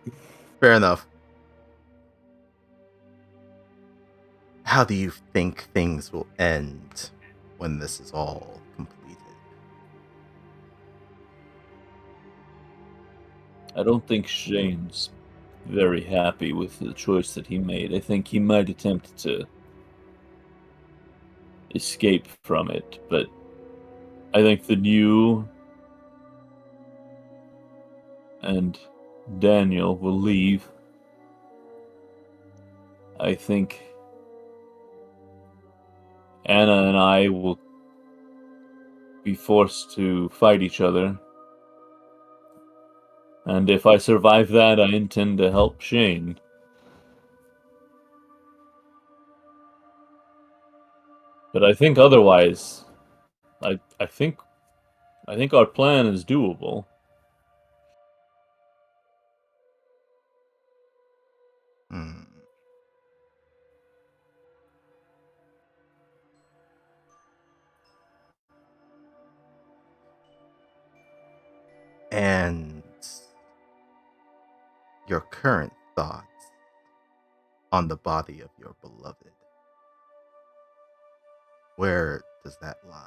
Fair enough. How do you think things will end when this is all completed? I don't think Shane's very happy with the choice that he made. I think he might attempt to escape from it, but I think that you and Daniel will leave. I think Anna and I will be forced to fight each other. And if I survive that, I intend to help Shane. But I think otherwise, I think our plan is doable. Hmm. And your current thoughts on the body of your beloved. Where does that lie?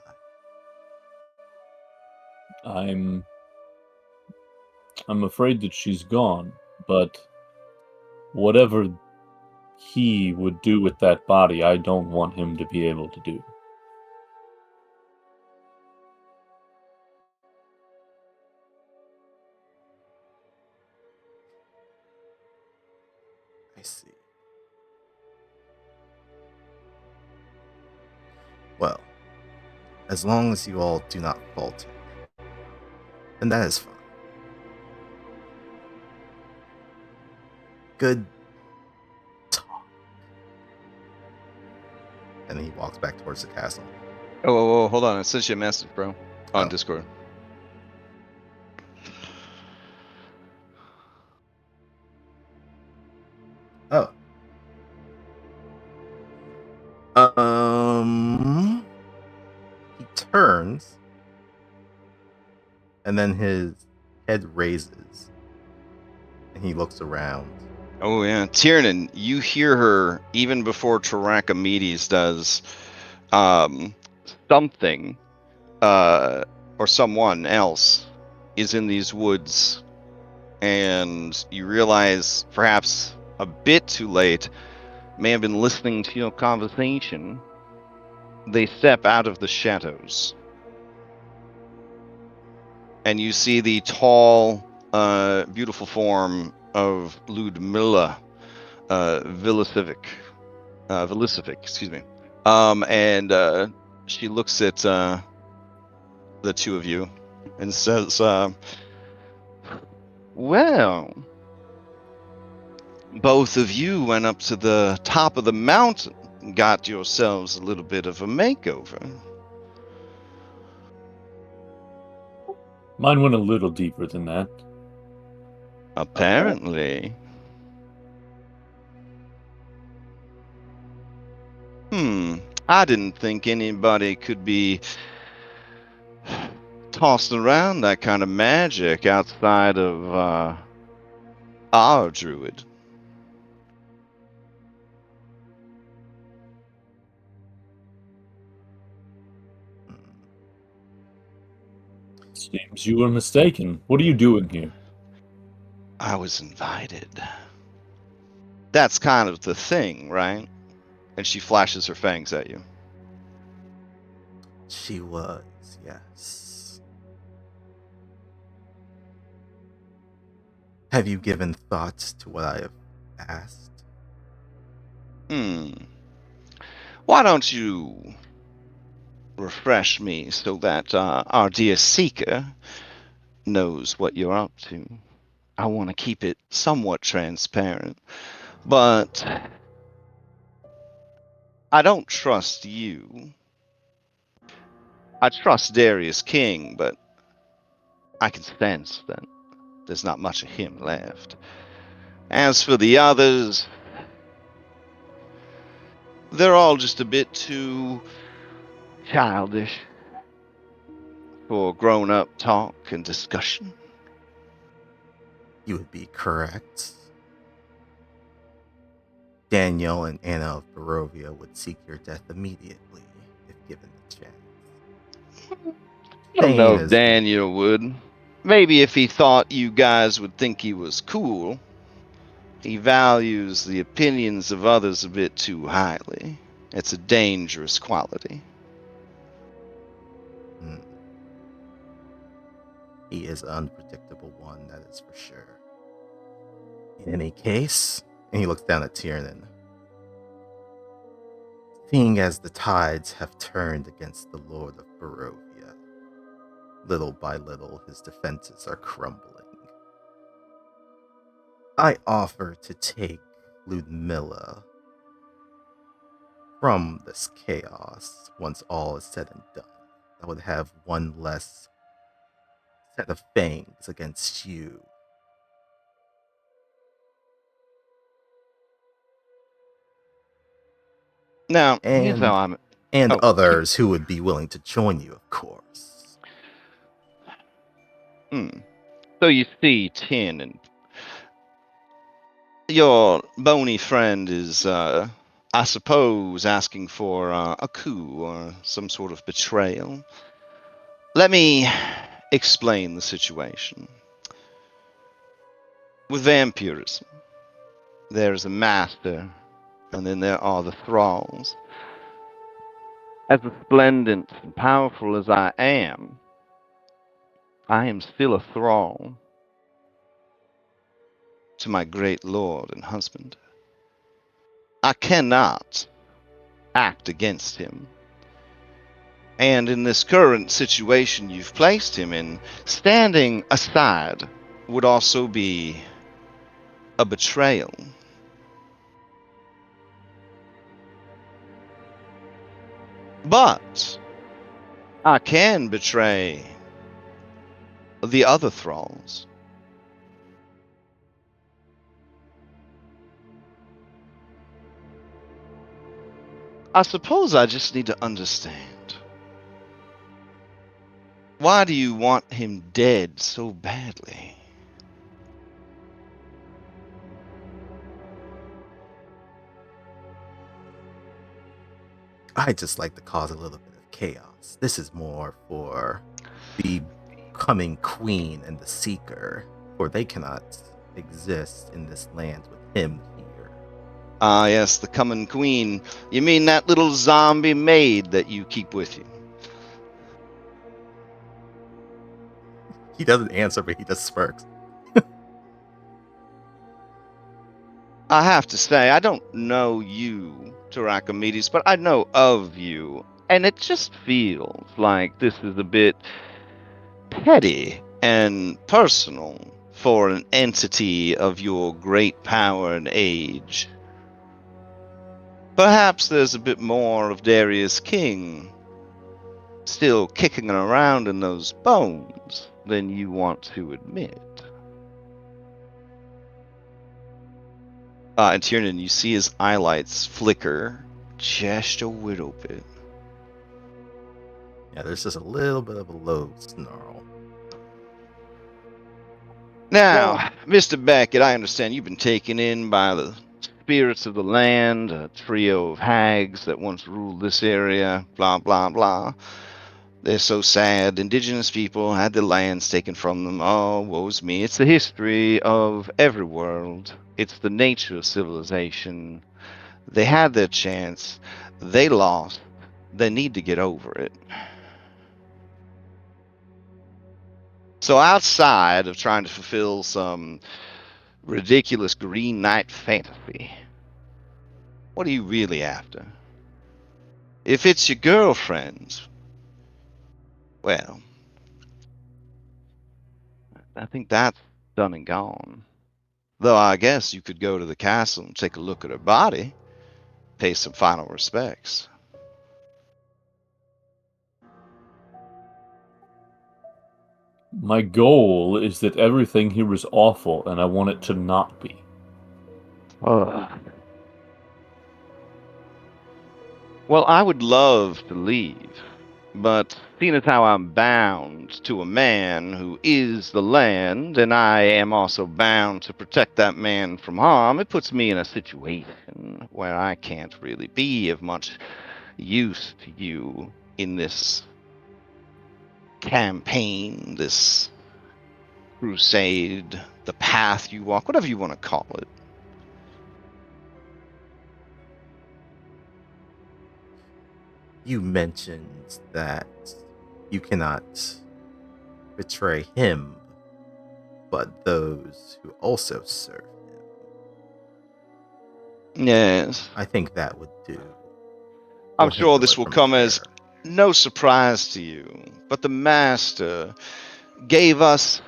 I'm afraid that she's gone, but whatever he would do with that body, I don't want him to be able to do. I see. Well, as long as you all do not falter, then that is fine. Good talk. And he walks back towards the castle. Oh, hold on. I sent you a message, bro, on Oh. Discord. Oh. He turns, and then his head raises, and he looks around. Oh yeah, Tiernan, you hear her even before Tarachamedes does. Something, or someone else is in these woods, and you realize, perhaps a bit too late, may have been listening to your conversation. They step out of the shadows, and you see the tall, beautiful form of Ludmilla Vilicivic, excuse me. And she looks at the two of you and says, well, both of you went up to the top of the mountain and got yourselves a little bit of a makeover. Mine went a little deeper than that. Apparently. I didn't think anybody could be tossing around that kind of magic outside of our druid. Seems you were mistaken. What are you doing here? I was invited. That's kind of the thing, right? And she flashes her fangs at you. She was, yes. Have you given thought to what I have asked? Why don't you refresh me so that our dear seeker knows what you're up to? I want to keep it somewhat transparent, but I don't trust you. I trust Darius King, but I can sense that there's not much of him left. As for the others, they're all just a bit too childish for grown-up talk and discussion. You would be correct. Daniel and Anna of Barovia would seek your death immediately if given the chance. I don't know Thane if is Daniel would. Maybe if he thought you guys would think he was cool. He values the opinions of others a bit too highly. It's a dangerous quality. He is an unpredictable one, that is for sure. In any case, and he looks down at Tiernan. Seeing as the tides have turned against the Lord of Barovia, little by little his defenses are crumbling. I offer to take Ludmilla from this chaos once all is said and done. I would have one less set of fangs against you. Now, here's how I'm... And Oh, others who would be willing to join you, of course. So you see, Tin, and your bony friend is, I suppose, asking for a coup or some sort of betrayal. Let me explain the situation. With vampirism, there's a master, and then there are the thralls. As resplendent and powerful as I am still a thrall to my great lord and husband. I cannot act against him. And in this current situation you've placed him in, standing aside would also be a betrayal. But I can betray the other thralls. I suppose I just need to understand. Why do you want him dead so badly? I just like to cause a little bit of chaos. This is more for the coming queen and the seeker, for they cannot exist in this land with him here. Ah, yes, the coming queen. You mean that little zombie maid that you keep with you? He doesn't answer, but he just smirks. I have to say, I don't know you, Tarakomedes, but I know of you. And it just feels like this is a bit petty and personal for an entity of your great power and age. Perhaps there's a bit more of Darius King still kicking around in those bones than you want to admit. And Tiernan, you see his eyelights flicker just a little bit. Yeah, there's just a little bit of a low snarl. Now, Mr. Beckett, I understand you've been taken in by the spirits of the land, a trio of hags that once ruled this area, blah, blah, blah. They're so sad. Indigenous people had their lands taken from them. Oh, woe's me. It's the history of every world. It's the nature of civilization. They had their chance. They lost. They need to get over it. So outside of trying to fulfill some ridiculous Green Knight fantasy, what are you really after? If it's your girlfriend, well, I think that's done and gone. Though I guess you could go to the castle and take a look at her body, pay some final respects. My goal is that everything here is awful, and I want it to not be. Well, I would love to leave, but seeing as how I'm bound to a man who is the land, and I am also bound to protect that man from harm, it puts me in a situation where I can't really be of much use to you in this campaign, this crusade, the path you walk, whatever you want to call it. You mentioned that you cannot betray him, but those who also serve him. Yes. I think that would do. I'm We'll sure handle this it will from come as there. no surprise to you, but the Master gave us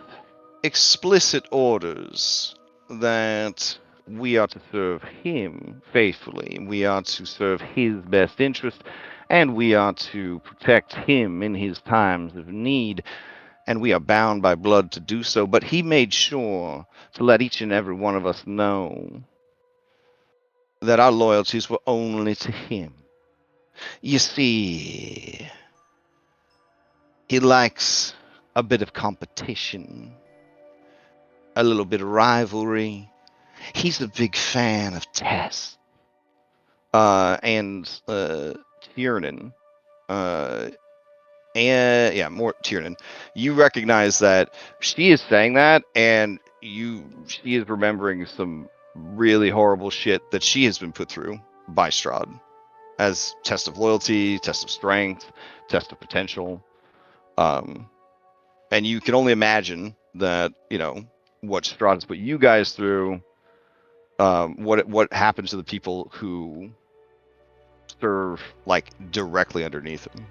explicit orders that we are to serve him faithfully, we are to serve his best interest, and we are to protect him in his times of need, and we are bound by blood to do so. But he made sure to let each and every one of us know that our loyalties were only to him. You see, he likes a bit of competition, a little bit of rivalry. He's a big fan of Tess and Tiernan. And yeah, more Tiernan. You recognize that she is saying that, and she is remembering some really horrible shit that she has been put through by Strahd as test of loyalty, test of strength, test of potential. And you can only imagine that, what Strahd has put you guys through, what happens to the people who serve like directly underneath him.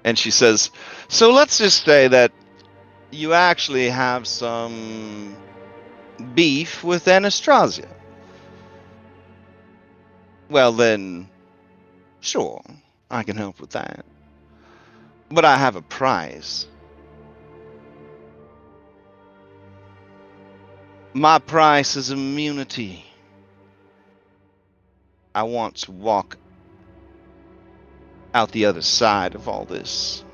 And she says, so let's just say that you actually have some beef with Anastasia. Well then, sure, I can help with that. But I have a price. My price is immunity. I want to walk out the other side of all this.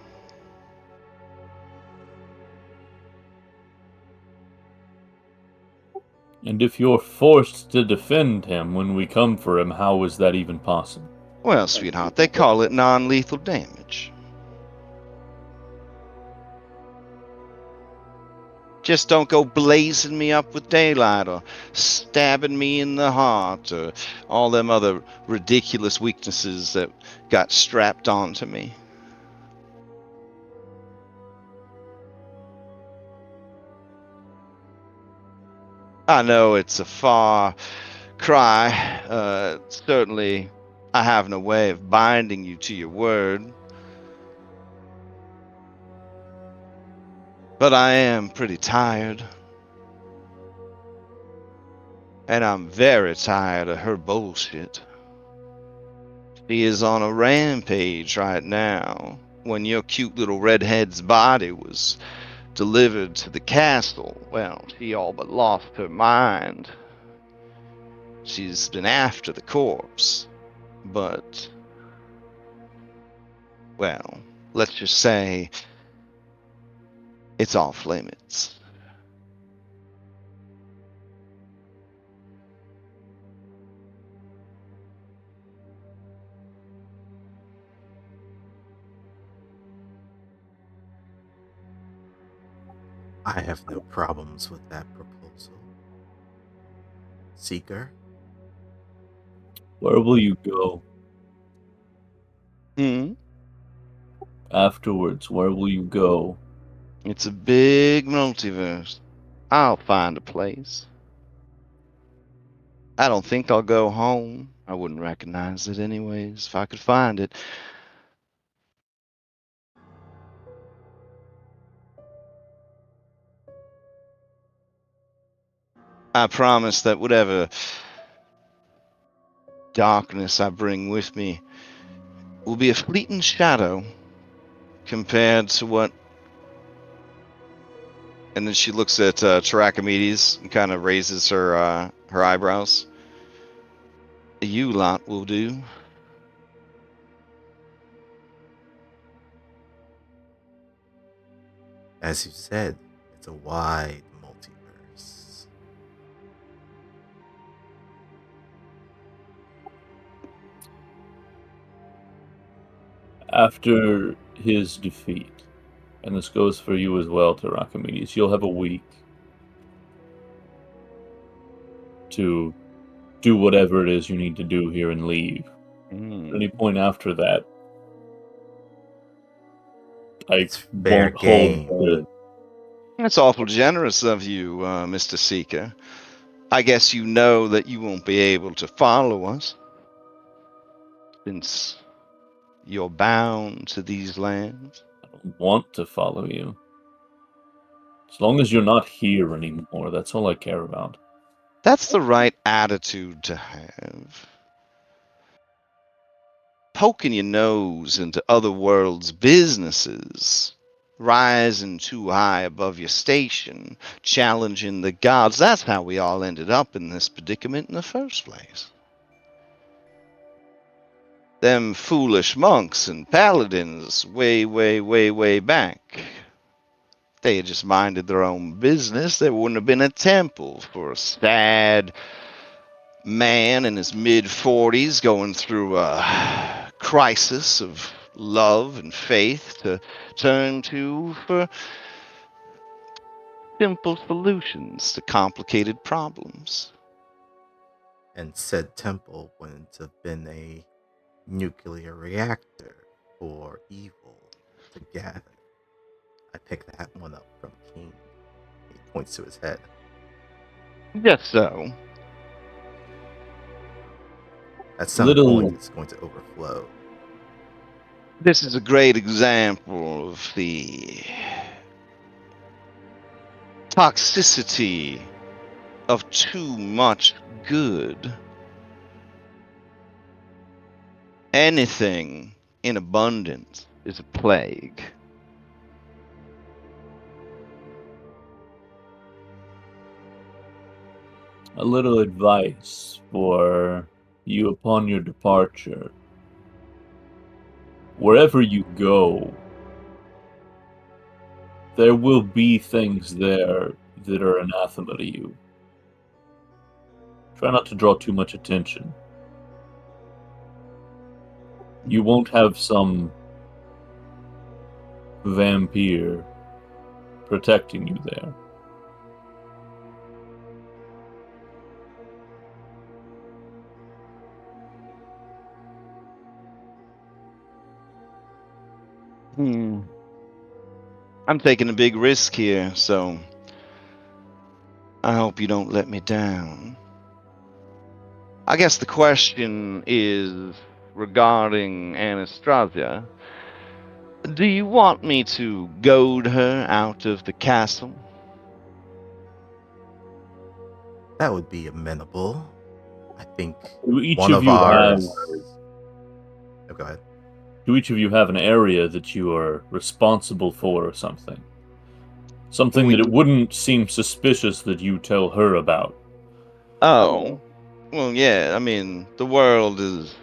And if you're forced to defend him when we come for him, how is that even possible? Well, sweetheart, they call it non-lethal damage. Just don't go blazing me up with daylight or stabbing me in the heart or all them other ridiculous weaknesses that got strapped onto me. I know it's a far cry. Certainly, I have no way of binding you to your word. But I am pretty tired. And I'm very tired of her bullshit. She is on a rampage right now when your cute little redhead's body was delivered to the castle, well, she all but lost her mind. She's been after the corpse, but, well, let's just say it's off limits. I have no problems with that proposal. Seeker? Where will you go? Afterwards, where will you go? It's a big multiverse. I'll find a place. I don't think I'll go home. I wouldn't recognize it anyways if I could find it. I promise that whatever darkness I bring with me will be a fleeting shadow compared to what. And then she looks at Chiracomedes and kind of raises her eyebrows. You lot will do. As you said, it's a wide multiverse. After his defeat, and this goes for you as well, Chiracomedes, you'll have a week to do whatever it is you need to do here and leave. At any point after that, It's fair game. That's awful generous of you, Mr. Seeker. I guess you know that you won't be able to follow us, since you're bound to these lands. I don't want to follow you. As long as you're not here anymore, that's all I care about. That's the right attitude to have. Poking your nose into other worlds' businesses, rising too high above your station, challenging the gods, that's how we all ended up in this predicament in the first place. Them foolish monks and paladins way back. If they had just minded their own business, there wouldn't have been a temple for a sad man in his mid-40s going through a crisis of love and faith to turn to for simple solutions to complicated problems. And said temple wouldn't have been a nuclear reactor for evil to gather. I picked that one up from King. He points to his head. Just so. At some point, it's going to overflow. This is a great example of the toxicity of too much good. Anything in abundance is a plague. A little advice for you upon your departure. Wherever you go, there will be things there that are anathema to you. Try not to draw too much attention. You won't have some vampire protecting you there. I'm taking a big risk here, so I hope you don't let me down. I guess the question is regarding Anastasia. Do you want me to goad her out of the castle? That would be amenable. I think Each one of of you ours. Oh, go ahead. Do each of you have an area that you are responsible for or something? Something that it wouldn't seem suspicious that you tell her about. Oh. Well, yeah, I mean, the world is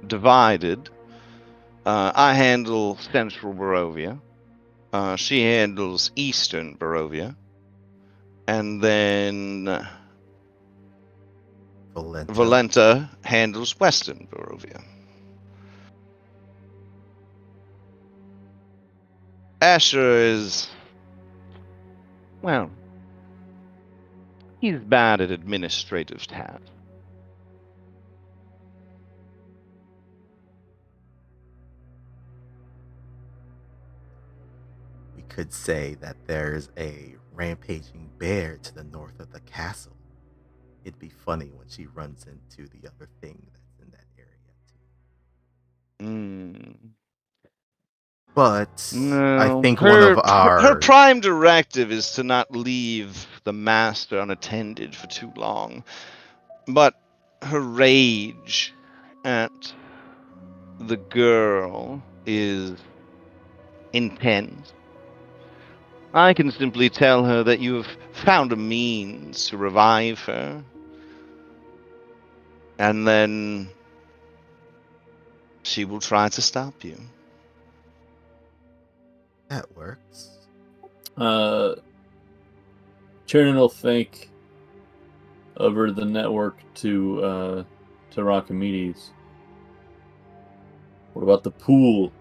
divided. I handle Central Barovia. She handles Eastern Barovia. And then Valenta handles Western Barovia. Asher is, well, he's bad at administrative tasks. We could say that there's a rampaging bear to the north of the castle. It'd be funny when she runs into the other thing that's in that area too. But No, I think her prime directive is to not leave the master unattended for too long. But her rage at the girl is intense. I can simply tell her that you have found a means to revive her. And then she will try to stop you. That works. Tiernan will think over the network to Archimedes. What about the pool?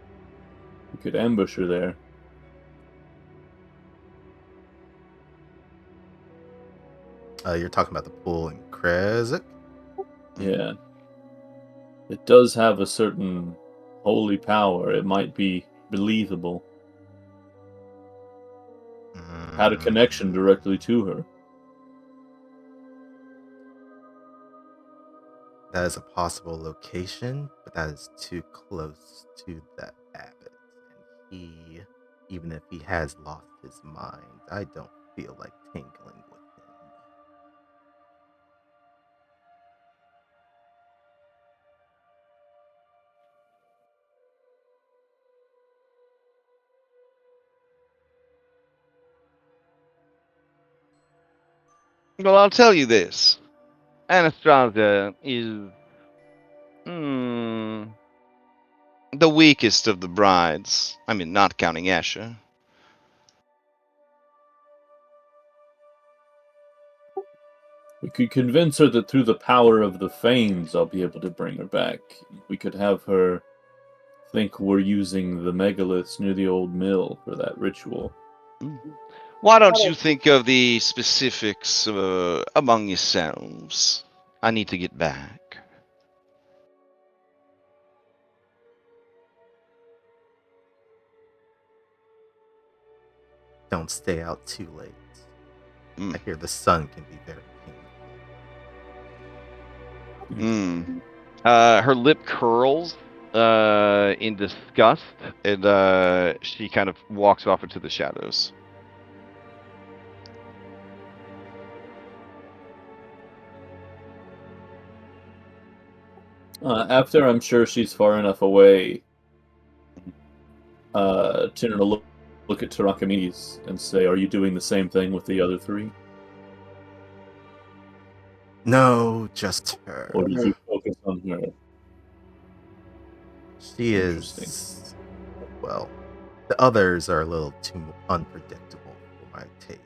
We could ambush her there. You're talking about the pool in Krezik? Yeah. It does have a certain holy power. It might be believable. Had a connection directly to her. That is a possible location, but that is too close to the abbot. And he, even if he has lost his mind, I don't feel like tinkling with him. Well, I'll tell you this. Anastasia is the weakest of the brides. I mean, not counting Asher. We could convince her that through the power of the Fanes, I'll be able to bring her back. We could have her think we're using the megaliths near the old mill for that ritual. Why don't you think of the specifics among yourselves? I need to get back. Don't stay out too late. I hear the sun can be very painful. Her lip curls in disgust, and she kind of walks off into the shadows. After I'm sure she's far enough away, Tiernan will look at Archimedes and say, "Are you doing the same thing with the other three?" No, just her. Or did you focus on her? She is... Well, the others are a little too unpredictable for my taste.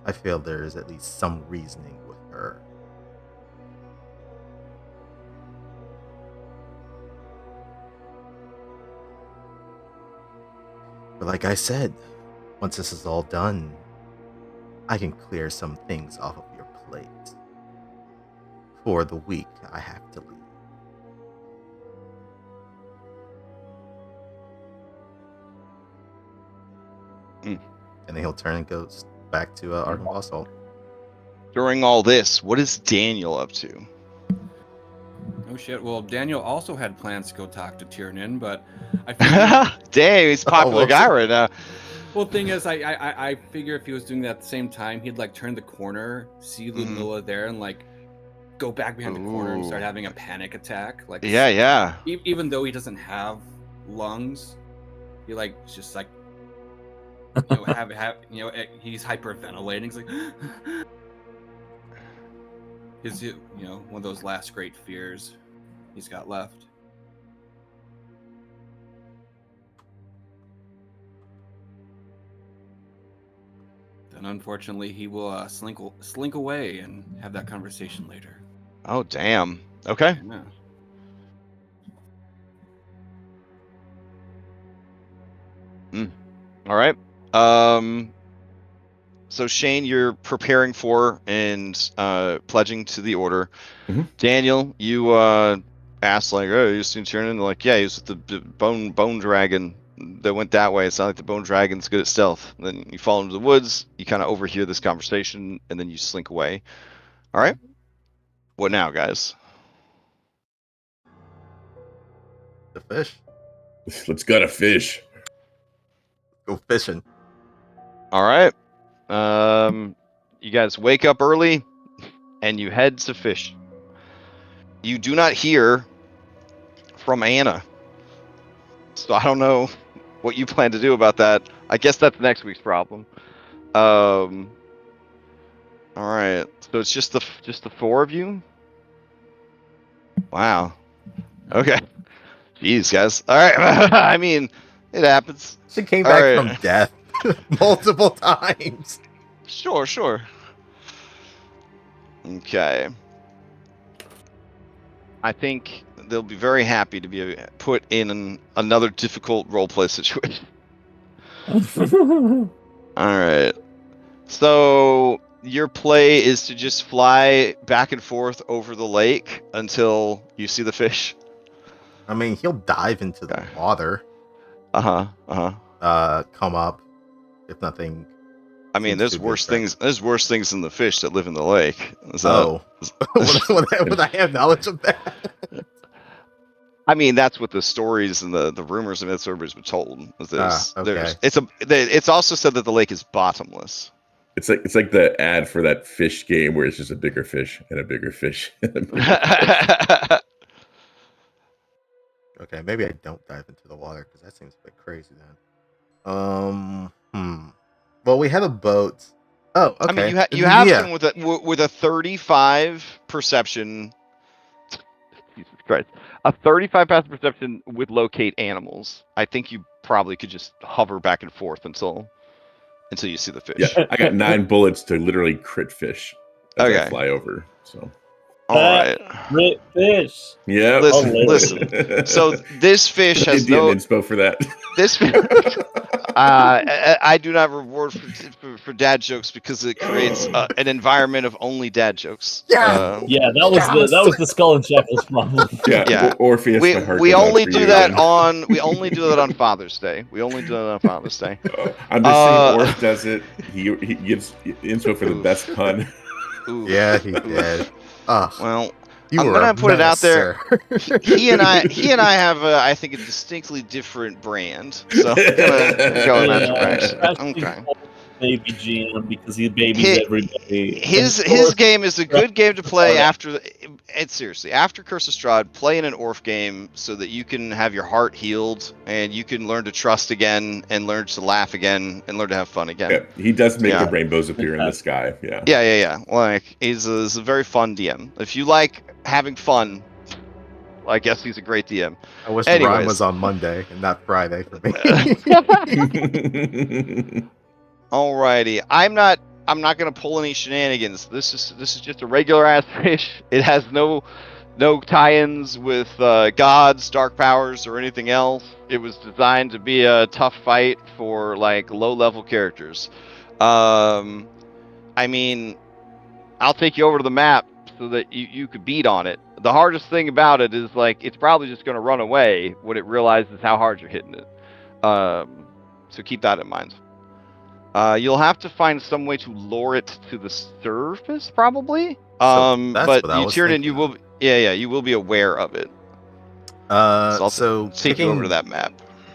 I feel there is at least some reasoning with her. But like I said, once this is all done, I can clear some things off of your plate. For the week, I have to leave. And then he'll turn and goes back to Arkham Assault. During all this, what is Daniel up to? Oh shit! Well, Daniel also had plans to go talk to Tiernan, but I figured... Dang, he's a popular guy right now. Well, thing is, I figure if he was doing that at the same time, he'd like turn the corner, see Ludmilla there, and like go back behind the corner and start having a panic attack. Like, yeah. Even though he doesn't have lungs. He like just like he's hyperventilating. He's like is it one of those last great fears he's got left. Then unfortunately he will slink away and have that conversation later. Oh damn. Okay. Yeah. All right. So Shane, you're preparing for and pledging to the order. Mhm. Daniel, you asked like, "Oh, you seen Tiernan?" They're like, "Yeah, he was with the bone dragon that went that way. It's not like the bone dragon's good at stealth." And then you fall into the woods. You kind of overhear this conversation, and then you slink away. All right. What now, guys? The fish. Let's gut a fish. Go fishing. All right. You guys wake up early, and you head to fish. You do not hear from Anna. So I don't know what you plan to do about that. I guess that's next week's problem. All right. So it's just the four of you? Wow. Okay. Jeez, guys. All right. I mean, it happens. She came All back right. from death multiple times. Sure. Okay. I think they'll be very happy to be put in another difficult roleplay situation. All right. So your play is to just fly back and forth over the lake until you see the fish. I mean, he'll dive into the water. Come up if nothing. I mean, there's worse things. There's worse things than the fish that live in the lake. Would I have knowledge of that? I mean, that's what the stories and the rumors and myths everybody's been told. Okay. It's also said that the lake is bottomless. It's like the ad for that fish game where it's just a bigger fish and a bigger fish. Okay, maybe I don't dive into the water because that seems a bit crazy then. Well, we had a boat. Oh, okay. I mean, you have one with a 35 perception. Jesus Christ, a 35 passive perception with locate animals. I think you probably could just hover back and forth until you see the fish. Yeah, I got 9 bullets to literally crit fish as I fly over. So. All right. Crit fish. Yeah. Listen. So this fish has Indian inspo for that. This fish. I do not reward for dad jokes because it creates an environment of only dad jokes. That was the Skull and Shackles problem. Yeah. Orpheus. We only do that on Father's Day. I'm just saying Orph does it. He gives inspo for the best pun. Ooh. Yeah, he did. Well, I'm gonna put it out there. He and I have, I think, a distinctly different brand. So I'm gonna go in that direction. Okay. Baby GM because he babies everybody. His game is a good game to play after. Seriously, after Curse of Strahd, play in an Orph game so that you can have your heart healed and you can learn to trust again and learn to laugh again and learn to have fun again. Yeah, he does make the rainbows appear in the sky. Yeah. Like he's a very fun DM. If you like having fun, I guess he's a great DM. I wish the rhyme was on Monday and not Friday for me. Alrighty, I'm not gonna pull any shenanigans. This is just a regular ass fish. It has no tie-ins with gods, dark powers, or anything else. It was designed to be a tough fight for like low-level characters. I mean, I'll take you over to the map so that you could beat on it. The hardest thing about it is like it's probably just gonna run away when it realizes how hard you're hitting it. So keep that in mind. You'll have to find some way to lure it to the surface, probably. But Tiernan, you will, you will be aware of it. So take you over to that map.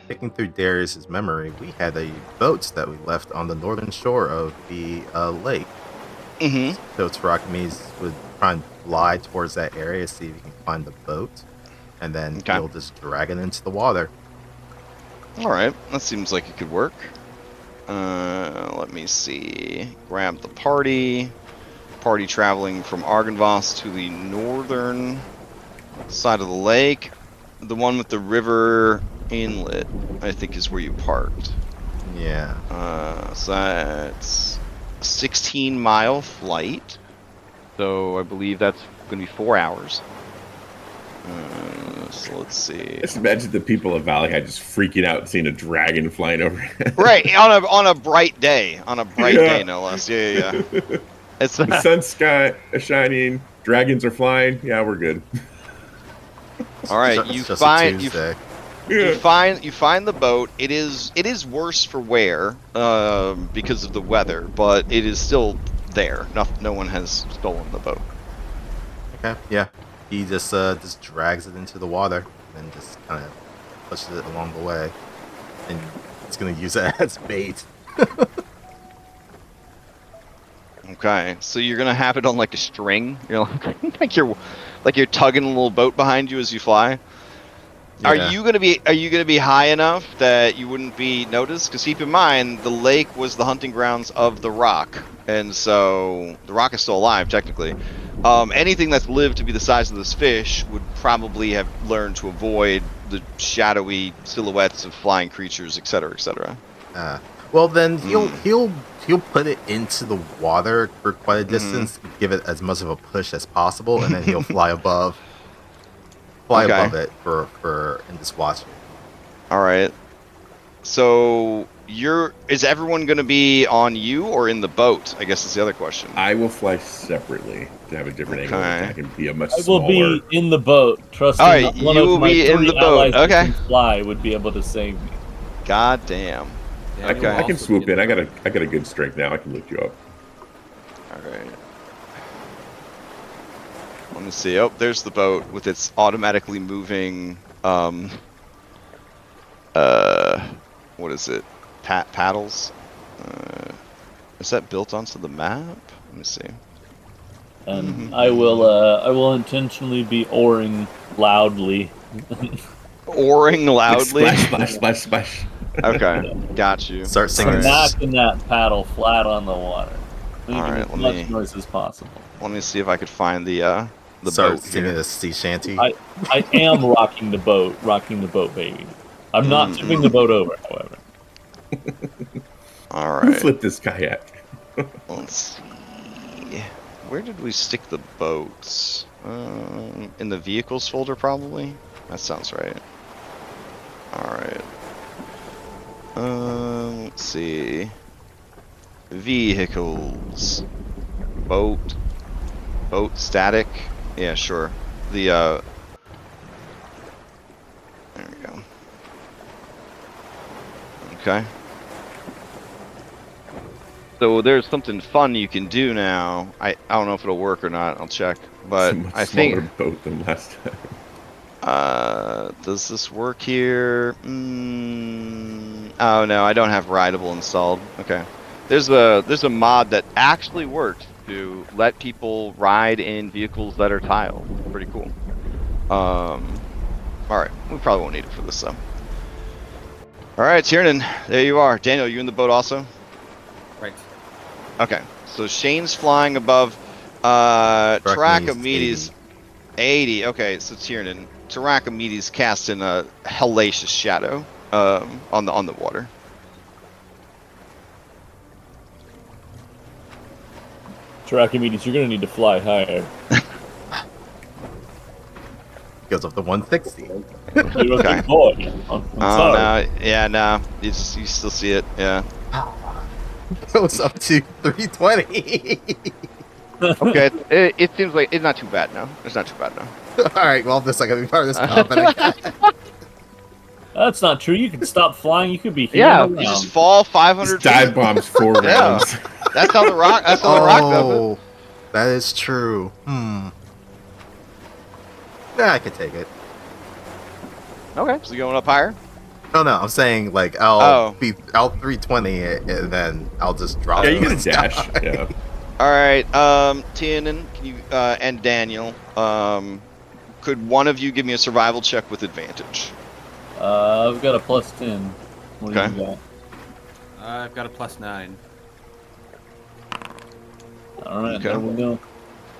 Picking through Darius's memory, we had a boat that we left on the northern shore of the lake. Mm-hmm. So Tarakimis would try and fly towards that area, see if you can find the boat, and then you'll just drag it into the water. All right, that seems like it could work. Let me see. Grab the party. Party traveling from Argynvost to the northern side of the lake. The one with the river inlet, I think, is where you parked. Yeah. So that's a 16-mile flight. So I believe that's going to be 4 hours. So let's see. Just imagine the people of Valley High just freaking out seeing a dragon flying over. Right, on a bright day. On a bright Yeah. day, no less. Yeah. It's The sun's sky is shining, dragons are flying. Yeah, we're good. all right. It's You just find a Tuesday. you find the boat. It is worse for wear because of the weather, but it is still there. No one has stolen the boat. Okay. Yeah. He just drags it into the water and just kind of pushes it along the way, and it's gonna use it as bait. Okay, so you're gonna have it on like a string. You're like you're tugging a little boat behind you as you fly. Yeah. Are you gonna be high enough that you wouldn't be noticed? Because keep in mind, the lake was the hunting grounds of the rock, and so the rock is still alive technically. Anything that's lived to be the size of this fish would probably have learned to avoid the shadowy silhouettes of flying creatures, etc., etc. Well, then he'll put it into the water for quite a distance, give it as much of a push as possible, and then he'll fly above it for and just watch it. All right. So is everyone going to be on you or in the boat? I guess is the other question. I will fly separately to have a different angle. Okay. I can be a much I will smaller. be in the boat, trusting All right, that one you of will my be in 3 the boat, allies that okay. can fly would be able to save me. God damn. Daniel Okay. will I can also swoop be in. I the got a good strength now. I can lift you up. All right. Let me see. Oh, there's the boat with its automatically moving. What is it? Paddles. Is that built onto the map? Let me see. And I will intentionally be oaring loudly. Oaring loudly. Splash, splash, splash, splash. Okay, got you. Start singing. Knocking that paddle flat on the water. Making All right, as let much me- noise as possible. Let me see if I could find the Start boat singing here. a sea shanty. I am rocking the boat, baby. I'm not tipping the boat over, however. All Who right. flipped this kayak? Let's see. Where did we stick the boats? In the vehicles folder, probably. That sounds right. All right. Let's see. Vehicles. Boat static. Yeah, sure. There we go. Okay. So there's something fun you can do now. I don't know if it'll work or not. I'll check. But It's a much I smaller think boat than last time. does this work here? Oh no, I don't have rideable installed. Okay. There's a mod that actually works to let people ride in vehicles that are tiled. Pretty cool. All right, we probably won't need it for this though. All right, Tiernan, there you are. Daniel, you in the boat also? Right. Okay, so Shane's flying above. Tarakamidis 80. Okay, so Tiernan. Tarakamidis casting a hellacious shadow on the water. Archimedes, you're gonna need to fly higher. Goes up to 160. You're Okay. a big boy. I'm Oh sorry. no, yeah, no, you still see it, yeah. Goes up to 320. Okay, it seems like it's not too bad now. It's not too bad now. All right, well, this is gonna be part of this combat. That's not true. You can stop flying. You could be here. Yeah, you just fall 500 Just dive feet. bombs 4 Yeah. rounds. That's how the rock. That's how the rock does it. That is true. Yeah, I could take it. Okay, so going up higher. No, I'm saying like I'll Oh. I'll 320 it, and then I'll just drop Yeah, it. you in can the sky. dash. Yeah. All right, Tiernan, can you and Daniel, could one of you give me a survival check with advantage? I've got a +10. What do Okay. you got? I've got a +9. All right, Okay. there we go.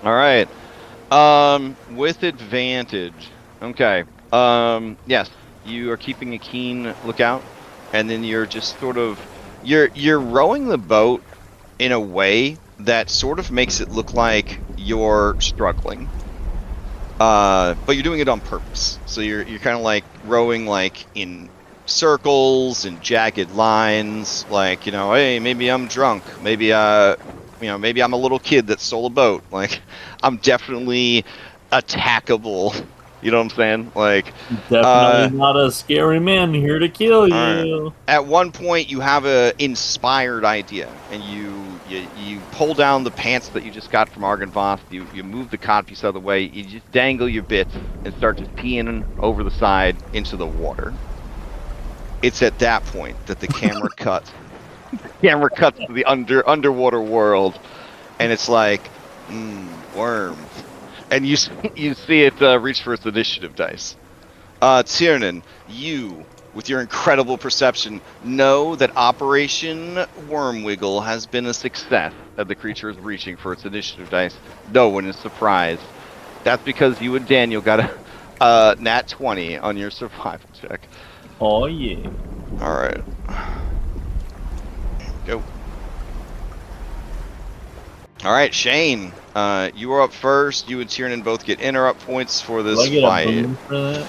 All right. With advantage. Okay. Yes, you are keeping a keen lookout, and then you're just sort of you're rowing the boat in a way that sort of makes it look like you're struggling. But you're doing it on purpose. So you're kind of like rowing like in circles and jagged lines, like, hey, maybe I'm drunk, maybe maybe I'm a little kid that stole a boat. Like, I'm definitely attackable. You know what I'm saying? Like, Definitely not a scary man here to kill Alright. you. At one point, you have a inspired idea, and you pull down the pants that you just got from Argenvoth. You move the codpiece out of the way. You just dangle your bits and start just peeing over the side into the water. It's at that point that the camera cuts. The camera cuts to the underwater world, and it's like, worms. And you see it reach for its initiative dice. Tiernan, you, with your incredible perception, know that Operation Wormwiggle has been a success as the creature is reaching for its initiative dice. No one is surprised. That's because you and Daniel got a nat 20 on your survival check. Oh yeah. Alright. Go. Alright, Shane. You are up first. You and Tiernan both get interrupt points for Do this I get fight. a boon for that?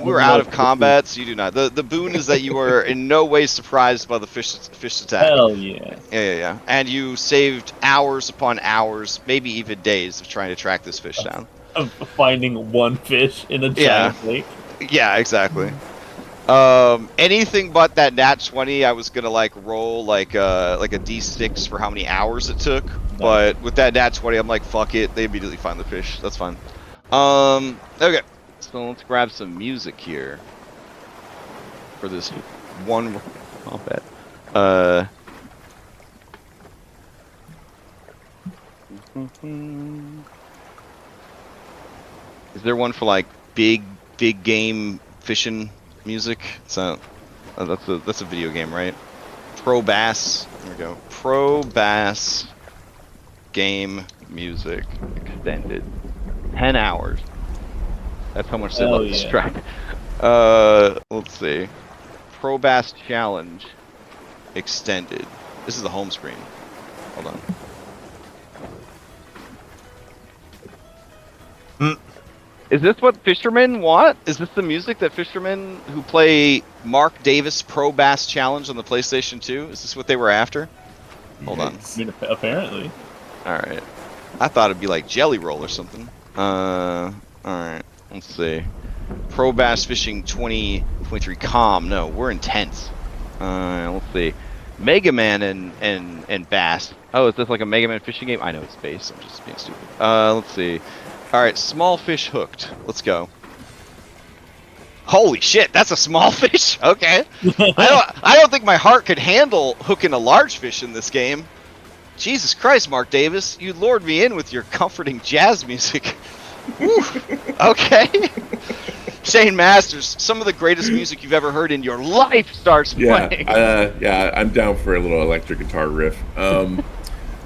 We're out of combat, so you do not. The boon is that you are in no way surprised by the fish attack. Hell yeah. Yeah. And you saved hours upon hours, maybe even days of trying to track this fish down. Of finding one fish in a giant lake. Yeah, exactly. Anything but that nat 20, I was gonna like roll like a d6 for how many hours it took. But with that nat 20, I'm like, fuck it. They immediately find the fish. That's fine. Okay. So let's grab some music here for this one combat. Is there one for like big game fishing music? So that's a video game, right? Pro Bass. Here we go. Pro Bass game music extended. 10 hours. That's how much they love this track. Let's see. Pro Bass Challenge extended. This is the home screen. Hold on. Is this what fishermen want? Is this the music that fishermen who play Mark Davis Pro Bass Challenge on the PlayStation 2? Is this what they were after? Hold on. I mean, apparently. Alright. I thought it'd be like Jelly Roll or something. Alright. Let's see. Pro Bass Fishing 2023 Calm. No, we're intense. Let's see. Mega Man and Bass. Oh, is this like a Mega Man fishing game? I know it's based. I'm just being stupid. Let's see. Alright, small fish hooked. Let's go. Holy shit, that's a small fish? Okay. I don't think my heart could handle hooking a large fish in this game. Jesus Christ, Mark Davis, you lured me in with your comforting jazz music. Okay. Shane Masters, some of the greatest music you've ever heard in your life starts playing. Yeah, I'm down for a little electric guitar riff.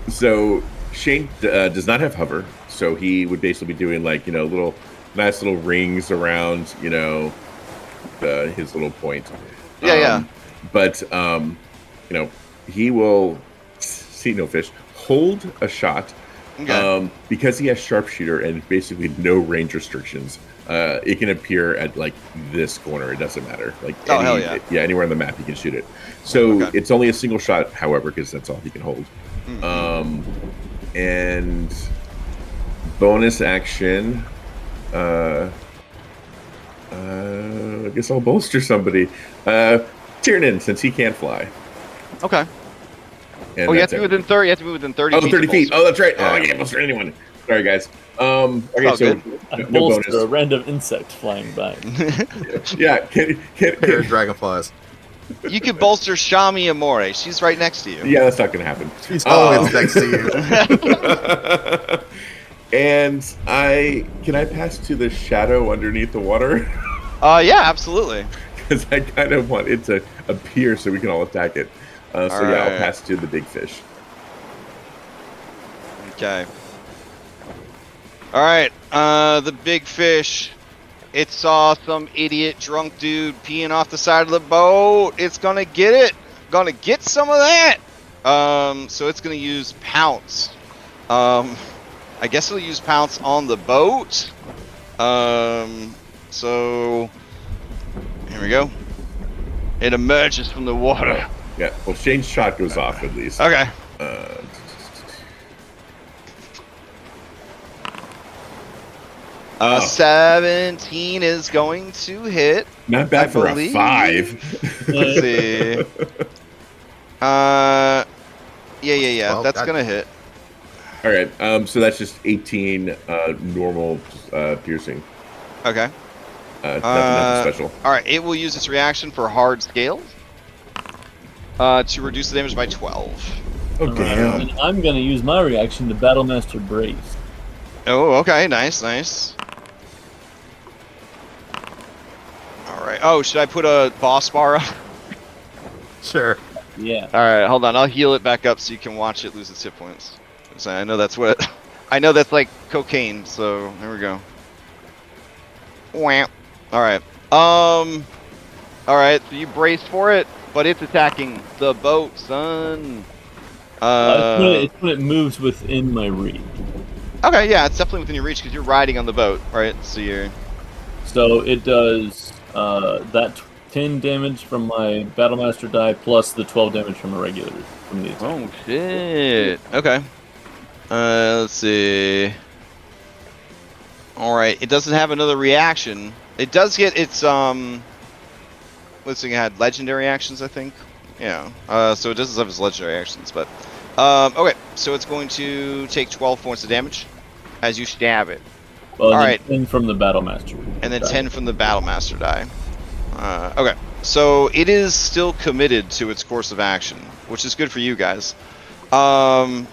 So Shane does not have hover, so he would basically be doing like, little nice little rings around, his little point. Yeah. But he will see no fish, hold a shot. Okay. Because he has sharpshooter and basically no range restrictions, it can appear at like this corner. It doesn't matter. Like hell yeah. Anywhere on the map he can shoot it. So Okay. it's only a single shot, however, because that's all he can hold. And bonus action. I guess I'll bolster somebody. Tiernan, since he can't fly. Okay. And You have to be within 30. You have to be within 30 feet. 30 feet. Oh, that's right. Yeah. Oh, I can't bolster anyone. Sorry, guys. Okay, Oh, so good. no Bolster a bonus. random insect flying by. Yeah, can Pair of dragonflies. You could bolster Shami Amore. She's right next to you. yeah, that's not gonna happen. He's always next to you. And can I pass to the shadow underneath the water? Yeah, absolutely. Because I kind of want it to. appear so we can all attack it. So yeah, I'll Alright. pass to the big fish. Okay. Alright, the big fish. It saw some idiot drunk dude peeing off the side of the boat. It's gonna get it. Gonna get some of that. So it's gonna use pounce. I guess it'll use pounce on the boat. So here we go. It emerges from the water. Yeah, well, Shane's shot goes off at least. Okay. Uh, Oh. 17 is going to hit. Not bad I for believe. a 5. Let's see. Yeah. Well, That's that- gonna hit. All right, so that's just 18 normal piercing. Okay. Nothing special. All right. It will use its reaction for hard scales to reduce the damage by 12. Oh, damn. And I'm gonna use my reaction to Battlemaster Brace. Oh, okay. Nice. All right. Oh, should I put a boss bar up? Sure. Yeah. All right. Hold on. I'll heal it back up so you can watch it lose its hit points. So I know that's what. I know that's like cocaine. So there we go. Wham. All right. All right. So you brace for it, but it's attacking the boat, son. It's when it moves within my reach. Okay. Yeah, it's definitely within your reach because you're riding on the boat, right? So you're. So it does that 10 damage from my Battlemaster die plus the 12 damage from a regular from the attack. Oh shit. Okay. Let's see. All right. It doesn't have another reaction. It does get its let's see. It had legendary actions, I think. Yeah. So it doesn't have its legendary actions, but okay. So it's going to take 12 points of damage as you stab it, Well, all and right. 10 from the Battlemaster. and then die. 10 from the Battlemaster die. Okay. So it is still committed to its course of action, which is good for you guys. And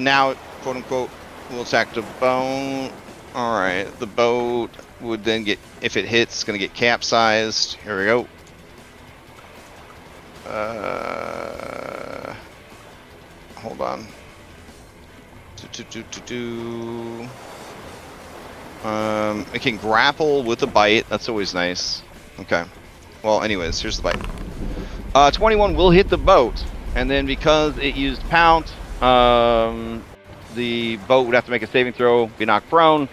now, quote unquote, will attack the boat. All right, the boat would then get, if it hits, it's gonna get capsized. Here we go. Hold on. It can grapple with a bite. That's always nice. Okay. Well, anyways, here's the bite. 21 will hit the boat, and then because it used pounce, the boat would have to make a saving throw, be knocked prone.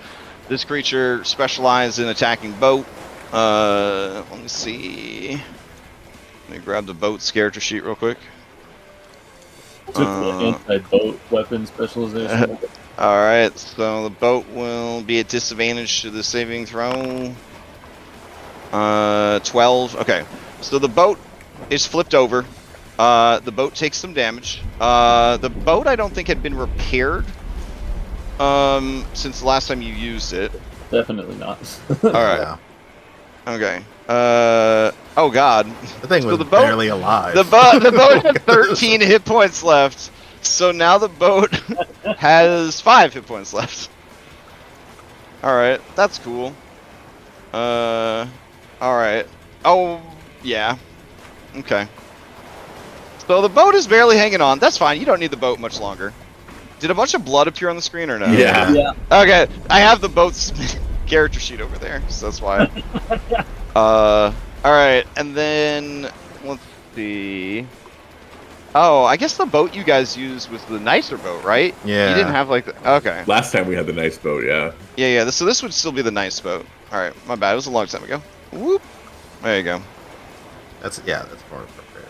This creature specializes in attacking boat. Let me see. Let me grab the boat's character sheet real quick. Took the anti-boat weapon specialization. Alright, so the boat will be at disadvantage to the saving throw. 12. Okay, so the boat is flipped over. The boat takes some damage. The boat I don't think had been repaired since the last time you used it. Definitely not. Alright, Yeah. okay. Oh god. The thing So was the boat- barely alive. The boat had 13 hit points left. So now the boat has 5 hit points left. Alright, that's cool. Alright. Oh, yeah. Okay. So the boat is barely hanging on. That's fine. You don't need the boat much longer. Did a bunch of blood appear on the screen or no? Yeah. Yeah. Okay, I have the boat's character sheet over there, so that's why. Alright, and then, let's see. Oh, I guess the boat you guys used was the nicer boat, right? Yeah. You didn't have like the, okay. Last time we had the nice boat, yeah. Yeah, so this would still be the nice boat. Alright, my bad, it was a long time ago. Whoop. There you go. That's more appropriate.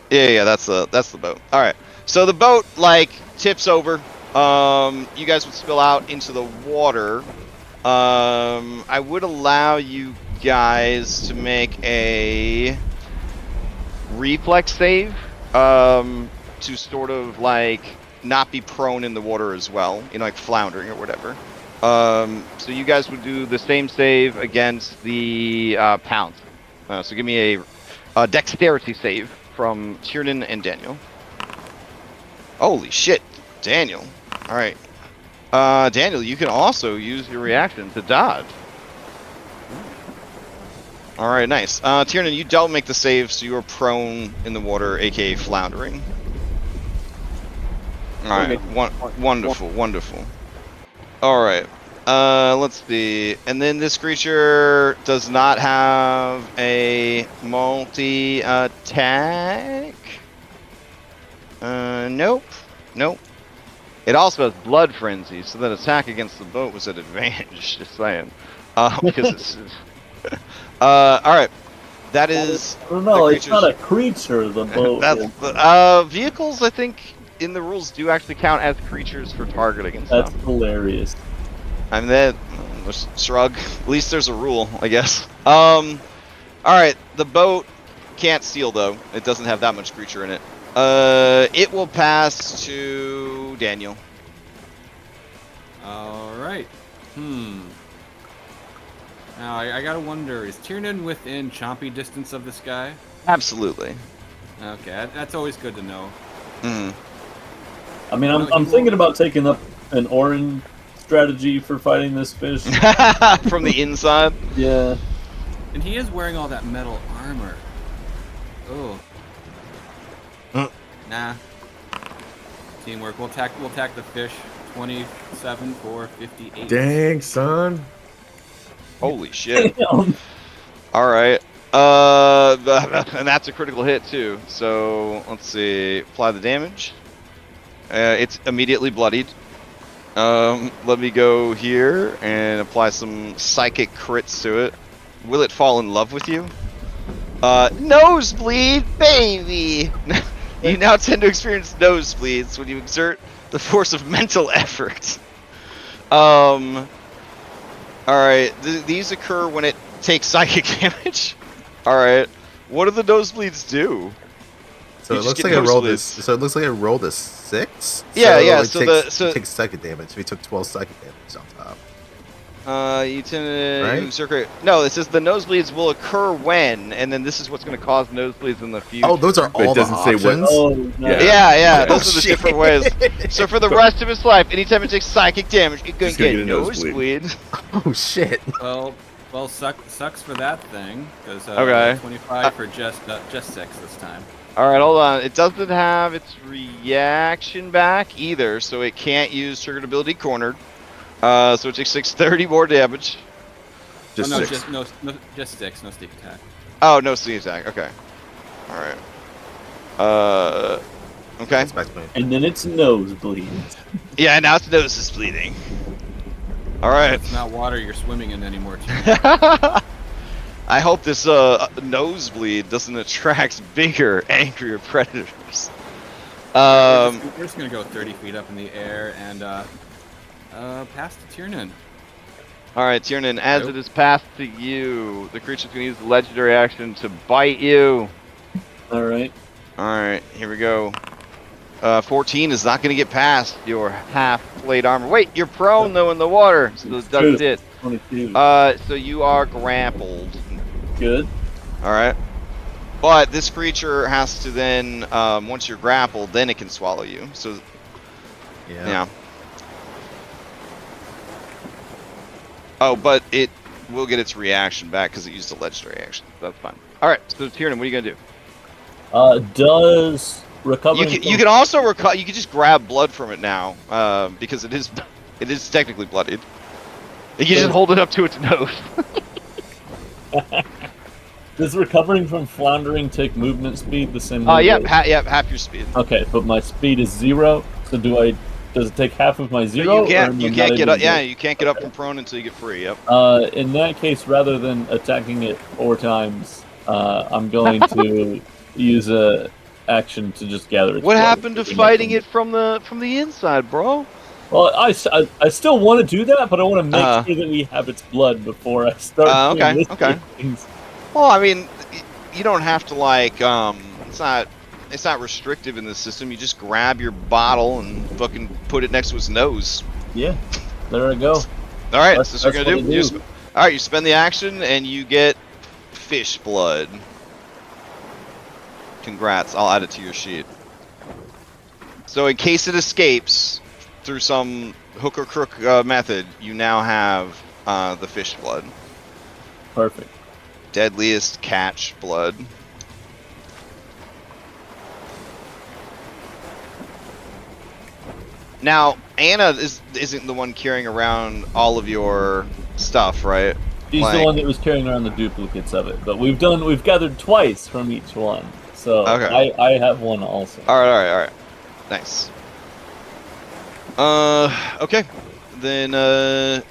Yeah, that's the boat. Alright. So the boat, like, tips over. You guys would spill out into the water. I would allow you guys to make a reflex save. To sort of like not be prone in the water as well, you know, like floundering or whatever. So you guys would do the same save against the pounce. So give me a dexterity save from Tiernan and Daniel. Holy shit, Daniel. All right, Daniel, you can also use your reaction to dodge. All right, nice. Tiernan, you don't make the save, so you are prone in the water, aka floundering. All right, wonderful, wonderful. All right, let's see. And then this creature does not have a multi-attack. Nope, nope. It also has Blood Frenzy, so that attack against the boat was at advantage. Just saying, because it's. All right. That is. I don't know. It's not a creature. The boat. That's vehicles. I think in the rules do actually count as creatures for targeting and stuff. That's hilarious. I mean that. Shrug. At least there's a rule, I guess. All right. The boat can't steal though. It doesn't have that much creature in it. It will pass to Daniel. All right. Now, I gotta wonder, is Tiernan within chompy distance of this guy? Absolutely. Okay, that's always good to know. I mean, I'm thinking about taking up an orange strategy for fighting this fish. From the inside? Yeah. And he is wearing all that metal armor. Oh. Nah. Teamwork. We'll attack the fish. 27 for 58. Dang, son. Holy shit. Alright. And that's a critical hit too. So let's see. Apply the damage. It's immediately bloodied. Let me go here and apply some psychic crits to it. Will it fall in love with you? Nosebleed, baby! You now tend to experience nosebleeds when you exert the force of mental effort. Alright, these occur when it takes psychic damage. Alright, what do the nosebleeds do? So it looks like I rolled this. So it looks like I rolled a 6. Yeah, yeah. It takes psychic damage. We took 12 psychic damage on top. You tend Right? to exert. No, it says the nosebleeds will occur when, and then this is what's going to cause nosebleeds in the future. Oh, those are all the doesn't say what- options. Oh, no. Yeah, Oh, those are the shit. different ways. So for the rest of his life, anytime it takes psychic damage, it's going He's to gonna get a get a nosebleed. nosebleed. Oh shit. Well, sucks for that thing. Because Okay. 25 for just 6 this time. All right, hold on. It doesn't have its reaction back either, so it can't use triggered ability cornered. So it takes 630 more damage. Just no, 6. just 6, no sneak attack. Oh, no sneak attack. Okay. All right. Okay. That's back to me. And then it's nosebleed. Yeah, now its nose is bleeding. All right. It's not water you're swimming in anymore. Too. I hope this nosebleed doesn't attract bigger, angrier predators. We're just gonna go 30 feet up in the air and pass to Tiernan. All right, Tiernan, as Nope. it is passed to you, the creature's going to use the legendary action to bite you. All right. All right, here we go. 14 is not going to get past your half-plate armor. Wait, you're prone, though, in the water, so that's it. 22. So you are grappled. Good. All right. But this creature has to then, once you're grappled, then it can swallow you. So, yeah. Oh, but it will get its reaction back because it used a legendary action. That's fine. All right, so Tiernan, what are you gonna do? Does recovering? You can also recover. You can just grab blood from it now, because it is technically bloodied. You can just hold it up to its nose. Does recovering from floundering take movement speed the same way? Yep, half your speed. Okay, but my speed is 0. So does it take half of my 0? You can't get up. Yeah, you can't get up from prone until you get free. Yep. In that case, rather than attacking it 4 times, I'm going to use a action to just gather its What blood. happened to fighting it from the inside, bro? Well, I still want to do that, but I want to make sure that we have its blood before I start doing risky things. Well, I mean, you don't have to like. It's not restrictive in the system. You just grab your bottle and fucking put it next to his nose. Yeah, there I go. All right, That's this is what you're gonna do. do. All right, you spend the action and you get fish blood. Congrats! I'll add it to your sheet. So in case it escapes through some hook or crook method, you now have the fish blood. Perfect. Deadliest catch blood. Now, Anna isn't the one carrying around all of your stuff, right? She's the one that was carrying around the duplicates of it, but we've gathered twice from each one, so Okay. I have one also. All right. Nice. Okay. Then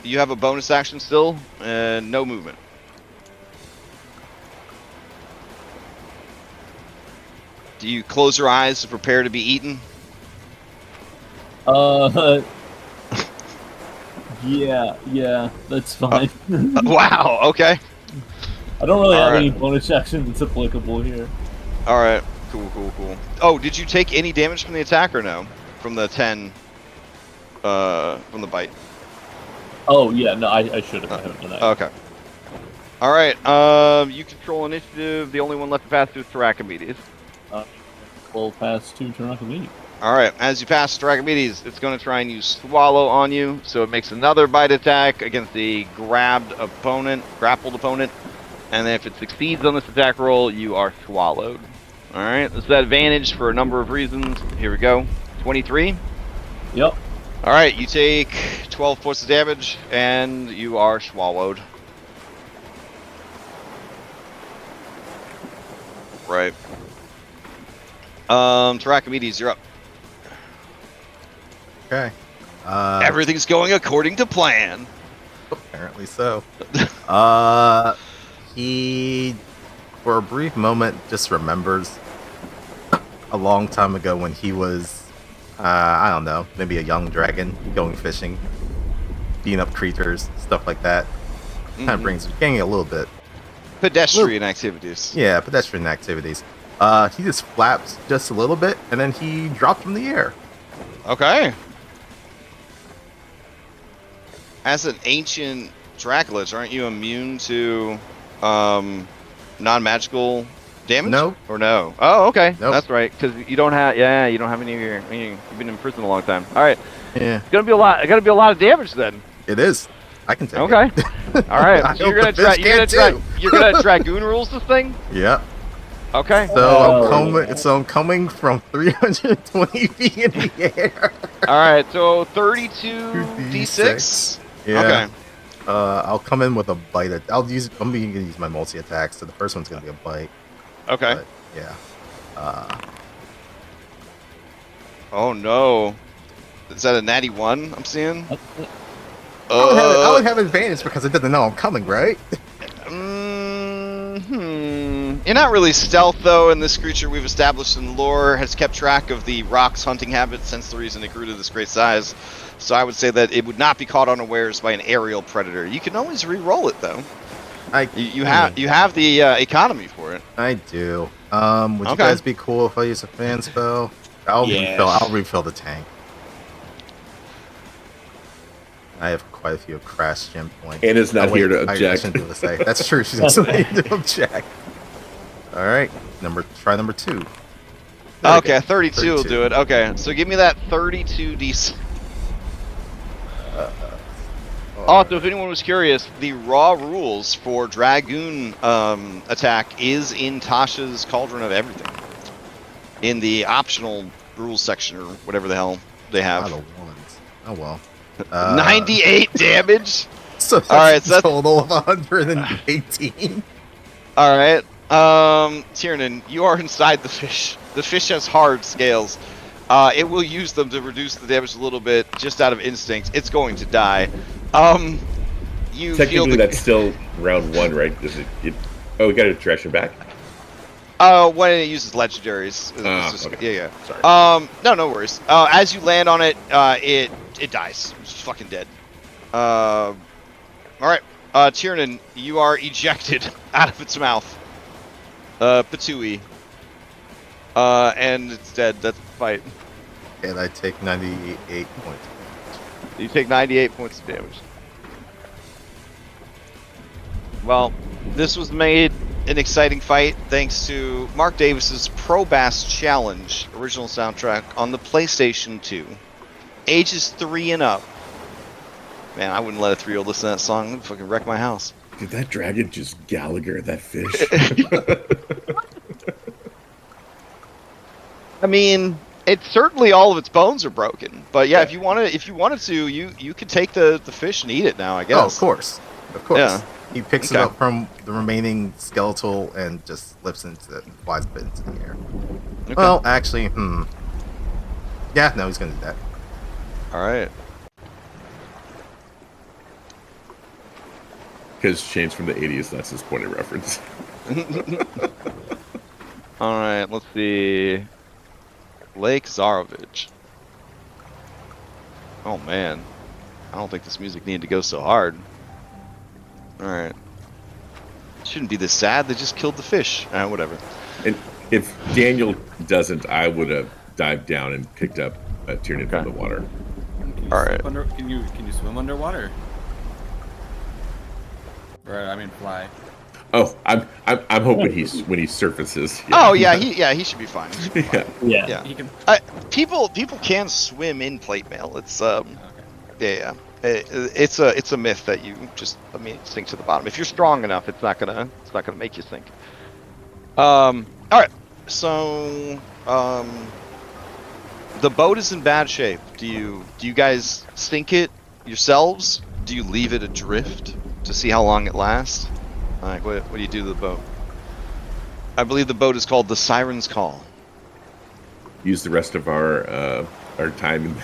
you have a bonus action still, and no movement. Do you close your eyes to prepare to be eaten? Yeah, that's fine. Wow. Okay. I don't really have Alright. any bonus action that's applicable here. All right. Cool. Oh, did you take any damage from the attack or no? From the 10, from the bite. Oh yeah, no, I should have. I haven't done that. Okay. All right. You control initiative. The only one left to pass through is Thracomedes. We'll pass to Tarakamini. All right. As you pass Thracomedes, it's going to try and use Swallow on you, so it makes another bite attack against the grappled opponent, and then if it succeeds on this attack roll, you are swallowed. All right. This is advantage for a number of reasons. Here we go. 23. Yep. All right. You take 12 points of damage, and you are swallowed. Right. Thracomedes, you're up. Okay. Everything's going according to plan. Apparently so. He, for a brief moment, just remembers a long time ago when he was, I don't know, maybe a young dragon going fishing, beating up creatures, stuff like that. Kind of brings getting a little bit. Pedestrian activities. Yeah, pedestrian activities. He just flaps just a little bit, and then he dropped from the air. Okay. As an ancient Dracolich, aren't you immune to non-magical damage? No. Or no? Oh, okay. Nope. That's right. Because you don't have. Yeah, you don't have any of your. You've been in prison a long time. All right. Yeah, It's gonna be a lot. It's gonna be a lot of damage then. it is. I can take Okay. it. All right. I So hope you're gonna the try. fish You're gonna can try. too. You're gonna dragoon rules this thing. Yep. Okay. So I'm coming from 320 feet in the air. All right. So 32 d6. Yeah. Okay. I'll come in with a bite. I'm gonna use my multi attack. So the first one's gonna be a bite. Okay. But, yeah. Oh no. Is that a natty 1 I'm seeing? I would have advantage because it doesn't know I'm coming, right? You're not really stealth though, and this creature we've established in the lore has kept track of the rock's hunting habits since the reason it grew to this great size. So I would say that it would not be caught unawares by an aerial predator. You can always re-roll it though. You have the economy for it. I do. Would you guys be cool if I use a fan spell? I'll refill the tank. I have quite a few crash gem points. Anna's not here to I object. shouldn't be able to say. That's true. She's not here to object. All right, try number 2. Okay, 32 will do it. Okay, so give me that 32 d6. Also, if anyone was curious, the raw rules for Dragoon attack is in Tasha's Cauldron of Everything. In the optional rules section, or whatever the hell they have. Not the ones. Oh well. 98 damage? So that's Alright, so a total of 118. Alright. Tiernan, you are inside the fish. The fish has hard scales. It will use them to reduce the damage a little bit, just out of instinct. It's going to die. You Technically, feel the... that's still round 1, right? Does it? Oh, we got to trash it back. When it uses legendaries. It's okay. Yeah. Sorry. No worries. As you land on it, it dies. It's just fucking dead. All right. Tiernan, you are ejected out of its mouth. Patui. And it's dead. That's the fight. And I take 98 points. You take 98 points of damage. Well, this was made an exciting fight thanks to Mark Davis's Pro Bass Challenge original soundtrack on the PlayStation 2. Ages 3 and up. Man, I wouldn't let a 3-year-old listen to that song. It would fucking wreck my house. Did that dragon just Gallagher that fish? I mean, it's certainly all of its bones are broken. But yeah, Yeah. if you wanted to, you could take the fish and eat it now, I guess. Oh, of course. Yeah. He picks it up from the remaining skeletal and just lifts into it and flies it into the air. Okay. Well, actually, yeah, no, he's gonna do that. All right. Because Shane's from the 80s, that's his point of reference. All right. Let's see. Lake Zarovich. Oh man, I don't think this music needed to go so hard. All right. Shouldn't be this sad. They just killed the fish. Whatever. And if Daniel doesn't, I would have dived down and picked up a Tyranid from the water. All right. Can you swim underwater? Or I mean, fly. Oh, I'm hoping when he surfaces. Oh yeah, he should be fine. He should be fine. Yeah. He can. People can swim in plate mail. It's yeah. It's a myth that you just sink to the bottom. If you're strong enough, it's not gonna make you sink. All right. So the boat is in bad shape. Do you guys sink it yourselves? Do you leave it adrift to see how long it lasts? Like, what do you do to the boat? I believe the boat is called the Siren's Call. Use the rest of our time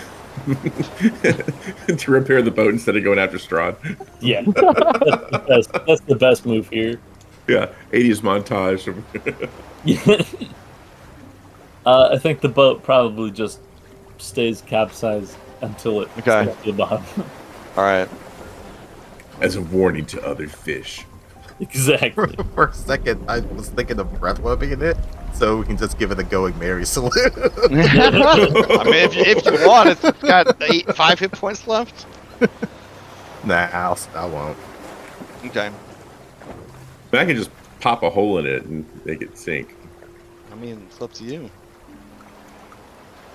to repair the boat instead of going after Strahd. Yeah. That's the best move here. Yeah, 80s montage. I think the boat probably just stays capsized until it Okay. sinks to the bottom. All right. As a warning to other fish. Exactly. For a second, I was thinking of breath webbing it, so we can just give it a Going Mary salute. I mean, if you want, it's got 5 hit points left. Nah, I won't. Okay. I can just pop a hole in it and make it sink. I mean, it's up to you.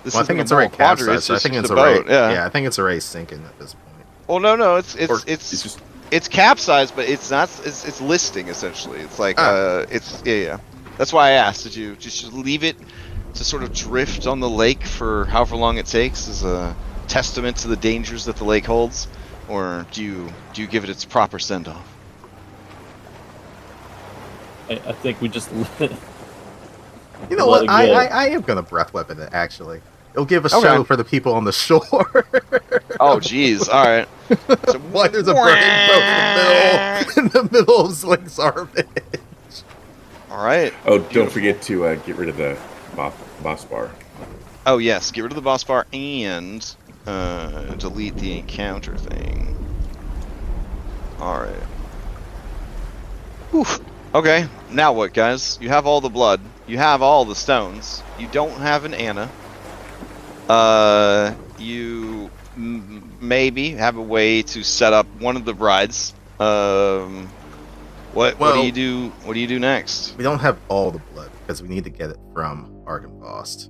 This Well, I isn't think a it's already moral quandary, capsized. it's So I just think it's a already. boat. Yeah. I think it's already sinking at this point. Well, no, Or it's just it's capsized, but it's not. It's listing essentially. It's like it's yeah. That's why I asked. Did you just leave it to sort of drift on the lake for however long it takes as a testament to the dangers that the lake holds, or do you give it its proper send off? I think we just You know let what? it go. I am gonna breath weapon it actually. It'll give a show for the people on the shore. Oh, jeez. All right. So, Why there's a burning boat in the middle of Lake Zarovich? all right. Oh, don't forget to get rid of the boss bar. Oh yes, get rid of the boss bar and delete the encounter thing. All right. Whew. Okay, now what, guys? You have all the blood. You have all the stones. You don't have an Anna. You maybe have a way to set up one of the brides. What do you do? What do you do next? We don't have all the blood because we need to get it from Argynvost.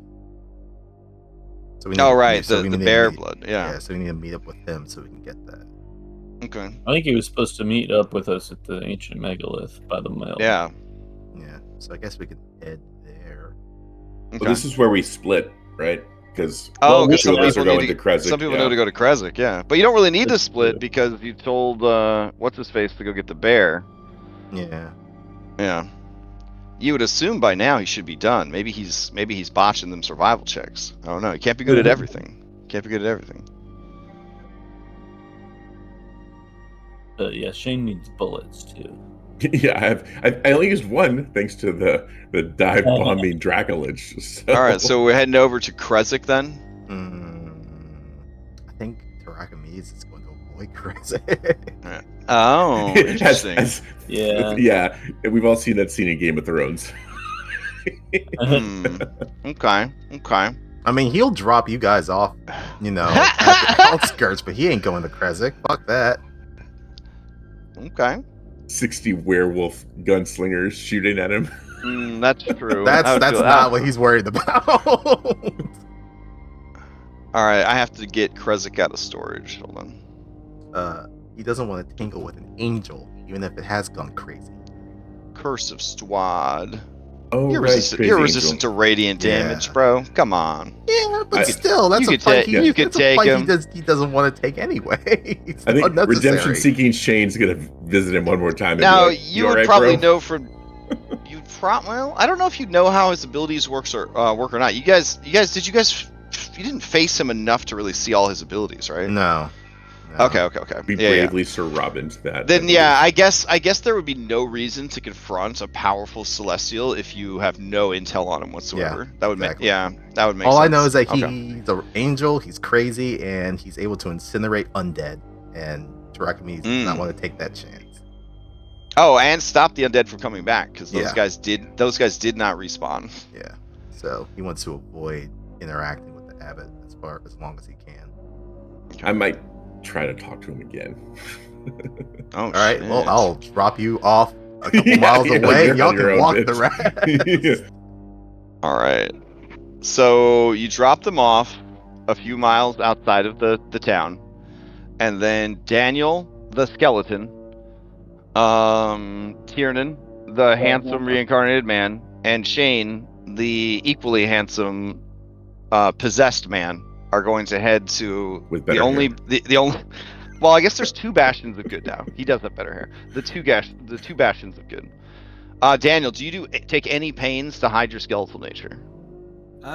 So we need Oh to- right, so the we need to bear meet- blood. Yeah. Yeah, so we need to meet up with him so we can get that. Okay. I think he was supposed to meet up with us at the ancient megalith by the mail. Yeah. Yeah, so I guess we could head there. Okay. Well, this is where we split, right? Because Oh, because some two of us are people going need to Krezk. some people yeah. know to go to Krezk, yeah. But you don't really need to That's split true. because you told what's his face to go get the bear. Yeah. Yeah. You would assume by now he should be done. Maybe he's botching them survival checks. I don't know. He can't be good at everything. Can't be good at everything. Yeah, Shane needs bullets too. Yeah, I only used one thanks to the dive bombing Dracolich. So. All right, so we're heading over to Krezk then. I think Tarakamese is going to avoid Krezk. Oh, interesting. Yeah. We've all seen that scene in Game of Thrones. Okay. I mean, he'll drop you guys off, at the outskirts, but he ain't going to Krezk. Fuck that. Okay. 60 werewolf gunslingers shooting at him. That's true. That's not what he's worried about. All right, I have to get Krezk out of storage. Hold on. He doesn't want to tangle with an angel. even if it has gone crazy. Curse of Strahd. Oh, You're right, resistant. Crazy You're Angel. resistant to radiant damage, Yeah. bro. Come on. Yeah, but I- still, that's you a could fight. ta- you could That's a take fight him. he doesn't want to take anyway. It's I think unnecessary. redemption-seeking Shane's gonna visit him one more time. And Now be like, you all would right, probably bro? know from. Well, I don't know if you know how his abilities work or not. You guys, you didn't face him enough to really see all his abilities, right? No. Okay. We bravely Sir Robin's that. Then yeah, I guess there would be no reason to confront a powerful celestial if you have no intel on him whatsoever. Yeah, that would exactly. that would make All sense. I know is that Okay. he's an angel, he's crazy, and he's able to incinerate undead. And Tarakami does not want to take that chance. Oh, and stop the undead from coming back because those Yeah. guys did not respawn. Yeah. So he wants to avoid interacting with the abbot as long as he can. I might try to talk to him again. Oh, all right. shit. Well, I'll drop you off a couple Yeah, miles away. you're Y'all on your can own, walk bitch. the rest. All right. So you drop them off a few miles outside of the town, and then Daniel, the skeleton, Tiernan, the handsome reincarnated man, and Shane, the equally handsome possessed man, are going to head to With the better only hair. the only. Well, I guess there's two bastions of good now. He does have better hair. The two bastions of good. Daniel, do you take any pains to hide your skeletal nature?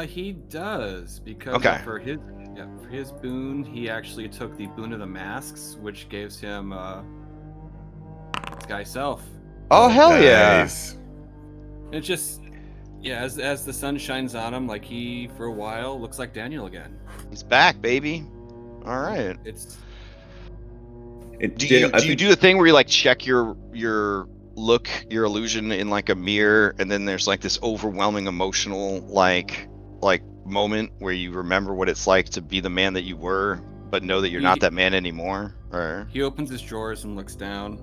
He does, because Okay. for his boon, he actually took the boon of the masks, which gives him Sky Self. Oh, hell yeah! Nice. It's just, yeah, as the sun shines on him, like he for a while looks like Daniel again. He's back, baby. All right. It's And Do Daniel, you do the thing where you like check your illusion in like a mirror, and then there's like this overwhelming emotional like moment where you remember what it's like to be the man that you were, but know that you're not that man anymore? Or he opens his drawers and looks down.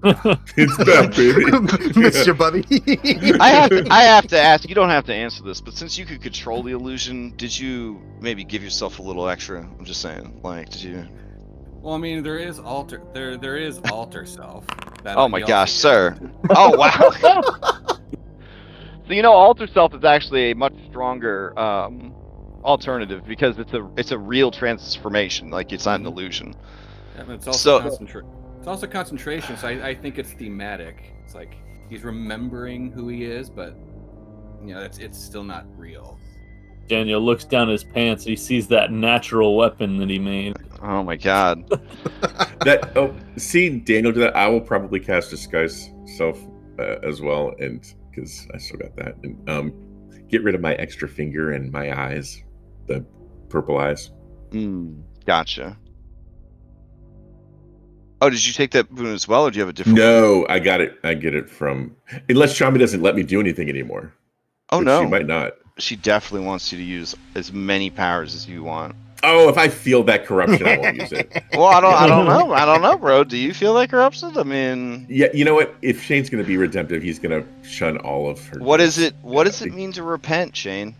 It's back, baby. Missed you, buddy. I have to ask. You don't have to answer this, but since you could control the illusion, did you maybe give yourself a little extra? I'm just saying, like, did you? Well, I mean, there is alter self. That Oh he my also gosh, gets. sir! Oh wow! So alter self is actually a much stronger alternative because it's a real transformation. Like it's not an illusion. Yeah, but it's also So- it's also concentration. So I think it's thematic. It's like he's remembering who he is, but you know, it's still not real. Daniel looks down his pants. He sees that natural weapon that he made. Oh my god! See Daniel do that. I will probably cast Disguise Self as well, and because I still got that, and get rid of my extra finger and my eyes, the purple eyes. Gotcha. Oh, did you take that boon as well, or do you have a different? No, I got it. I get it from unless Chami doesn't let me do anything anymore. Oh which no, she might not. She definitely wants you to use as many powers as you want. Oh, if I feel that corruption, I won't use it. Well, I don't know, bro. Do you feel that corruption? I mean, Yeah, you know what? If Shane's going to be redemptive, he's going to shun all of her. what deeds. is it? What does it mean to repent, Shane?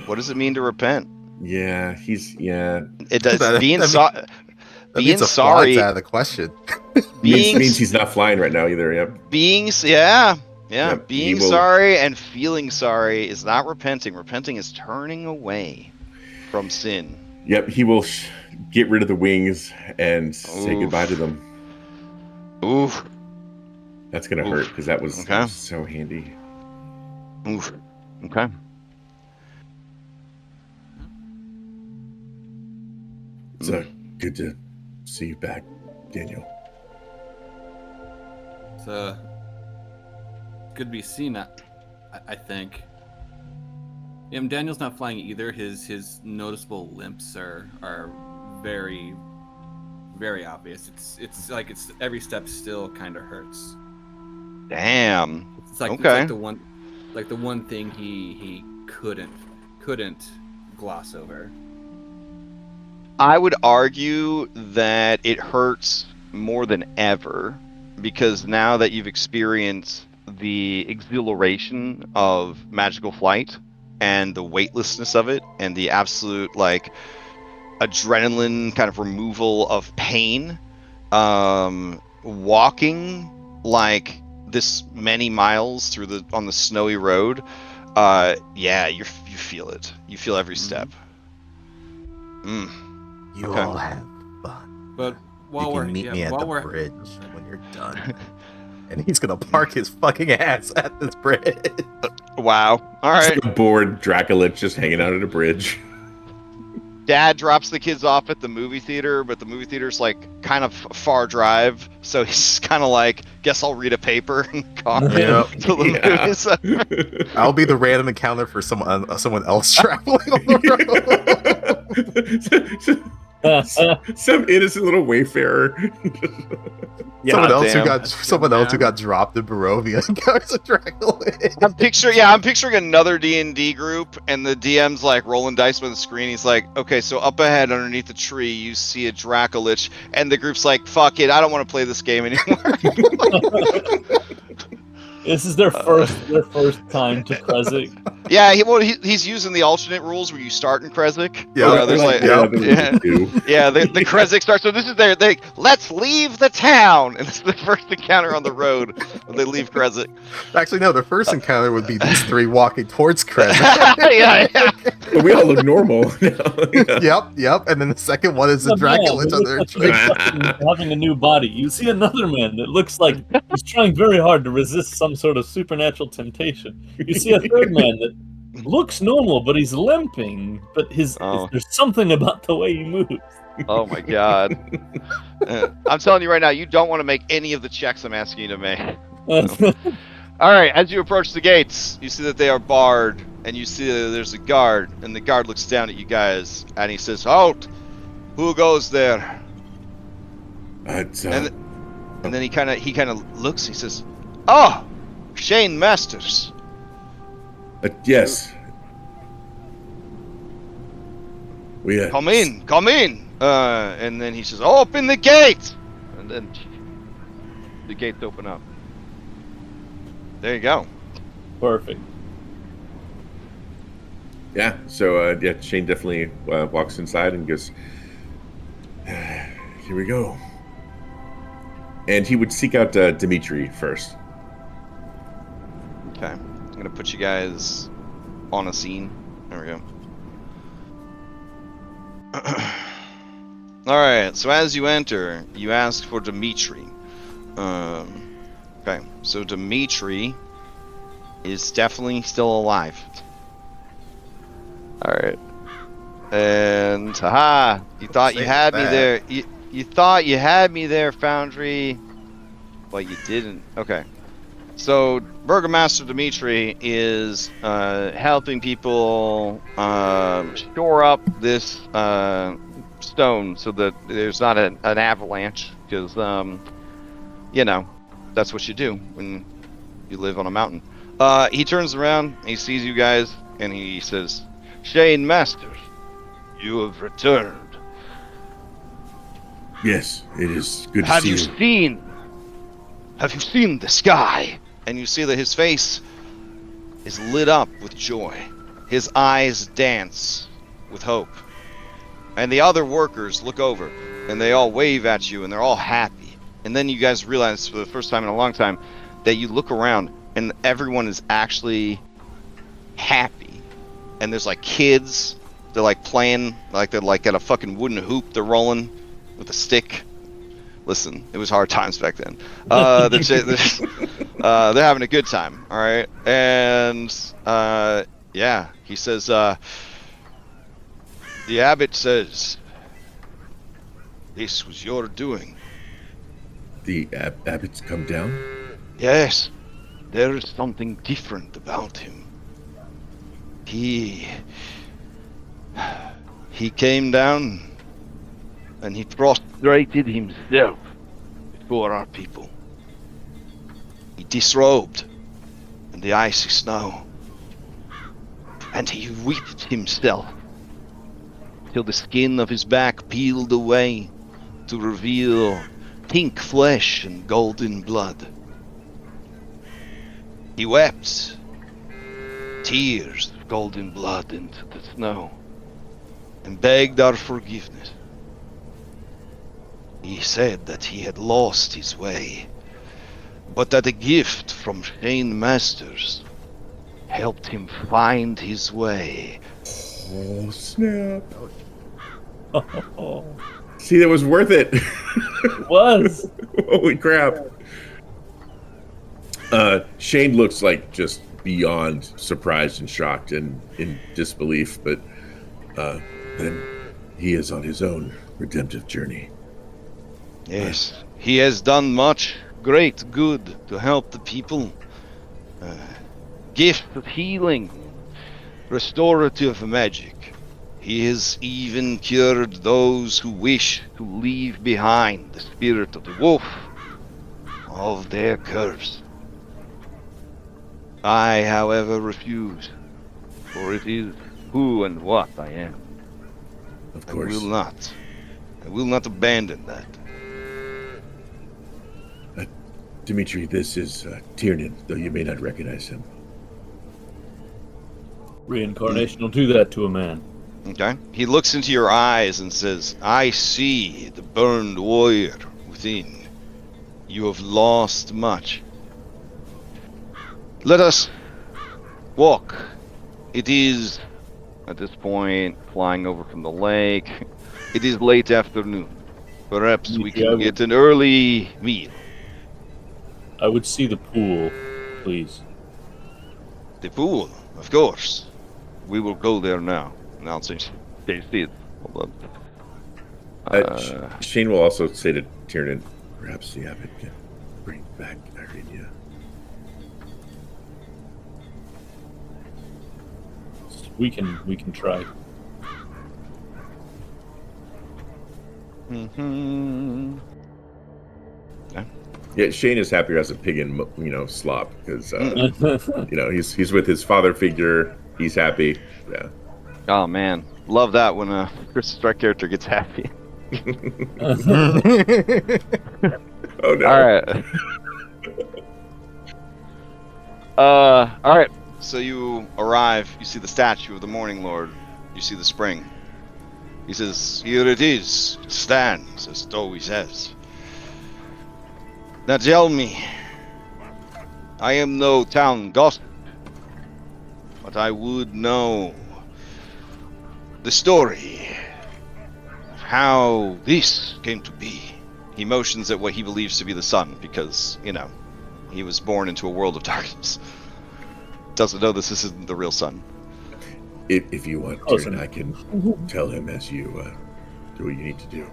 What does it mean to repent? Yeah, It does That- being that so, That being means a sorry. flight's out of the question. means he's not flying right now either. Yep. being Yep, he being will- sorry and feeling sorry is not repenting. Repenting is turning away from sin. Yep, he will get rid of the wings and say Oof. goodbye to them. Oof, That's gonna Oof. hurt because that was Okay. so handy. oof. Okay. So good to see you back, Daniel. It's good to be seen. I think. Yeah, Daniel's not flying either. His noticeable limps are very, very obvious. It's like every step still kind of hurts. Damn. It's like Okay. it's like the one thing he couldn't gloss over. I would argue that it hurts more than ever because now that you've experienced the exhilaration of magical flight and the weightlessness of it and the absolute like adrenaline kind of removal of pain, walking like this many miles on the snowy road, you feel it. You feel every step. You Okay. all have fun. But while you we're can meet me at while the we're bridge when you're done. And he's gonna park his fucking ass at this bridge. Wow. All right. Just a bored Draculich just hanging out at a bridge. Dad drops the kids off at the movie theater, but the movie theater's like kind of a far drive, so he's kind of like, guess I'll read a paper in the car Yep. till the movie's over. I'll be the random encounter for someone else traveling on the road. Some innocent little wayfarer. Someone else Goddamn. who got dropped in Barovia encounters a Draculid. I'm picturing another D&D group, and the DM's like rolling dice with the screen. He's like, okay, so up ahead underneath the tree, you see a Draculich, and the group's like, fuck it, I don't want to play this game anymore. This is their first time to Krezk. Yeah, he's using the alternate rules where you start in Krezk. Yeah, there's like- the Krezk starts. So this is let's leave the town, and it's the first encounter on the road when they leave Krezk. Actually, no, the first encounter would be these three walking towards Krezk. yeah. But we all look normal now. Yep. And then the second one is the Draculid on their tree. Having a new body. You see another man that looks like he's trying very hard to resist some sort of supernatural temptation. You see a third man that looks normal, but he's limping. But there's something about the way he moves. Oh my god. I'm telling you right now, you don't want to make any of the checks I'm asking you to make. All right, as you approach the gates, you see that they are barred, and you see that there's a guard, and the guard looks down at you guys, and he says, "Halt! Who goes there?" And then he kind of looks. He says, "Oh, Shane Masters." Yes. We Come in. And then he says, "Open the gate!" And then the gates open up. There you go. Perfect. Yeah. So Shane definitely walks inside and goes, "Here we go." And he would seek out Dimitri first. Okay. I'm gonna put you guys on a scene. There we go. Alright, so as you enter, you ask for Dimitri. Okay, so Dimitri is definitely still alive. Alright. And, haha, you thought you had me there. You thought you had me there, Foundry, but you didn't. Okay. So, Burgomaster Dimitri is helping people shore up this stone so that there's not an avalanche, because, that's what you do when you live on a mountain. He turns around, he sees you guys, and he says, "Shane Masters, you have returned. Yes, it is good to see you. Have you seen the sky?" And you see that his face is lit up with joy. His eyes dance with hope. And the other workers look over, and they all wave at you, and they're all happy. And then you guys realize for the first time in a long time that you look around, and everyone is actually happy. And there's like kids, they're like playing, like they're like at a fucking wooden hoop they're rolling with a stick. Listen, it was hard times back then. They're having a good time, all right? And, he says, the abbot says, this was your doing. The abbot's come down? Yes, there is something different about him. He came down, and he prostrated himself before our people. He disrobed in the icy snow, and he whipped himself till the skin of his back peeled away to reveal pink flesh and golden blood. He wept tears of golden blood into the snow and begged our forgiveness. He said that he had lost his way, but that a gift from Shane Masters helped him find his way. Oh, snap. Oh, See, that was worth it. it was. Holy crap. Shane looks like just beyond surprised and shocked and in disbelief, but then he is on his own redemptive journey. Yes, he has done much great good to help the people. Gift of healing, restorative magic. He has even cured those who wish to leave behind the spirit of the wolf, of their curse. I, however, refuse, for it is who and what I am. Of course. I will not abandon that. Dimitri, this is Tiernan, though you may not recognize him. Reincarnation will do that to a man. Okay. He looks into your eyes and says, I see the burned warrior within. You have lost much. Let us walk. It is, at this point, flying over from the lake. It is late afternoon. Perhaps we can get an early meal. I would see the pool, please. The pool, of course. We will go there now. Now since they see it. Hold on. Shane will also say to Tiernan, perhaps the abbot can bring back Irenia. We can try. Mm-hmm. Yeah, Shane is happier as a pig in slop because he's with his father figure. He's happy. Yeah. Oh man, love that when a Curse of Strahd character gets happy. Oh no. All right. So you arrive. You see the statue of the Morning Lord. You see the spring. He says, "Here it is. It stands as though he says. Now tell me, I am no town gossip, but I would know the story of how this came to be." He motions at what he believes to be the sun because, he was born into a world of darkness. Doesn't know this isn't the real sun. If you want, Tiernan, I can tell him as you do what you need to do.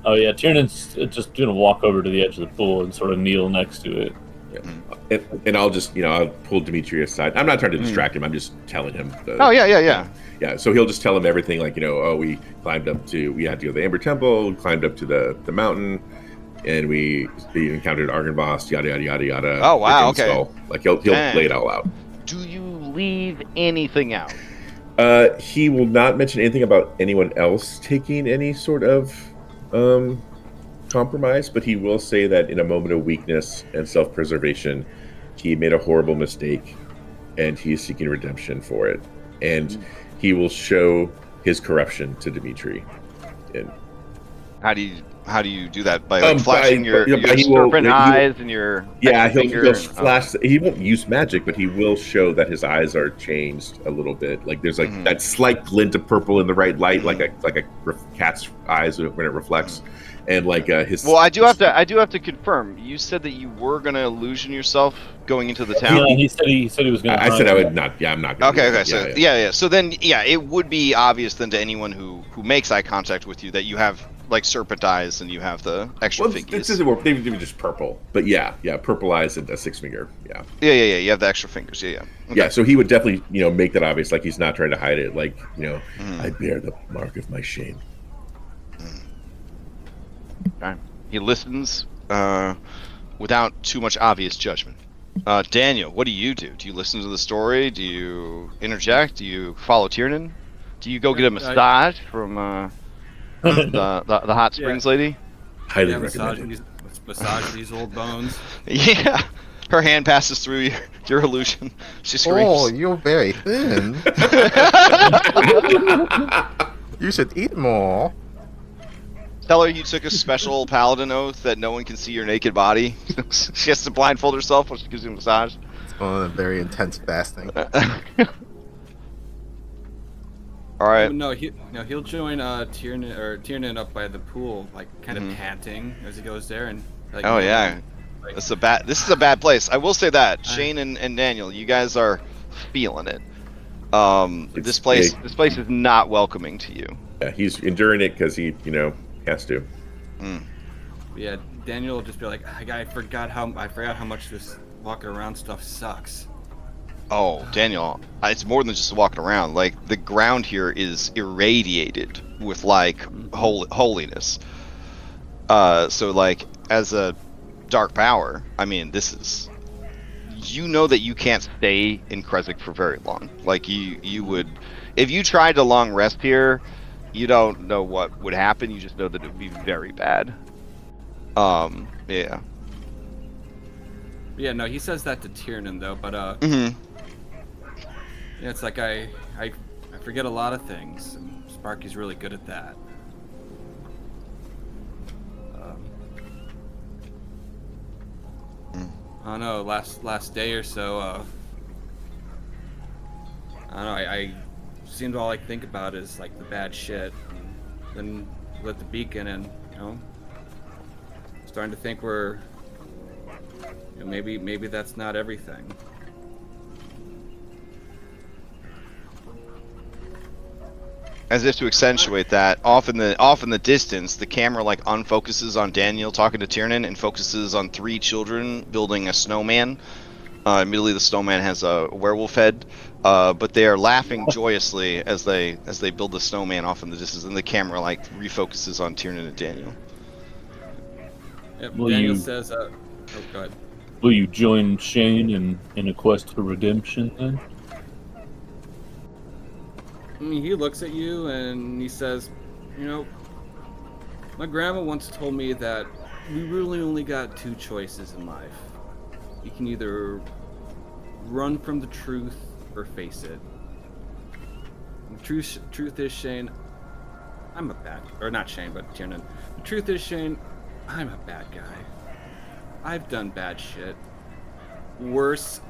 Oh yeah, Tiernan's just gonna walk over to the edge of the pool and sort of kneel next to it. Yeah. And I'll just, I'll pull Dimitri aside. I'm not trying to distract him. I'm just telling him. Yeah, so he'll just tell him everything, like, we climbed up to, we had to go to the Amber Temple, climbed up to the mountain, and we encountered Argynvost, yada, yada, yada, yada. Oh, wow, okay. Skull. Like, he'll lay it all out. Do you leave anything out? He will not mention anything about anyone else taking any sort of compromise, but he will say that in a moment of weakness and self-preservation, he made a horrible mistake, and he's seeking redemption for it. And he will show his corruption to Dimitri. And how do you do that? By flashing your serpent eyes and your he'll flash. He won't use magic, but he will show that his eyes are changed a little bit. Like there's that slight glint of purple in the right light, like a cat's eyes when it reflects, and like his. Well, I do have to confirm. You said that you were gonna illusion yourself going into the town. Yeah, he said he was gonna. I said I would not. Yeah, I'm not gonna. Okay. So So then, it would be obvious then to anyone who makes eye contact with you that you have like serpent eyes and you have the extra fingers. This doesn't work. They would be just purple, but yeah, purple eyes and a 6-finger. Yeah. You have the extra fingers. Yeah. Okay. Yeah. So he would definitely, make that obvious. Like he's not trying to hide it. Like, I bear the mark of my shame. Okay. He listens without too much obvious judgment. Daniel, what do you do? Do you listen to the story? Do you interject? Do you follow Tiernan? Do you go get a massage from the hot springs lady? Highly recommended. Massage these old bones. Yeah. Her hand passes through your illusion. She screams. Oh, you're very thin. You should eat more. Tell her you took a special paladin oath that no one can see your naked body. She has to blindfold herself when she gives you a massage. It's going on a very intense fasting. All right. No, he'll join Tiernan up by the pool, like kind of panting as he goes there, and like. Oh yeah, like, this is a bad place. I will say that Shane and Daniel, you guys are feeling it. This place is not welcoming to you. Yeah, he's enduring it because he, has to. Yeah, Daniel will just be like, I forgot how much this walking around stuff sucks. Oh, Daniel, it's more than just walking around. Like, the ground here is irradiated with, like, holiness. So, like, as a dark power, I mean, this is... You know that you can't stay in Kresik for very long. Like, you would... If you tried to long rest here, you don't know what would happen. You just know that it would be very bad. Yeah. Yeah, no, he says that to Tiernan, though, but, yeah, it's like I forget a lot of things, and Sparky's really good at that. I don't know, last day or so, I don't know, I seemed all I think about is, like, the bad shit, and then lit the beacon, and, starting to think we're, maybe that's not everything. As if to accentuate that, off in the distance, the camera like unfocuses on Daniel talking to Tiernan and focuses on 3 children building a snowman. Admittedly, the snowman has a werewolf head, but they are laughing joyously as they build the snowman off in the distance, and the camera like refocuses on Tiernan and Daniel. Yep, Daniel says, oh, go ahead. Will you join Shane in a quest for redemption then? I mean, he looks at you and he says, my grandma once told me that we really only got 2 choices in life. You can either run from the truth or face it. And the truth is, Shane, I'm a bad... Or not Shane, but Tiernan. The truth is, Shane, I'm a bad guy. I've done bad shit. Worse,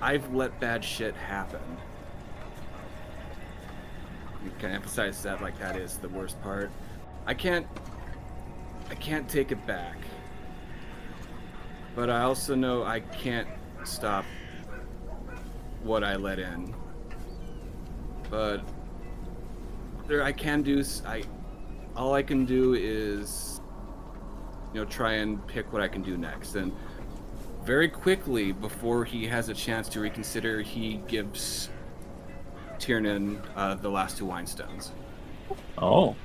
I've let bad shit happen. You can emphasize that like that is the worst part. I can't take it back. But I also know I can't stop what I let in. But all I can do is try and pick what I can do next. And very quickly, before he has a chance to reconsider, he gives Tiernan the last 2 wine stones. Oh.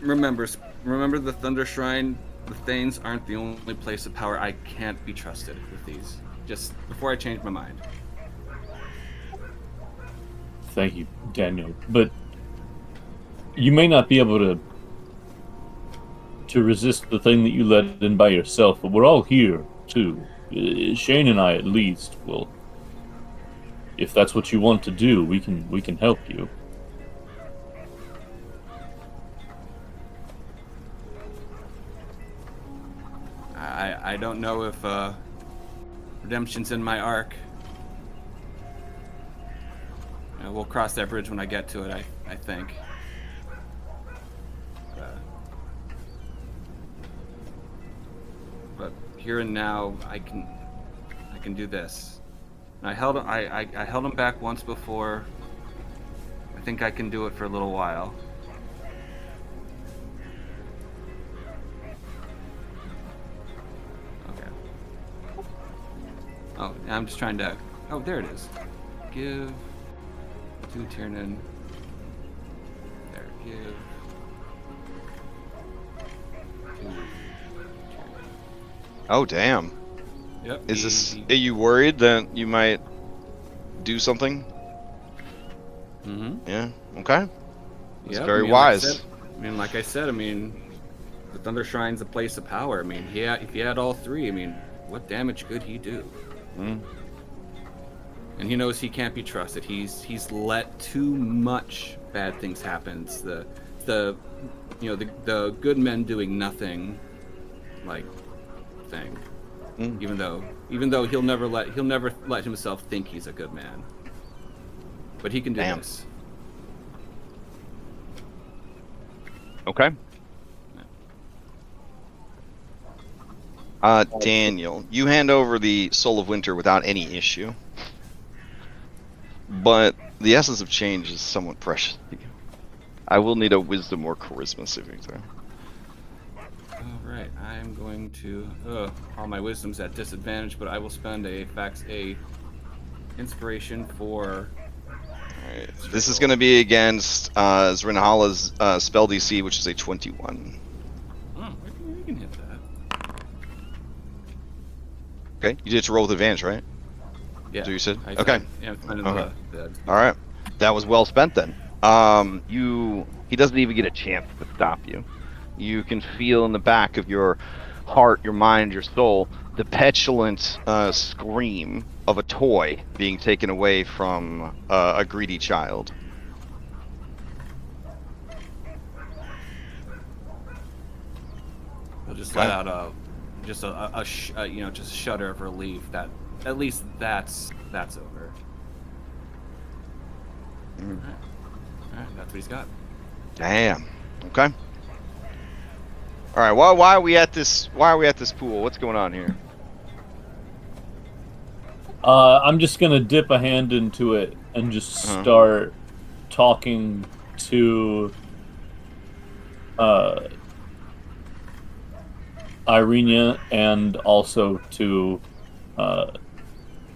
Remember the Thunder Shrine. The Thanes aren't the only place of power. I can't be trusted with these. Just before I change my mind. Thank you, Daniel. But you may not be able to resist the thing that you let in by yourself, but we're all here, too. Shane and I, at least, will... If that's what you want to do, we can help you. I don't know if redemption's in my arc. We'll cross that bridge when I get to it. I think. But here and now, I can do this. I held him back once before. I think I can do it for a little while. Okay. Oh, I'm just trying to... Oh, there it is. Give to Tiernan. There, give to Tiernan. Oh, damn. Yep. Are you worried that you might do something? Mm-hmm. Yeah. Okay. That's Yep, very wise. Like I said, the Thunder Shrine's a place of power. If he had all 3, what damage could he do? And he knows he can't be trusted. He's let too much bad things happen. The the the good men doing nothing like thing. Even though he'll never let himself think he's a good man. But he can do this. Okay. Daniel, you hand over the Soul of Winter without any issue. But the essence of change is somewhat precious to you. I will need a wisdom or charisma saving throw. Alright, I'm going to... all my wisdom's at disadvantage, but I will spend a inspiration for... Alright, this is going to be against Zrinhala's spell DC, which is a 21. Oh, we can hit that. Okay, you did to roll with advantage, right? Yeah. So you said? Okay. Okay. Alright, that was well spent then. He doesn't even get a chance to stop you. You can feel in the back of your heart, your mind, your soul, the petulant scream of a toy being taken away from a greedy child. I'll just let out just a shudder of relief that at least that's over. All right, that's what he's got. Damn. Okay. All right. Why are we at this? Why are we at this pool? What's going on here? I'm just gonna dip a hand into it and just start talking to Irina and also to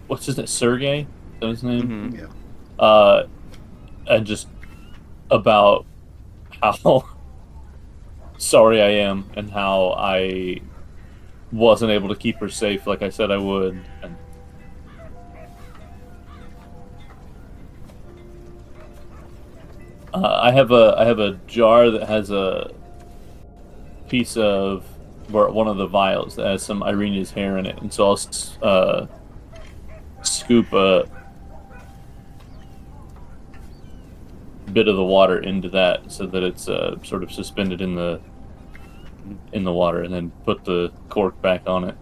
what's his name? Sergey? Is that his name? Yeah. And just about how sorry I am and how I wasn't able to keep her safe like I said I would. And I have a jar that has a piece of one of the vials that has some Irina's hair in it, and so I'll scoop a bit of the water into that so that it's sort of suspended in the water, and then put the cork back on it.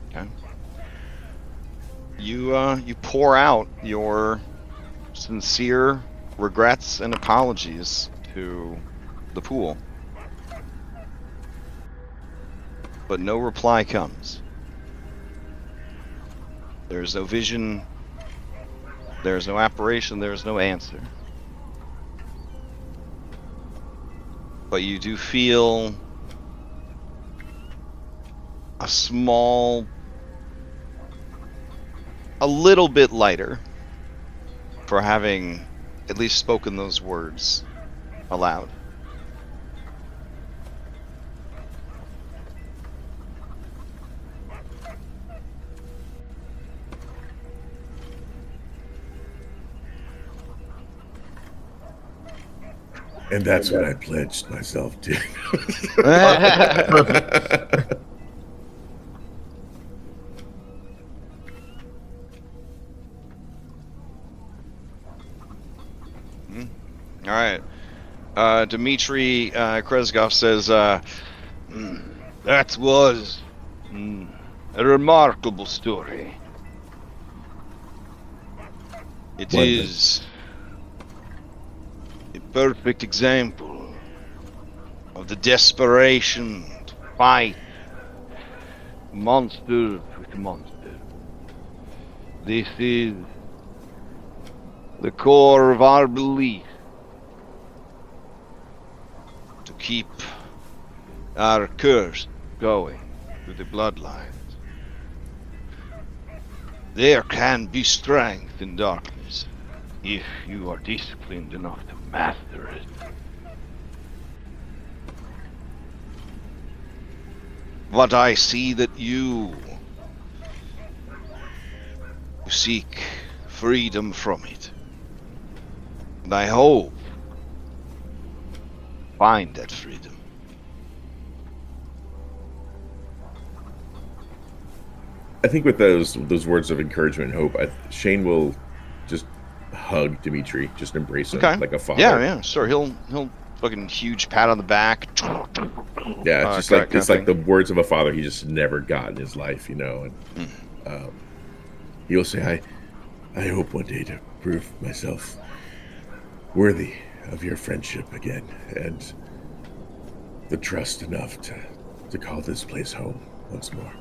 Okay. You pour out your sincere regrets and apologies to the pool, but no reply comes. There's no vision. There's no apparition. There's no answer. But you do feel a little bit lighter for having at least spoken those words aloud. And that's what I pledged myself to. All right. Dmitry Krezgov says, that was a remarkable story. It is a perfect example of the desperation to fight monster with monster. This is the core of our belief to keep our curse going through the bloodlines. There can be strength in darkness if you are disciplined enough to master it. But I see that you seek freedom from it. And I hope find that freedom. I think with those words of encouragement and hope, Shane will just hug Dimitri, just embrace him Okay. like a father. Yeah, sure. He'll fucking huge pat on the back. Yeah, it's just like it's like the words of a father he just never got in his life, And he'll say, I hope one day to prove myself worthy of your friendship again, and the trust enough to call this place home once more.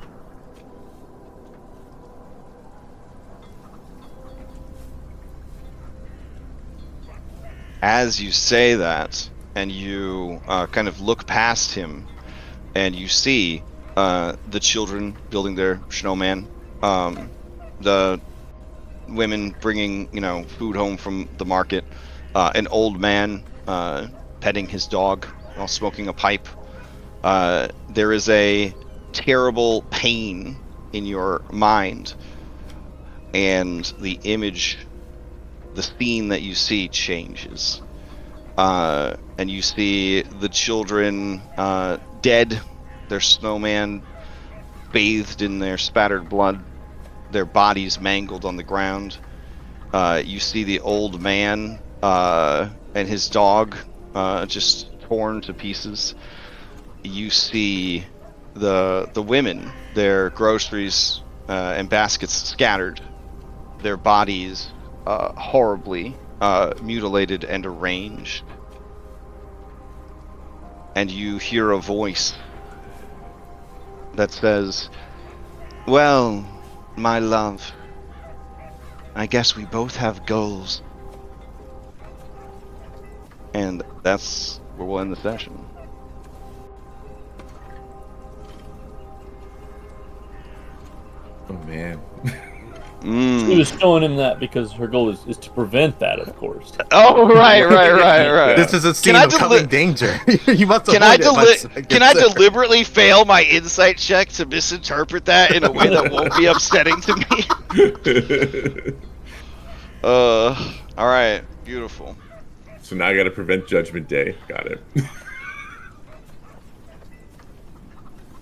As you say that, and you kind of look past him, and you see the children building their snowman, the women bringing food home from the market, an old man petting his dog while smoking a pipe. There is a terrible pain in your mind, and the image, the scene that you see changes. And you see the children dead, their snowman bathed in their spattered blood, their bodies mangled on the ground. You see the old man and his dog just torn to pieces. You see the women, their groceries and baskets scattered, their bodies horribly mutilated and arranged. And you hear a voice that says, "Well, my love, I guess we both have goals." And that's where we'll end the session. Oh man. She was showing him that because her goal is to prevent that, of course. Oh, right. This is a scene of coming danger. You must Can I deliberately fail my insight check to misinterpret that in a way that won't be upsetting to me? All right, beautiful. So now I got to prevent Judgment Day. Got it.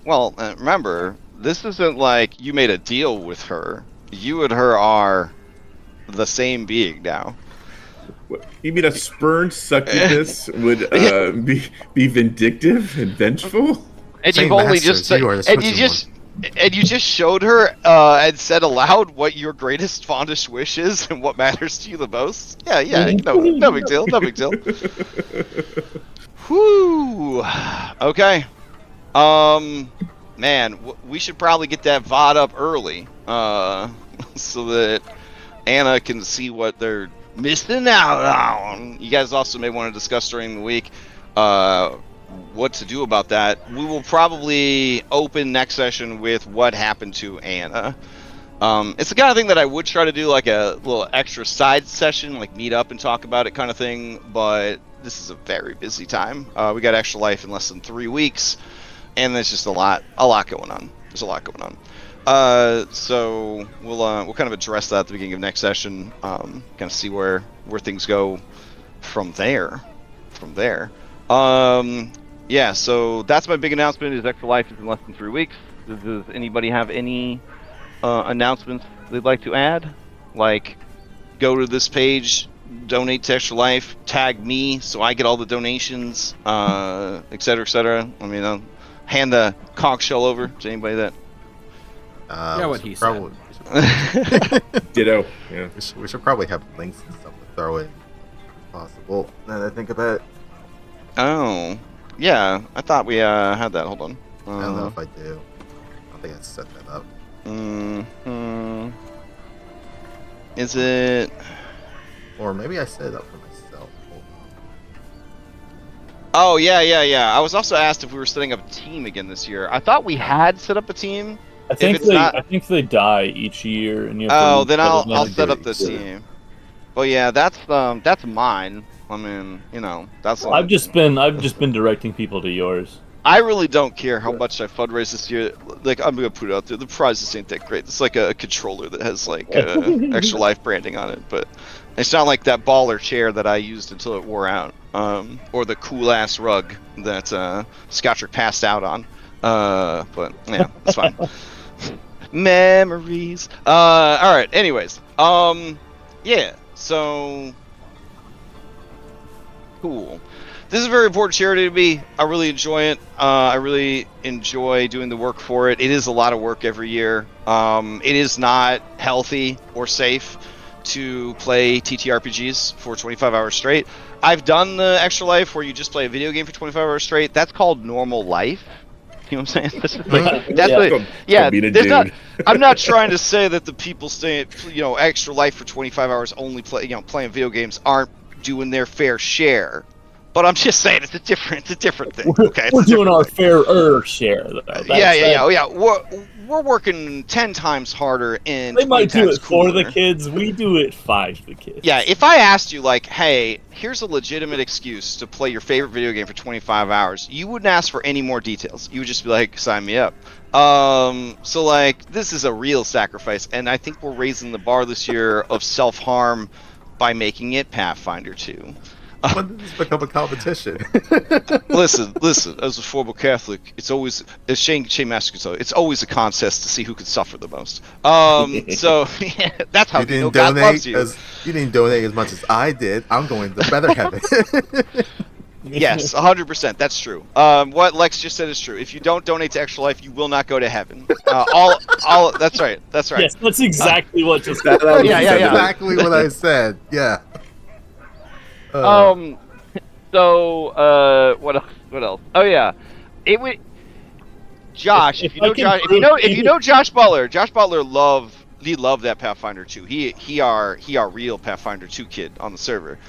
Well, remember, this isn't like you made a deal with her. You and her are the same being now. What, you mean a spurned succubus would be vindictive and vengeful? And you've only just you just showed her and said aloud what your greatest fondest wish is and what matters to you the most. Yeah, no big deal, no big deal. Whew. Okay. Man, we should probably get that VOD up early, so that Anna can see what they're missing out on. You guys also may want to discuss during the week what to do about that. We will probably open next session with what happened to Anna. It's the kind of thing that I would try to do like a little extra side session, like meet up and talk about it kind of thing, but this is a very busy time. We got Extra Life in less than 3 weeks. And there's just a lot going on. There's a lot going on. So we'll kind of address that at the beginning of next session. Kind of see where things go from there. Yeah. So that's my big announcement. Is Extra Life is in less than 3 weeks. Does anybody have any announcements they'd like to add? Like, go to this page, donate to Extra Life, tag me so I get all the donations, etc., etc. I mean, hand the conch shell over to anybody that. Yeah, what he said. Ditto. Yeah. We should probably have links and stuff to throw in, if possible. Now that I think about it. Oh, yeah. I thought we had that. Hold on. I don't know if I do. I don't think I set that up. Is it? Or maybe I set it up for myself. Hold on. Oh, yeah. I was also asked if we were setting up a team again this year. I thought we had set up a team. I think they die each year, and you have to then I'll set up the team. Well, yeah, that's mine. I mean, that's. I've just been directing people to yours. I really don't care how much I fundraise this year. Like, I'm gonna put it out there. The prizes ain't that great. It's like a controller that has like Extra Life branding on it, but it's not like that baller chair that I used until it wore out, or the cool ass rug that Scottrick passed out on. But yeah, it's fine. Memories. All right. Anyways, yeah. So cool. This is a very important charity to me. I really enjoy it. I really enjoy doing the work for it. It is a lot of work every year. It is not healthy or safe to play TTRPGs for 25 hours straight. I've done the Extra Life where you just play a video game for 25 hours straight. That's called normal life. You know what I'm saying? I'm not trying to say that the people staying, Extra Life for 25 hours only playing video games aren't doing their fair share. But I'm just saying it's a different thing. Okay, we're doing our fair share. Yeah. We're working 10 times harder and they might do it cooler. For the kids. We do it 5 for the kids. Yeah, if I asked you like, hey, here's a legitimate excuse to play your favorite video game for 25 hours, you wouldn't ask for any more details. You would just be like, sign me up. So like, this is a real sacrifice, and I think we're raising the bar this year of self-harm by making it Pathfinder 2. When did this become a competition? Listen. As a former Catholic, it's always, as Shane Master could say, it's always a contest to see who can suffer the most. So yeah, that's how you know God loves you. You didn't donate as much as I did. I'm going to better heaven. Yes, 100%. That's true. What Lex just said is true. If you don't donate to Extra Life, you will not go to heaven. That's right. That's right. Yes, that's exactly what just. Exactly what I said. Yeah. So what else? Oh yeah, it would. Josh, if you know Josh Butler, loved that Pathfinder 2. He our real Pathfinder 2 kid on the server.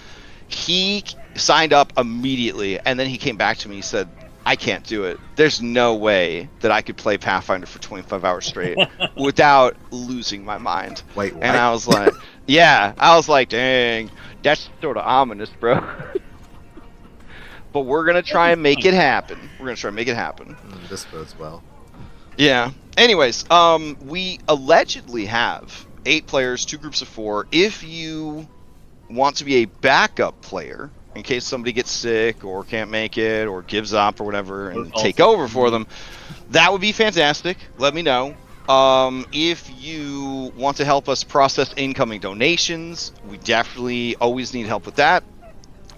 He signed up immediately, and then he came back to me. He said, "I can't do it. There's no way that I could play Pathfinder for 25 hours straight without losing my mind." Wait, what? And I was like, "Yeah." I was like, "Dang, that's sort of ominous, bro." But we're gonna try and make it happen. This bodes well. Yeah. Anyways, we allegedly have 8 players, 2 groups of 4. If you want to be a backup player in case somebody gets sick or can't make it or gives up or whatever and take over for them, that would be fantastic. Let me know. If you want to help us process incoming donations, we definitely always need help with that.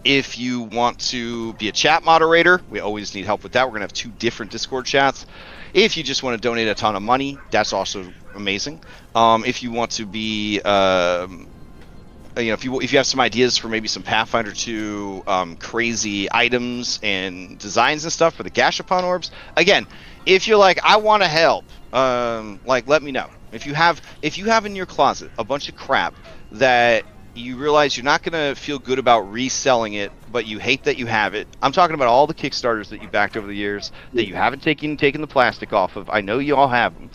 If you want to be a chat moderator, we always need help with that. We're going to have 2 different Discord chats. If you just want to donate a ton of money, that's also amazing. If you want to be, if you have some ideas for maybe some Pathfinder 2 crazy items and designs and stuff for the Gashapon orbs, again, if you're like, I want to help, let me know. If you have in your closet a bunch of crap that you realize you're not going to feel good about reselling it, but you hate that you have it. I'm talking about all the Kickstarters that you backed over the years that you haven't taken the plastic off of. I know you all have them.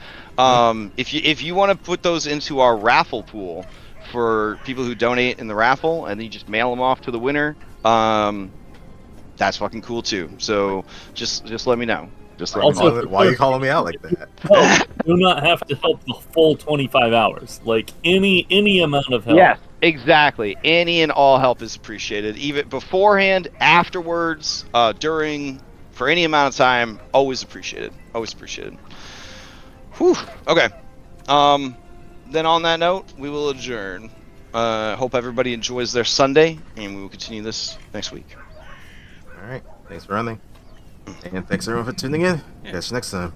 If you want to put those into our raffle pool for people who donate in the raffle, and then you just mail them off to the winner, that's fucking cool too. So just let me know. Why are you calling me out like that? You do not have to help the full 25 hours. Like any amount of help. Yes, exactly. Any and all help is appreciated. Even beforehand, afterwards, during, for any amount of time, always appreciated. Always appreciated. Whew. Okay. Then on that note, we will adjourn. Hope everybody enjoys their Sunday, and we will continue this next week. All right. Thanks for running. And thanks everyone for tuning in. Catch you next time.